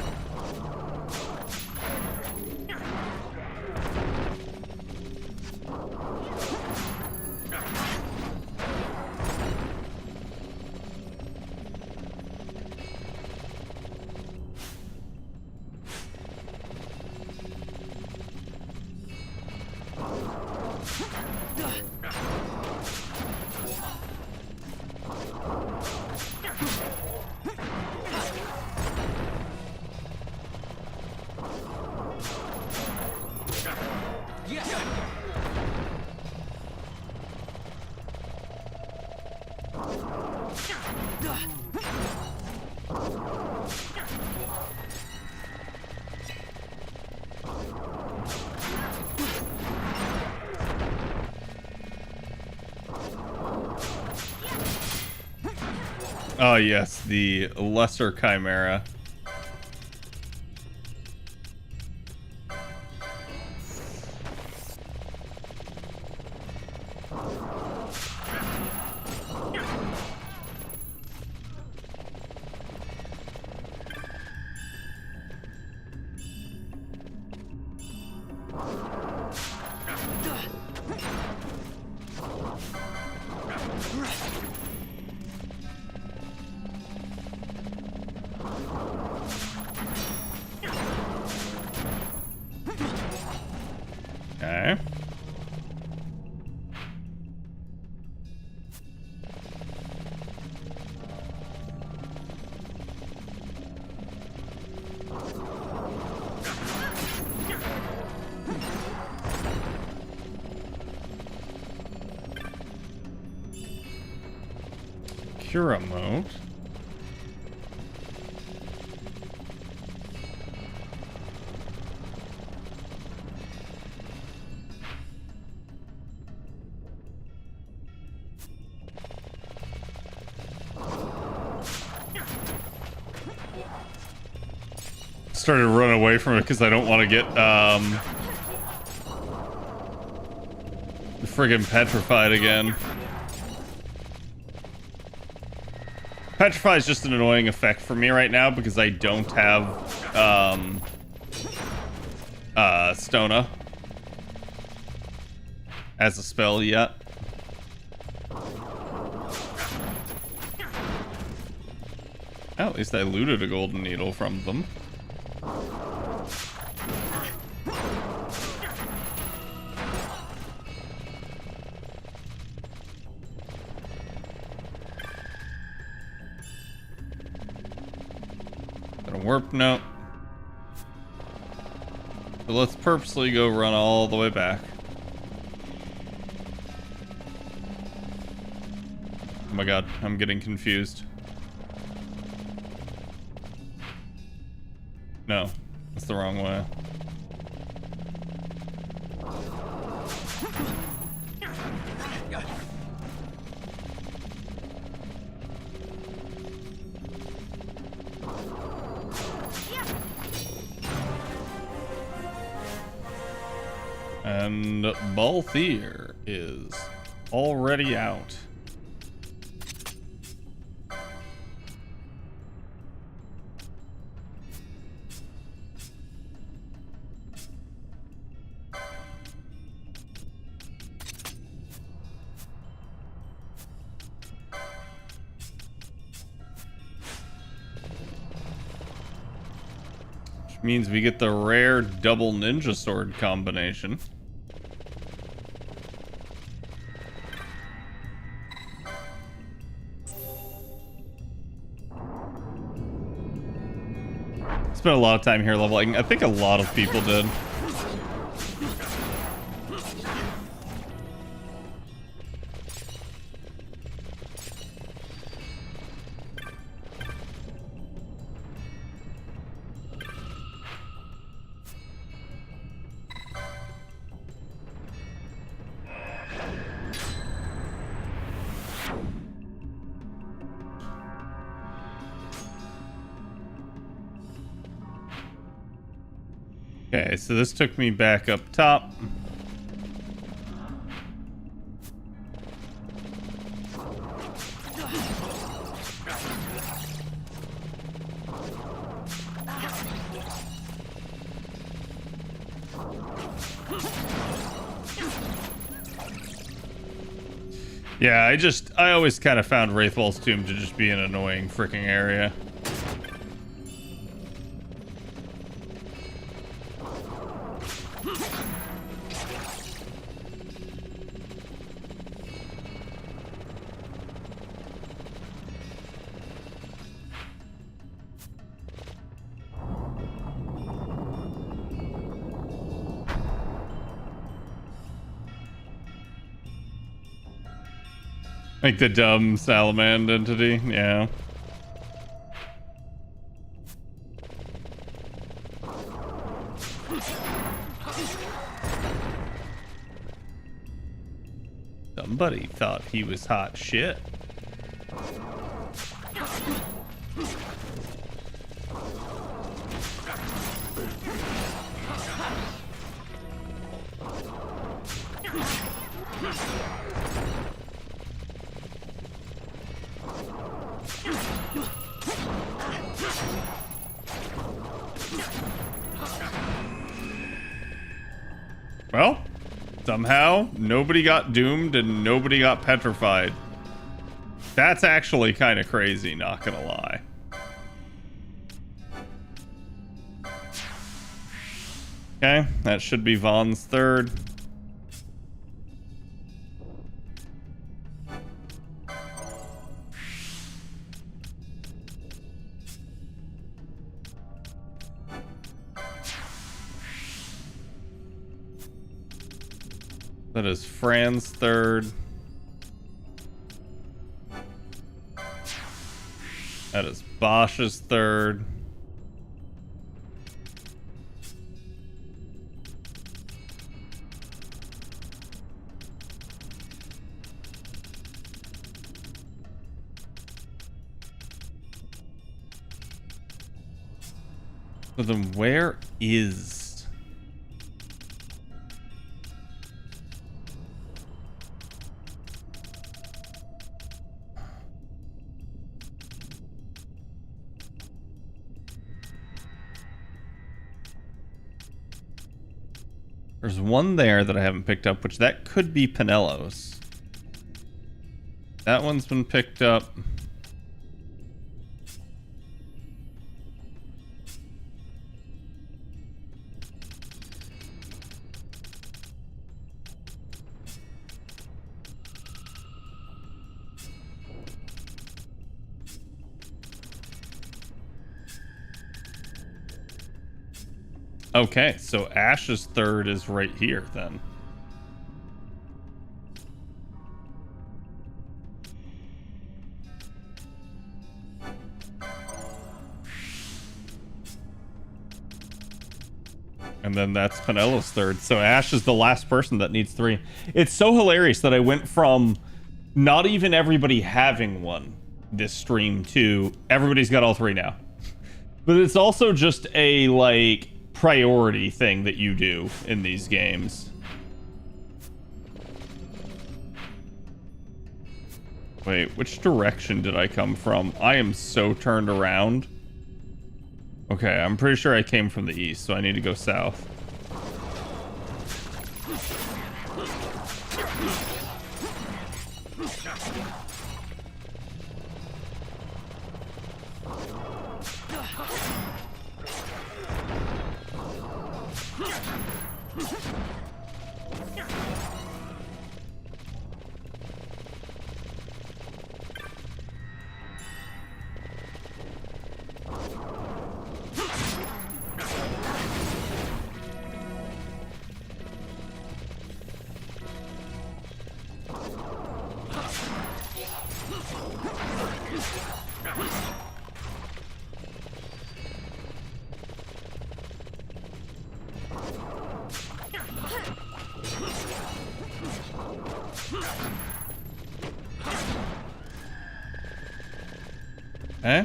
Oh yes, the Lesser Chimera. Okay. Cura mode. Started to run away from it because I don't want to get friggin' petrified again. Petrify is just an annoying effect for me right now because I don't have Stona as a spell yet. Oh, at least I looted a golden needle from them. Warp, no. So let's purposely go run all the way back. Oh my god, I'm getting confused. No, that's the wrong way. And Balthier is already out. Which means we get the rare double ninja sword combination. Spent a lot of time here leveling. I think a lot of people did. Okay, so this took me back up top. Yeah, I always kind of found Wraithwall's Tomb to just be an annoying freaking area. Like the dumb salamander entity, yeah. Somebody thought he was hot shit. Well, somehow nobody got doomed and nobody got petrified. That's actually kind of crazy, not gonna lie. Okay, that should be Vaughn's third. That is Fran's third. That is Bosch's third. So then where is... There's one there that I haven't picked up, which that could be Pinello's. That one's been picked up. Okay, so Ash's third is right here then. And then that's Pinello's third. So Ash is the last person that needs 3. It's so hilarious that I went from not even everybody having one this stream to everybody's got all 3 now. But it's also just a, like, priority thing that you do in these games. Wait, which direction did I come from? I am so turned around. Okay, I'm pretty sure I came from the east, so I need to go south. Eh?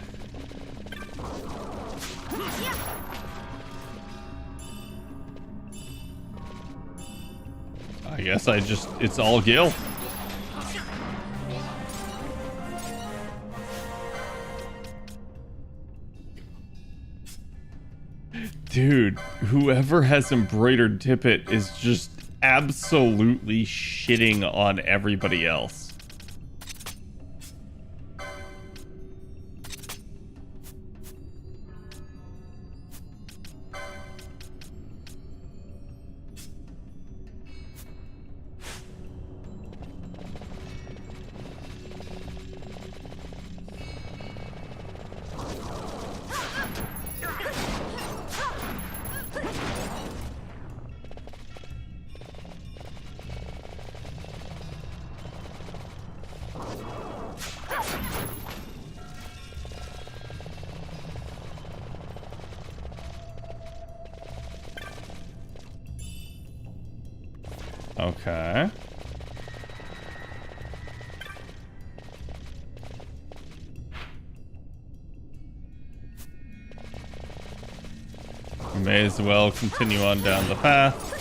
I guess it's all Gil. Dude, whoever has embroidered Tippet is just absolutely shitting on everybody else. Okay. We may as well continue on down the path.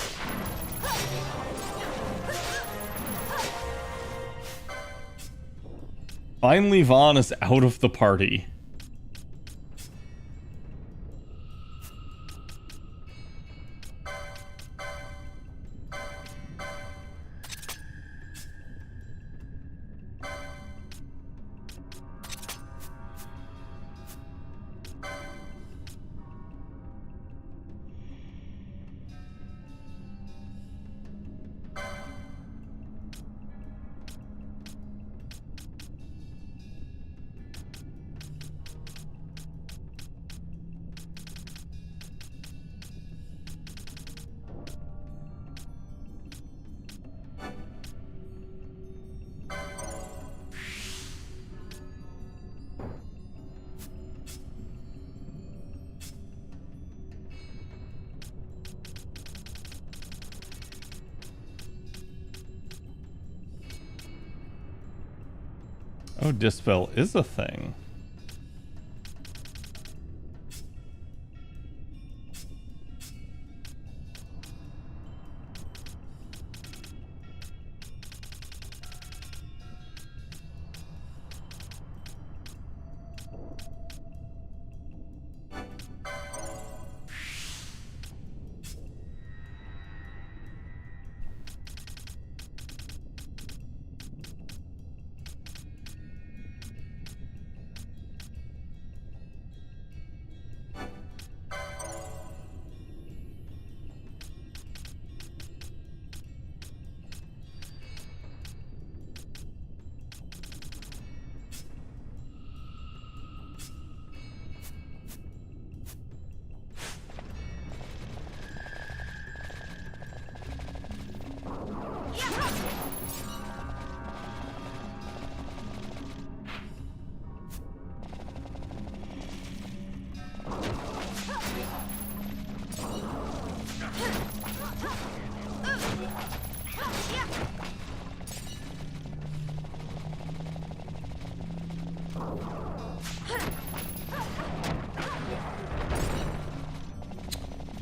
Finally, Vaughn is out of the party. Oh, Dispel is a thing.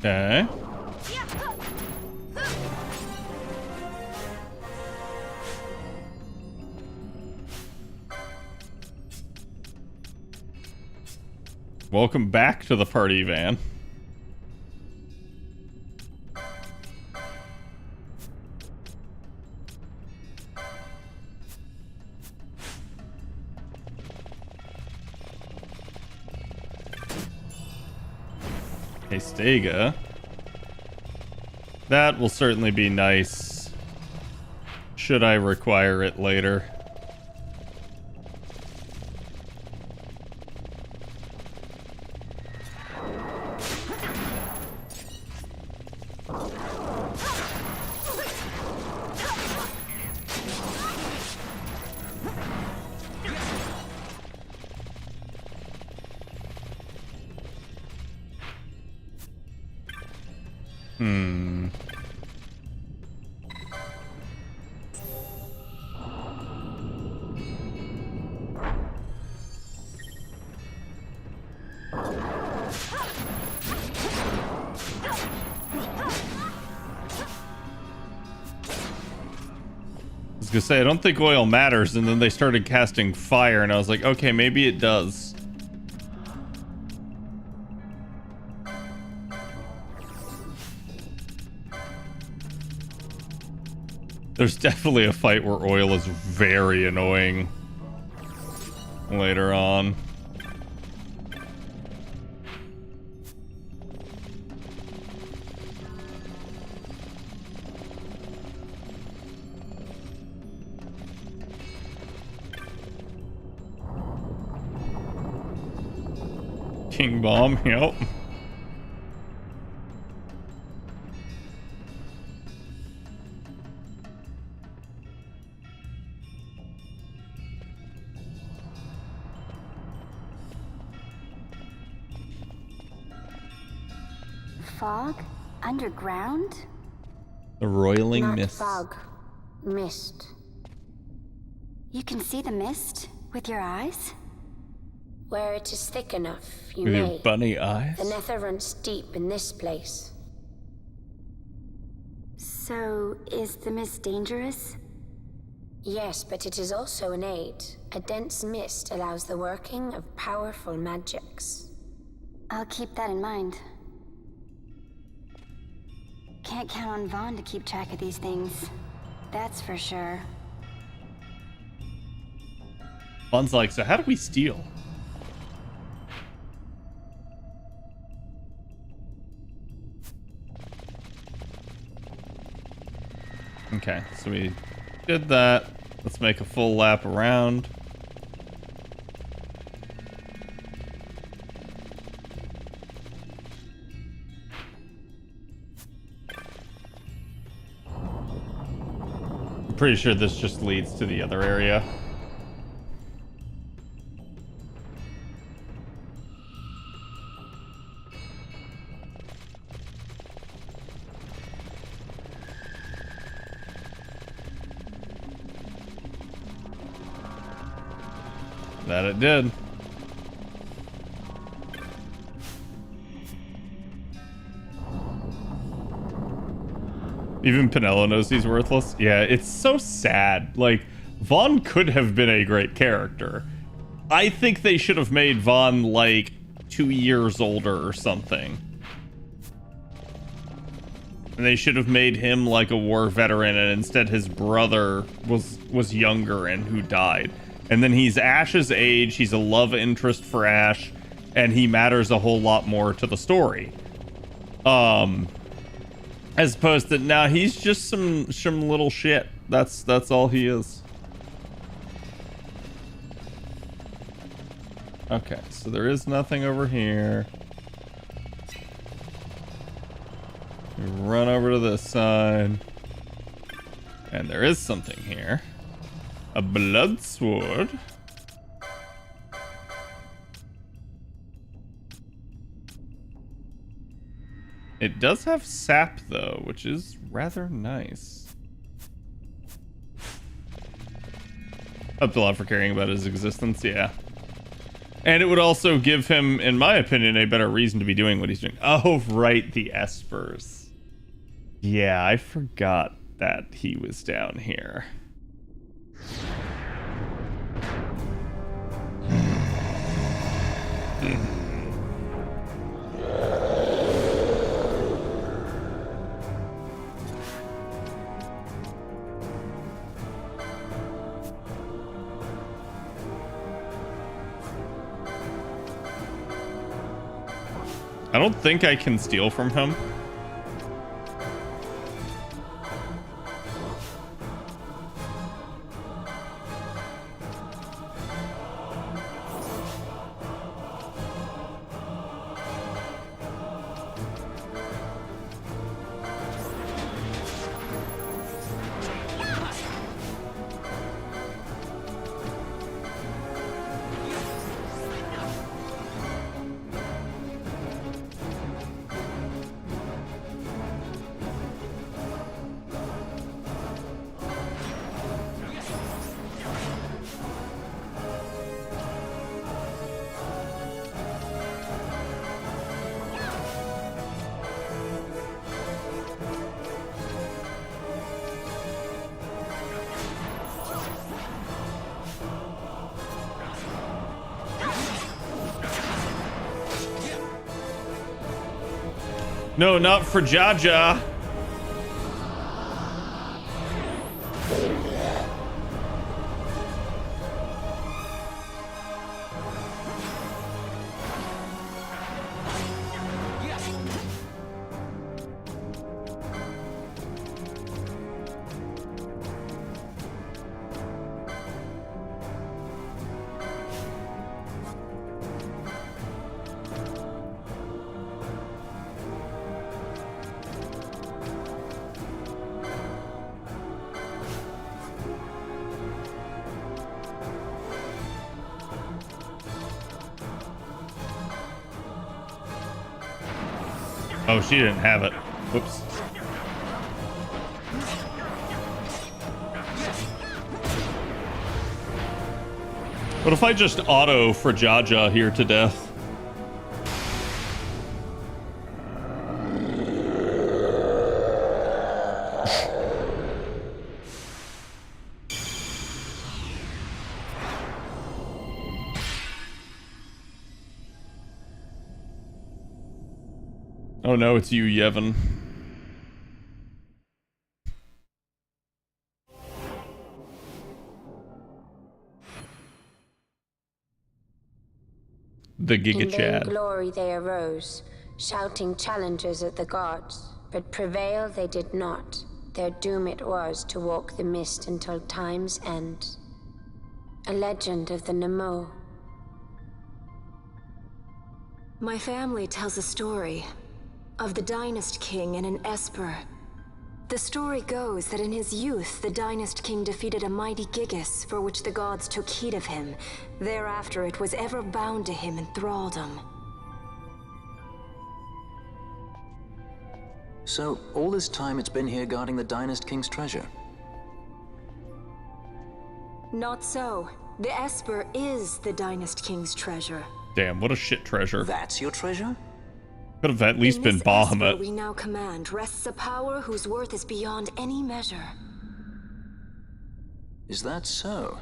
Okay. Welcome back to the party, Van. Hey, Stega. That will certainly be nice, should I require it later. I was gonna say, I don't think oil matters, and then they started casting fire, and I was like, okay, maybe it does. There's definitely a fight where oil is very annoying later on. King Bomb, yep. Fog? Underground? The roiling Not mist. fog. Mist. You can see the mist with your eyes? Where it is thick enough, you With your may. bunny eyes? The nether runs deep in this place. So, is the mist dangerous? Yes, but it is also an aid. A dense mist allows the working of powerful magics. I'll keep that in mind. Can't count on Vaughn to keep track of these things. That's for sure. Vaughn's like, so how do we steal? Okay, so we did that. Let's make a full lap around. I'm pretty sure this just leads to the other area. That it did. Even Pinello knows he's worthless. Yeah, it's so sad. Like, Vaughn could have been a great character. I think they should have made Vaughn like 2 years older or something. And they should have made him like a war veteran, and instead his brother was younger and who died. And then he's Ash's age, he's a love interest for Ash, and he matters a whole lot more to the story. As opposed to now he's just some little shit. That's all he is. Okay, so there is nothing over here. We run over to this side. And there is something here. A blood sword. It does have sap though, which is rather nice. Up to a lot for caring about his existence, yeah. And it would also give him, in my opinion, a better reason to be doing what he's doing. Oh, right, the espers. Yeah, I forgot that he was down here. I don't think I can steal from him. No, not for Jaja. Oh, she didn't have it. Whoops. What if I just auto Frajaja here to death? Oh no, it's you, Yevon. The Giga In vain Chad. glory they arose, shouting challenges at the gods, but prevail they did not. Their doom it was to walk the mist until time's end. A legend of the Nemo. My family tells a story of the Dynast King and an Esper. The story goes that in his youth, the Dynast King defeated a mighty Gigas, for which the gods took heed of him. Thereafter, it was ever bound to him in thraldom. So, all this time it's been here guarding the Dynast King's treasure? Not so. The Esper is the Dynast King's treasure. Damn, what a shit treasure. That's your treasure? Could have at least been In this Esper Bahamut. we now command rests a power whose worth is beyond any measure. Is that so?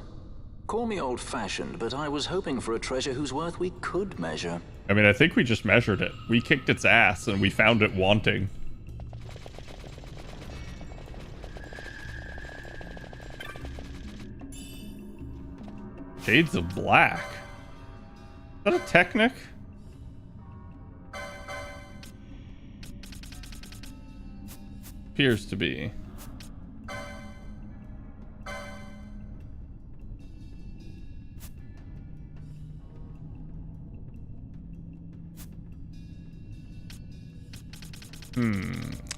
Call me old-fashioned, but I was hoping for a treasure whose worth we could measure. I mean, I think we just measured it. We kicked its ass and we found it wanting. Shades of Black. Is that a Technic? Appears to be.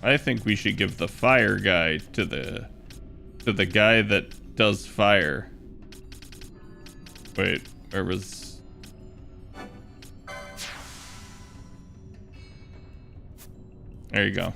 I think we should give the fire guy to the guy that does fire. Wait, where was... There you go.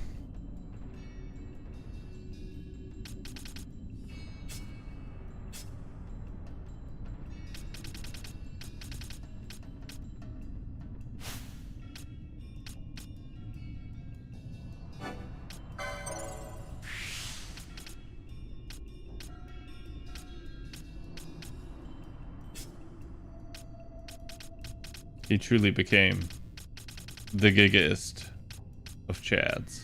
He truly became the gigaist of Chads.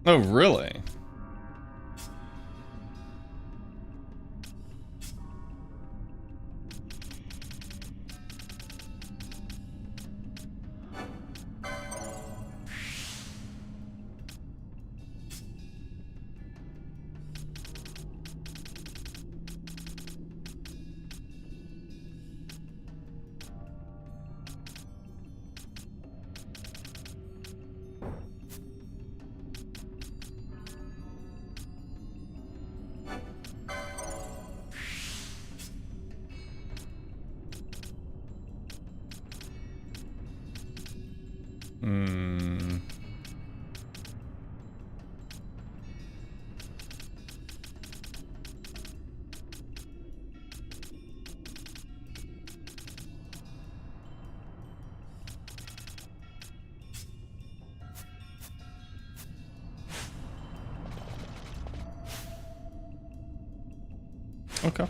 Oh, really? Okay.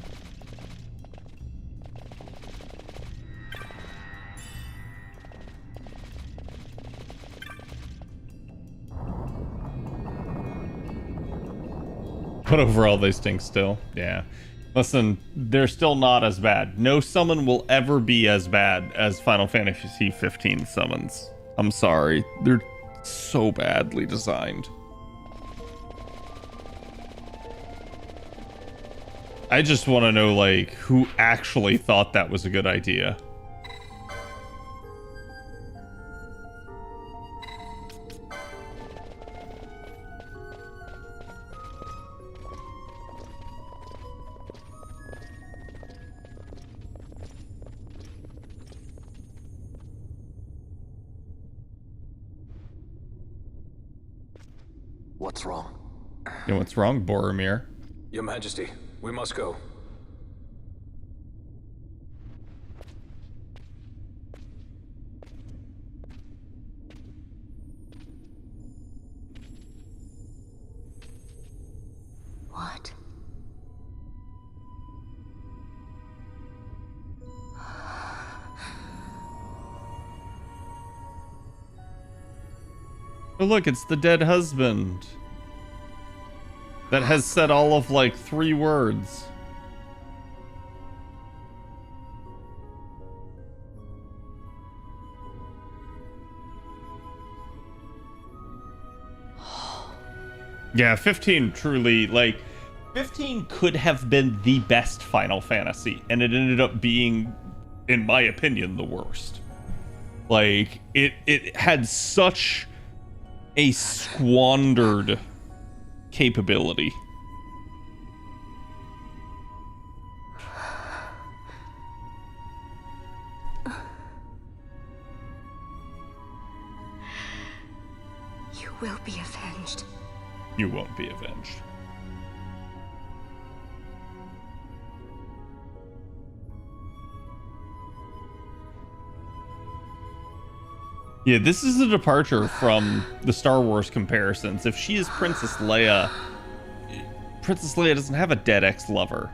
But overall, they stink still. Yeah. Listen, they're still not as bad. No summon will ever be as bad as Final Fantasy XV summons. I'm sorry. They're so badly designed. I just want to know, like, who actually thought that was a good idea. What's wrong? Yeah, what's wrong, Boromir? Your Majesty, we must go. What? Oh, look, it's the dead husband. That has said all of, like, 3 words. Yeah, 15 truly, like, 15 could have been the best Final Fantasy, and it ended up being, in my opinion, the worst. Like, it had such a squandered capability. You will be avenged. You won't be avenged. Yeah, this is a departure from the Star Wars comparisons. If she is Princess Leia doesn't have a dead ex-lover.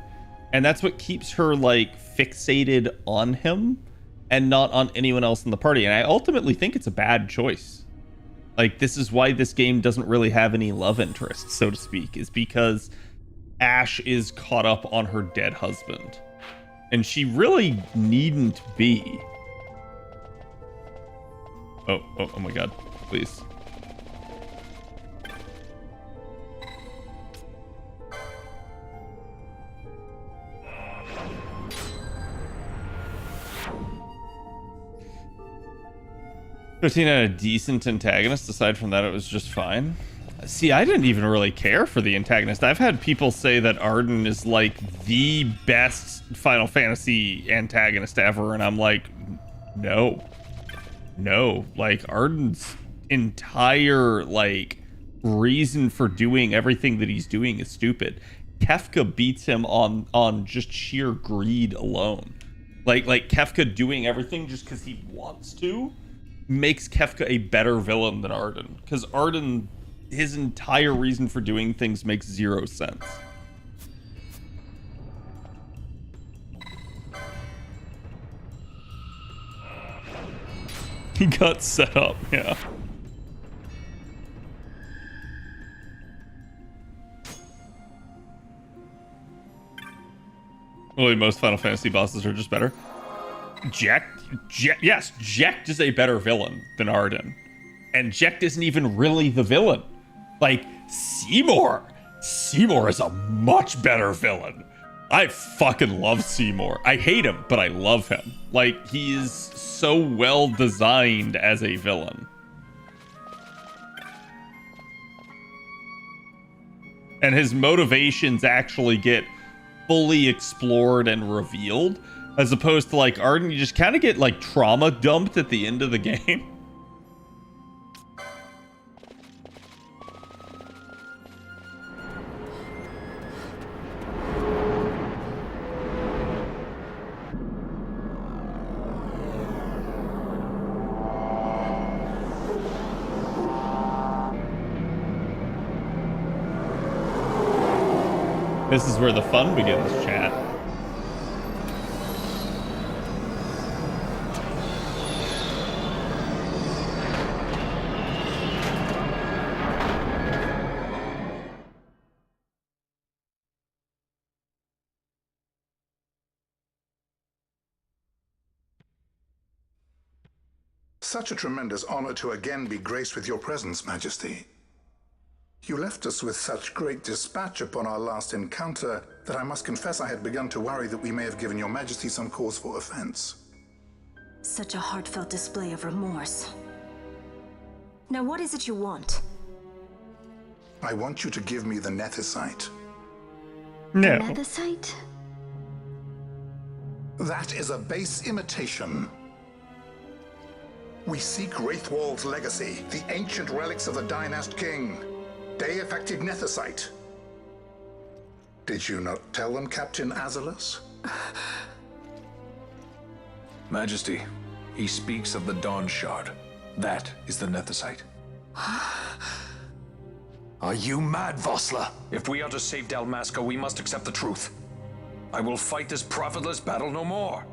And that's what keeps her, like, fixated on him and not on anyone else in the party. And I ultimately think it's a bad choice. Like, this is why this game doesn't really have any love interest, so to speak, is because Ash is caught up on her dead husband. And she really needn't be. Oh my god, please. Fifteen had a decent antagonist. Aside from that, it was just fine. See, I didn't even really care for the antagonist. I've had people say that Arden is like the best Final Fantasy antagonist ever, and I'm like, no. No, like, Arden's entire, like, reason for doing everything that he's doing is stupid. Kefka beats him on just sheer greed alone. Like Kefka doing everything just because he wants to makes Kefka a better villain than Arden. Because Arden, his entire reason for doing things makes 0 sense. He got set up, yeah. Really, most Final Fantasy bosses are just better. Yes, Jecht is a better villain than Arden. And Jecht isn't even really the villain. Like, Seymour is a much better villain. I fucking love Seymour. I hate him, but I love him. Like, he is so well designed as a villain. And his motivations actually get fully explored and revealed, as opposed to, like, Arden, you just kind of get, like, trauma dumped at the end of the game. This is where the fun begins, chat. Such a tremendous honor to again be graced with your presence, Majesty. You left us with such great dispatch upon our last encounter, that I must confess I had begun to worry that we may have given your majesty some cause for offense. Such a heartfelt display of remorse. Now what is it you want? I want you to give me the Nethicite. No. Nethicite? That is a base imitation. We seek Wraithwall's legacy, the ancient relics of the Dynast King. Day-affected Nethicite. Did you not tell them, Captain Azalus? Majesty, he speaks of the Dawn Shard. That is the Nethicite. Are you mad, Vossler? If we are to save Dalmasca, we must accept the truth. I will fight this profitless battle no more.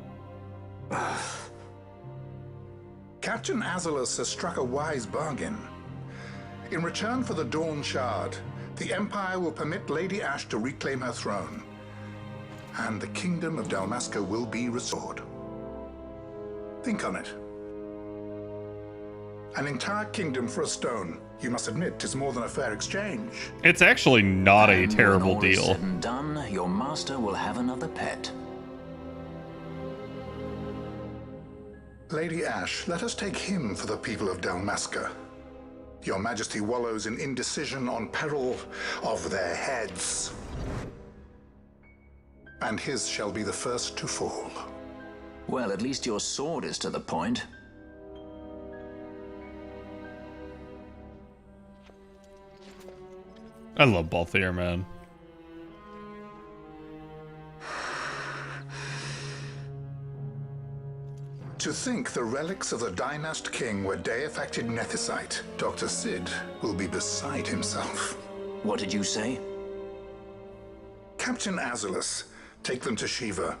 Captain Azalus has struck a wise bargain. In return for the Dawn Shard, the Empire will permit Lady Ash to reclaim her throne, and the Kingdom of Dalmasca will be restored. Think on it. An entire kingdom for a stone. You must admit, 'tis more than a fair exchange. It's actually not a terrible when all is deal. said and done, your master will have another pet. Lady Ash, let us take him for the people of Dalmasca. Your Majesty wallows in indecision on peril of their heads. And his shall be the first to fall. Well, at least your sword is to the point. I love Balthier, man. To think the relics of the Dynast King were day-affected Nethicite, Dr. Sid will be beside himself. What did you say? Captain Azalus, take them to Shiva.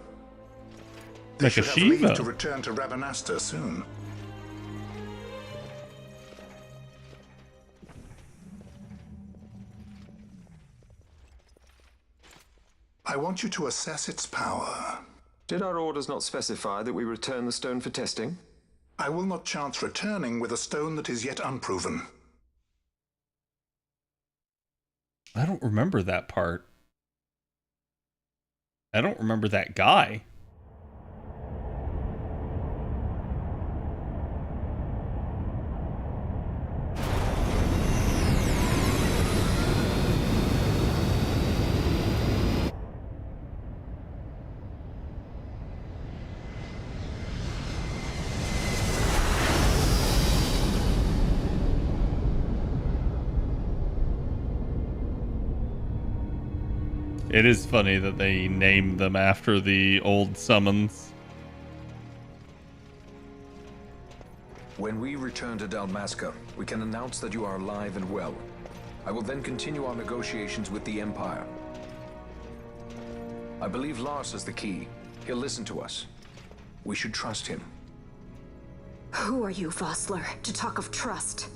They Like a should have leave Shiva? to return to Rabanasta soon. I want you to assess its power. Did our orders not specify that we return the stone for testing? I will not chance returning with a stone that is yet unproven. I don't remember that part. I don't remember that guy. It is funny that they named them after the old summons. When we return to Dalmasca, we can announce that you are alive and well. I will then continue our negotiations with the Empire. I believe Lars is the key. He'll listen to us. We should trust him. Who are you, Vossler, to talk of trust?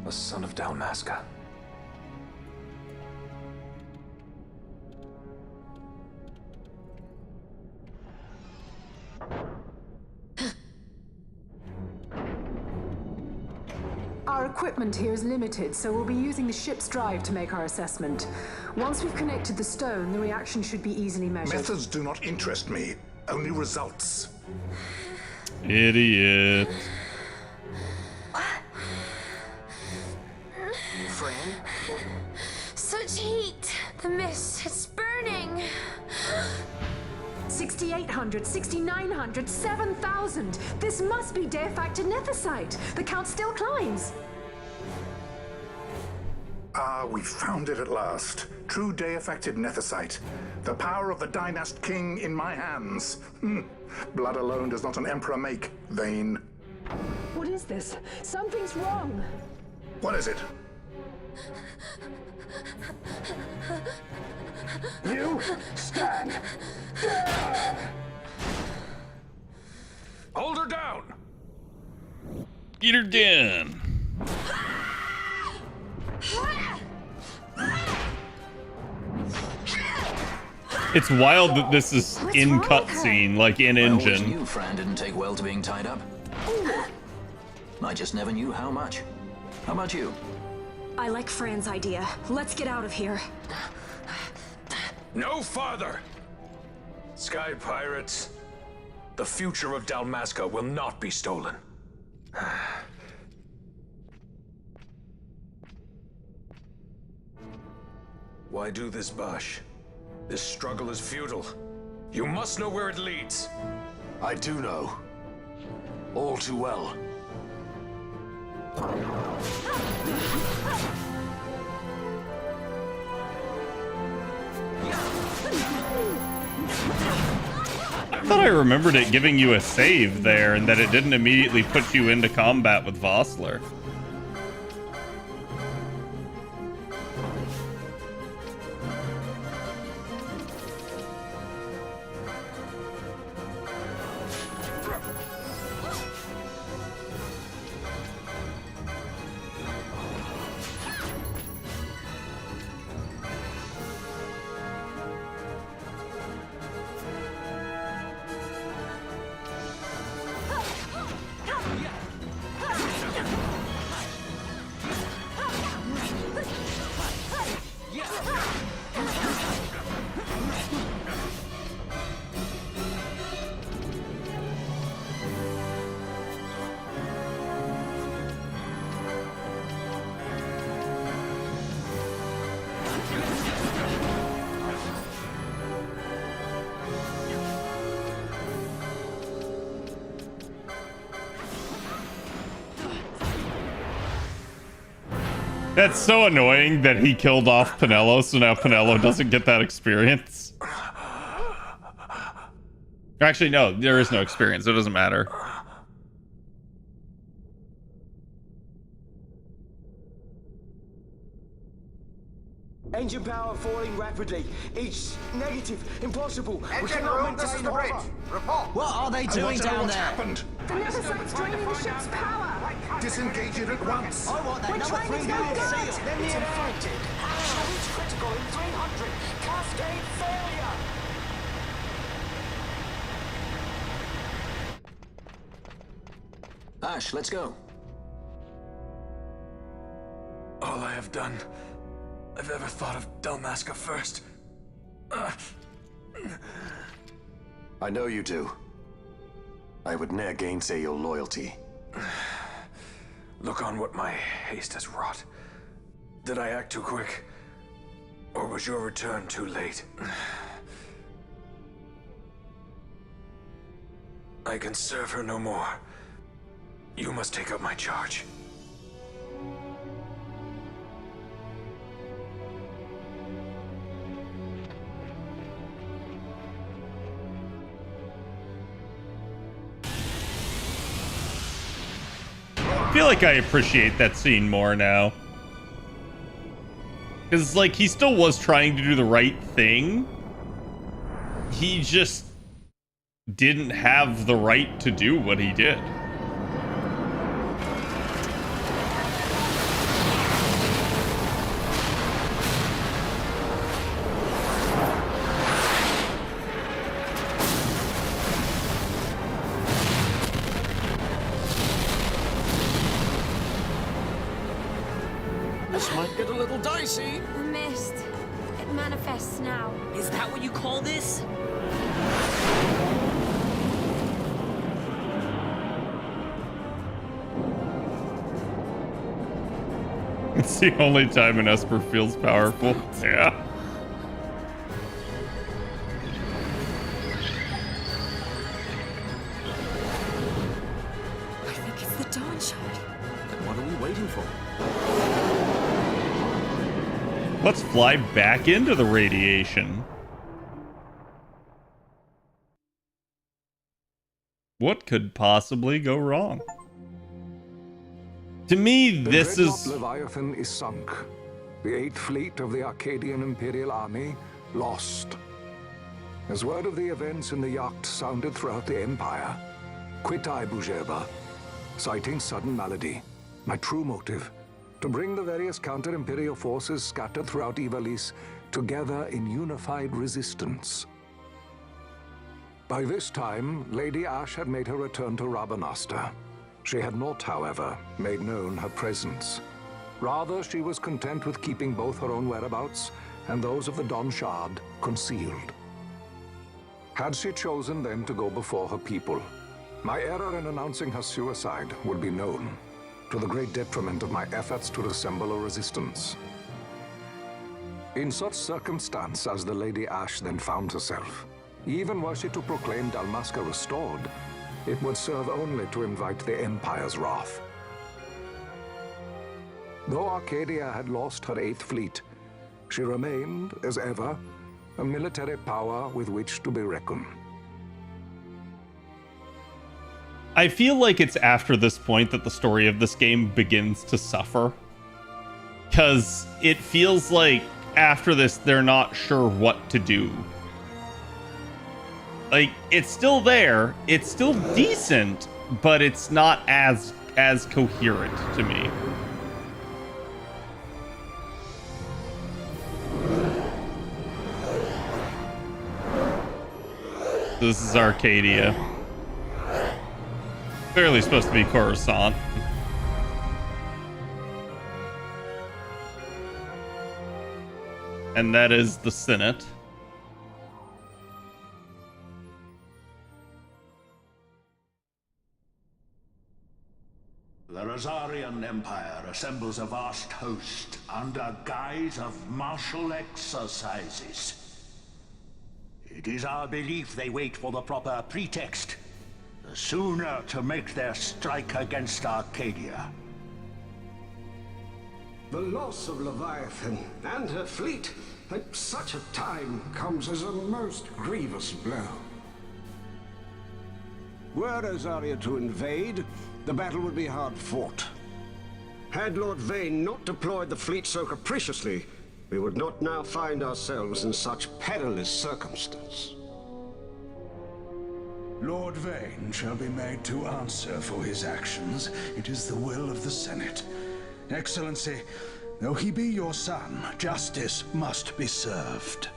A son of Dalmasca. Our equipment here is limited, so we'll be using the ship's drive to make our assessment. Once we've connected the stone, the reaction should be easily measured. Methods do not interest me, only results. Idiot. Friend? Such heat! The mist, it's burning! 6,800, 6,900, 7,000! This must be day-affected Nethicite! The count still climbs! Ah, we found it at last. True day-affected Nethicite. The power of the Dynast King in my hands. Blood alone does not an emperor make, vain. What is this? Something's wrong! What is it? You stand down! Hold her down! Get her down. It's wild that this is in cutscene, like in I always engine. knew Fran didn't take well to being tied up. I just never knew how much. How about you? I like Fran's idea. Let's get out of here. No farther! Sky pirates, the future of Dalmasca will not be stolen. Why do this, Bash? This struggle is futile. You must know where it leads. I do know. All too well. I thought I remembered it giving you a save there and that it didn't immediately put you into combat with Vossler. That's so annoying that he killed off Pinello, so now Pinello doesn't get that experience. Actually, no, there is no experience. It doesn't matter. Engine power falling rapidly. It's negative. Impossible. Engine room, this is the bridge. Report. What are they doing down there? Happened? The Nemesis draining the ship's power. Disengage it at once. I want that We're number trying 3 to go million good. seal. Let me infected. Charge critical in 300. Cascade failure. Ash, let's go. All I have done, I've ever thought of Dalmasca first. I know you do. I would ne'er gainsay your loyalty. Look on what my haste has wrought. Did I act too quick? Or was your return too late? I can serve her no more. You must take up my charge. I feel like I appreciate that scene more now. Because, like, he still was trying to do the right thing. He just didn't have the right to do what he did. This might get a little dicey. The mist. It manifests now. Is that what you call this? It's the only time an Esper feels powerful. Yeah. I think it's the dawn shard. Then what are we waiting for? Let's fly back into the radiation. What could possibly go wrong? To me, this is... Leviathan is sunk. The 8th Fleet of the Arcadian Imperial Army lost. As word of the events in the yacht sounded throughout the Empire, quit I Bujeba, citing sudden malady. My true motive, to bring the various counter-imperial forces scattered throughout Ivalice together in unified resistance. By this time, Lady Ash had made her return to Rabanastre. She had not, however, made known her presence. Rather, she was content with keeping both her own whereabouts and those of the Don Shard concealed. Had she chosen then to go before her people, my error in announcing her suicide would be known, to the great detriment of my efforts to assemble a resistance. In such circumstance as the Lady Ashe then found herself, even were she to proclaim Dalmasca restored, it would serve only to invite the Empire's wrath. Though Arcadia had lost her 8th fleet, she remained, as ever, a military power with which to be reckoned. I feel like it's after this point that the story of this game begins to suffer. Because it feels like after this, they're not sure what to do. Like, it's still there, it's still decent, but it's not as coherent to me. This is Arcadia. Clearly supposed to be Coruscant. And that is the Senate. The Rosarian Empire assembles a vast host under guise of martial exercises. It is our belief they wait for the proper pretext, the sooner to make their strike against Arcadia. The loss of Leviathan and her fleet at such a time comes as a most grievous blow. Were Rosaria to invade, the battle would be hard fought. Had Lord Vane not deployed the fleet so capriciously, we would not now find ourselves in such perilous circumstance. Lord Vane shall be made to answer for his actions. It is the will of the Senate. Excellency, though he be your son, justice must be served.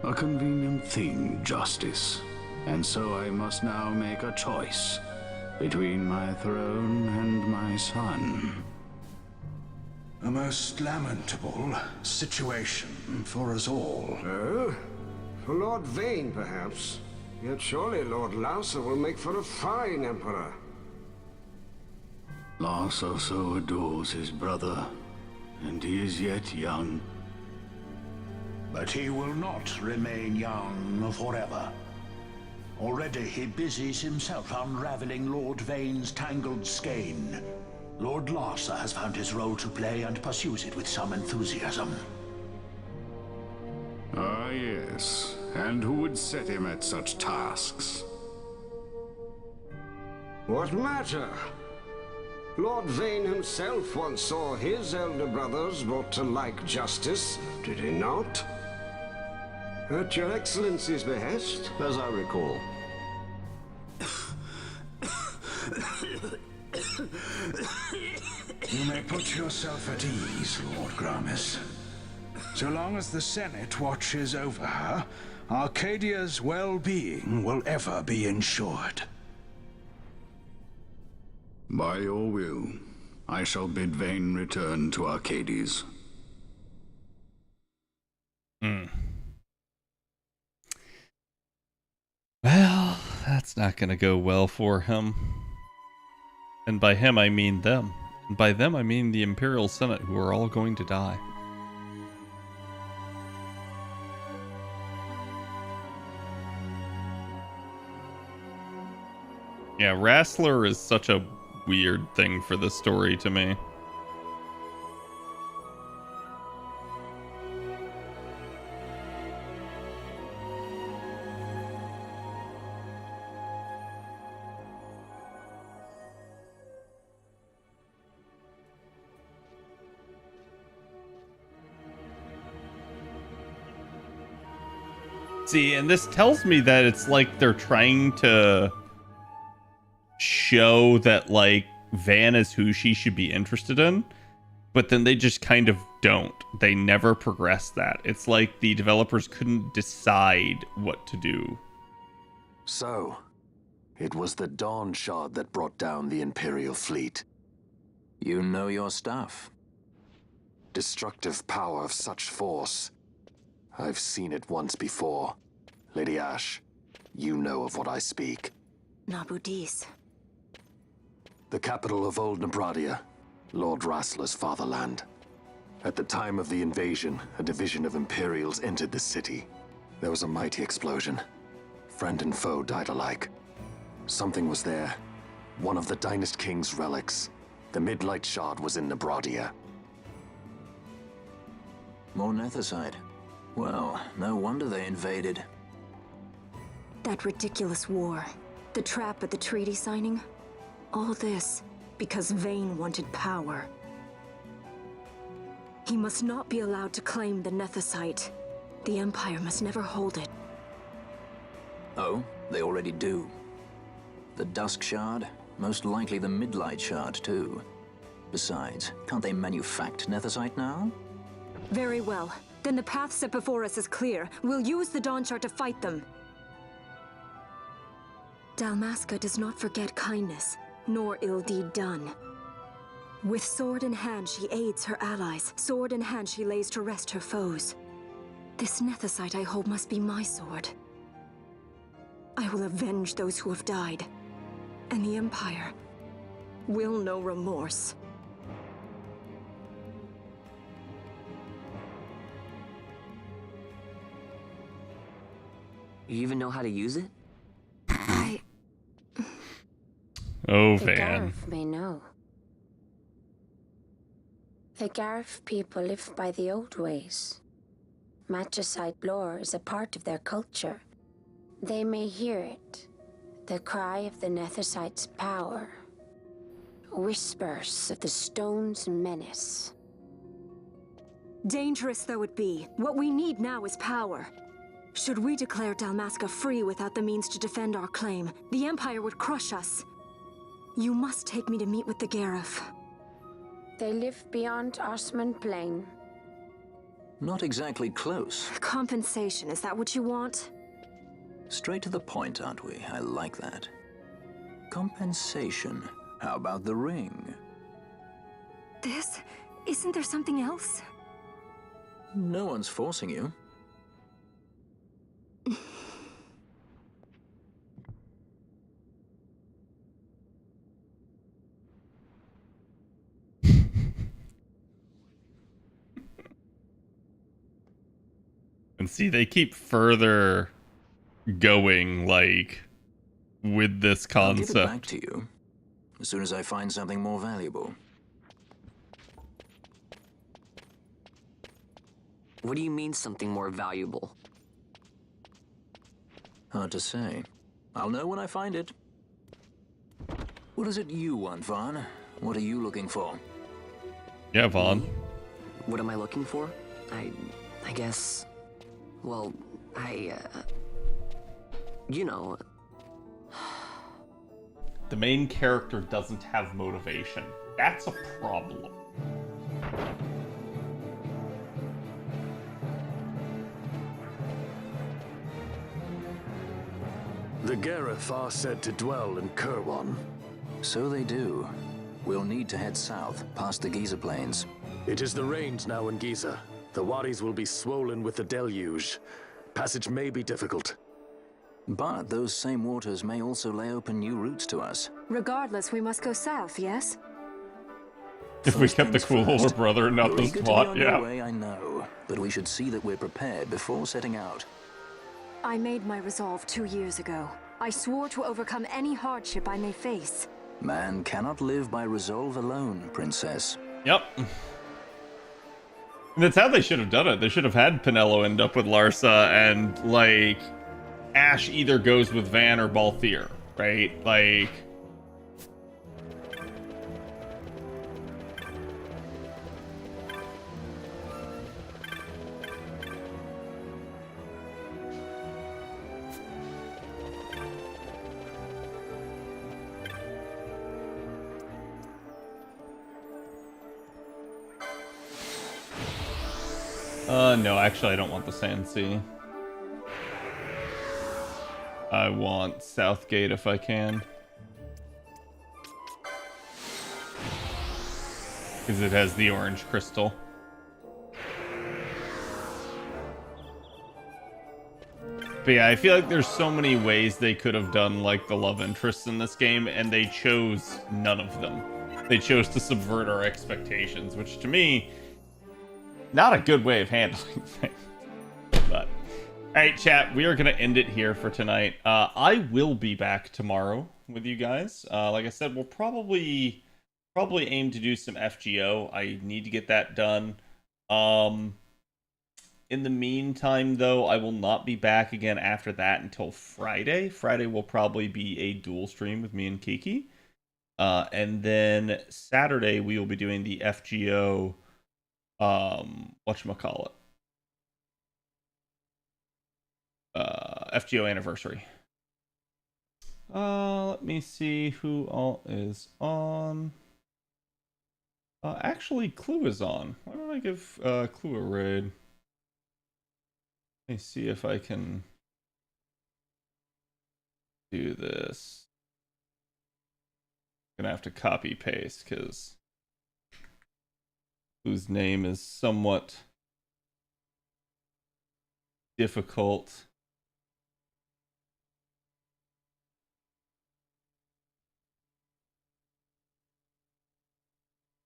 A convenient thing, justice. And so I must now make a choice between my throne and my son. A most lamentable situation for us all. Oh? For Lord Vane, perhaps. Yet surely Lord Lauser will make for a fine emperor. Lauser so adores his brother, and he is yet young. But he will not remain young forever. Already he busies himself unraveling Lord Vane's tangled skein. Lord Larsa has found his role to play and pursues it with some enthusiasm. Ah, yes. And who would set him at such tasks? What matter? Lord Vane himself once saw his elder brothers brought to like justice, did he not? At your Excellency's behest, as I recall. You may put yourself at ease, Lord Gramis. So long as the Senate watches over her, Arcadia's well-being will ever be ensured. By your will, I shall bid Vane return to Arcades. Well, that's not going to go well for him. And by him, I mean them. And by them, I mean the Imperial Senate, who are all going to die. Yeah, Wrastler is such a weird thing for this story to me. See, and this tells me that it's like they're trying to show that, like, Van is who she should be interested in, but then they just kind of don't. They never progress that. It's like the developers couldn't decide what to do. So, it was the Dawn Shard that brought down the Imperial fleet. You know your stuff. Destructive power of such force. I've seen it once before. Lady Ash, you know of what I speak. Nabudis. The capital of Old Nebradia, Lord Rassler's fatherland. At the time of the invasion, a division of Imperials entered the city. There was a mighty explosion. Friend and foe died alike. Something was there. One of the Dynast King's relics. The Midlight Shard was in Nebradia. More Nethicite. Well, no wonder they invaded. That ridiculous war. The trap at the treaty signing. All this because Vayne wanted power. He must not be allowed to claim the Nethicite. The Empire must never hold it. Oh, they already do. The Dusk Shard, most likely the Midlight Shard too. Besides, can't they manufacture Nethicite now? Very well. Then the path set before us is clear. We'll use the Dawn Shard to fight them. Dalmasca does not forget kindness, nor ill deed done. With sword in hand, she aids her allies. Sword in hand, she lays to rest her foes. This Nethicite I hold must be my sword. I will avenge those who have died. And the Empire will know remorse. You even know how to use it? Oh, The Van. Garif may know. The Garif people live by the old ways. Matricide lore is a part of their culture. They may hear it. The cry of the Nethicite's power. Whispers of the stone's menace. Dangerous though it be, what we need now is power. Should we declare Dalmasca free without the means to defend our claim, the Empire would crush us. You must take me to meet with the Garif. They live beyond Osman Plain. Not exactly close. Compensation, is that what you want? Straight to the point, aren't we? I like that. Compensation. How about the ring? This? Isn't there something else? No one's forcing you. And see, they keep further going, like, with this concept. I'll give it back to you as soon as I find something more valuable. What do you mean something more valuable? Hard to say. I'll know when I find it. What is it you want, Vaughn? What are you looking for? Yeah, Vaughn. What am I looking for? I guess... Well, you know... The main character doesn't have motivation. That's a problem. The Garif are said to dwell in Kirwan. So they do. We'll need to head south, past the Giza Plains. It is the rains now in Giza. The wadis will be swollen with the deluge. Passage may be difficult. But those same waters may also lay open new routes to us. Regardless, we must go south, yes? If we kept the cool older brother and not You're the eager to be SWAT, on yeah. your way, I know. But we should see that we're prepared before setting out. I made my resolve 2 years ago. I swore to overcome any hardship I may face. Man cannot live by resolve alone, Princess. Yep. That's how they should have done it. They should have had Pinello end up with Larsa, and, like, Ash either goes with Van or Balthier, right? Like... no, actually I don't want the Sandsea. I want Southgate if I can. because it has the orange crystal. But yeah, I feel like there's so many ways they could have done like the love interests in this game, and they chose none of them. They chose to subvert our expectations, which to me, not a good way of handling things. But alright, chat, we are going to end it here for tonight. I will be back tomorrow with you guys. Like I said, we'll probably aim to do some FGO. I need to get that done. In the meantime, though, I will not be back again after that until Friday. Friday will probably be a dual stream with me and Kiki. And then Saturday, we will be doing the FGO, whatchamacallit? FGO anniversary. Let me see who all is on. Actually, Clue is on. Why don't I give Clue a raid? Let me see if I can do this. I'm gonna have to copy paste because Clue's name is somewhat difficult.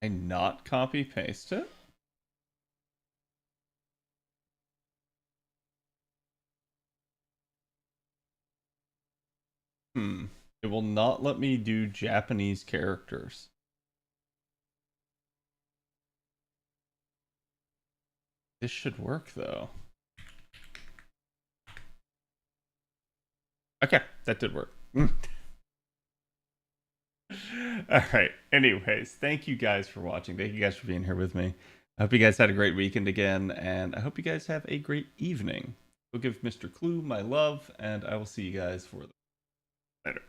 I not copy paste it? It will not let me do Japanese characters. This should work though. Okay, that did work. Alright, anyways, thank you guys for watching. Thank you guys for being here with me. I hope you guys had a great weekend again, and I hope you guys have a great evening. Go give Mr. Clue my love, and I will see you guys for later.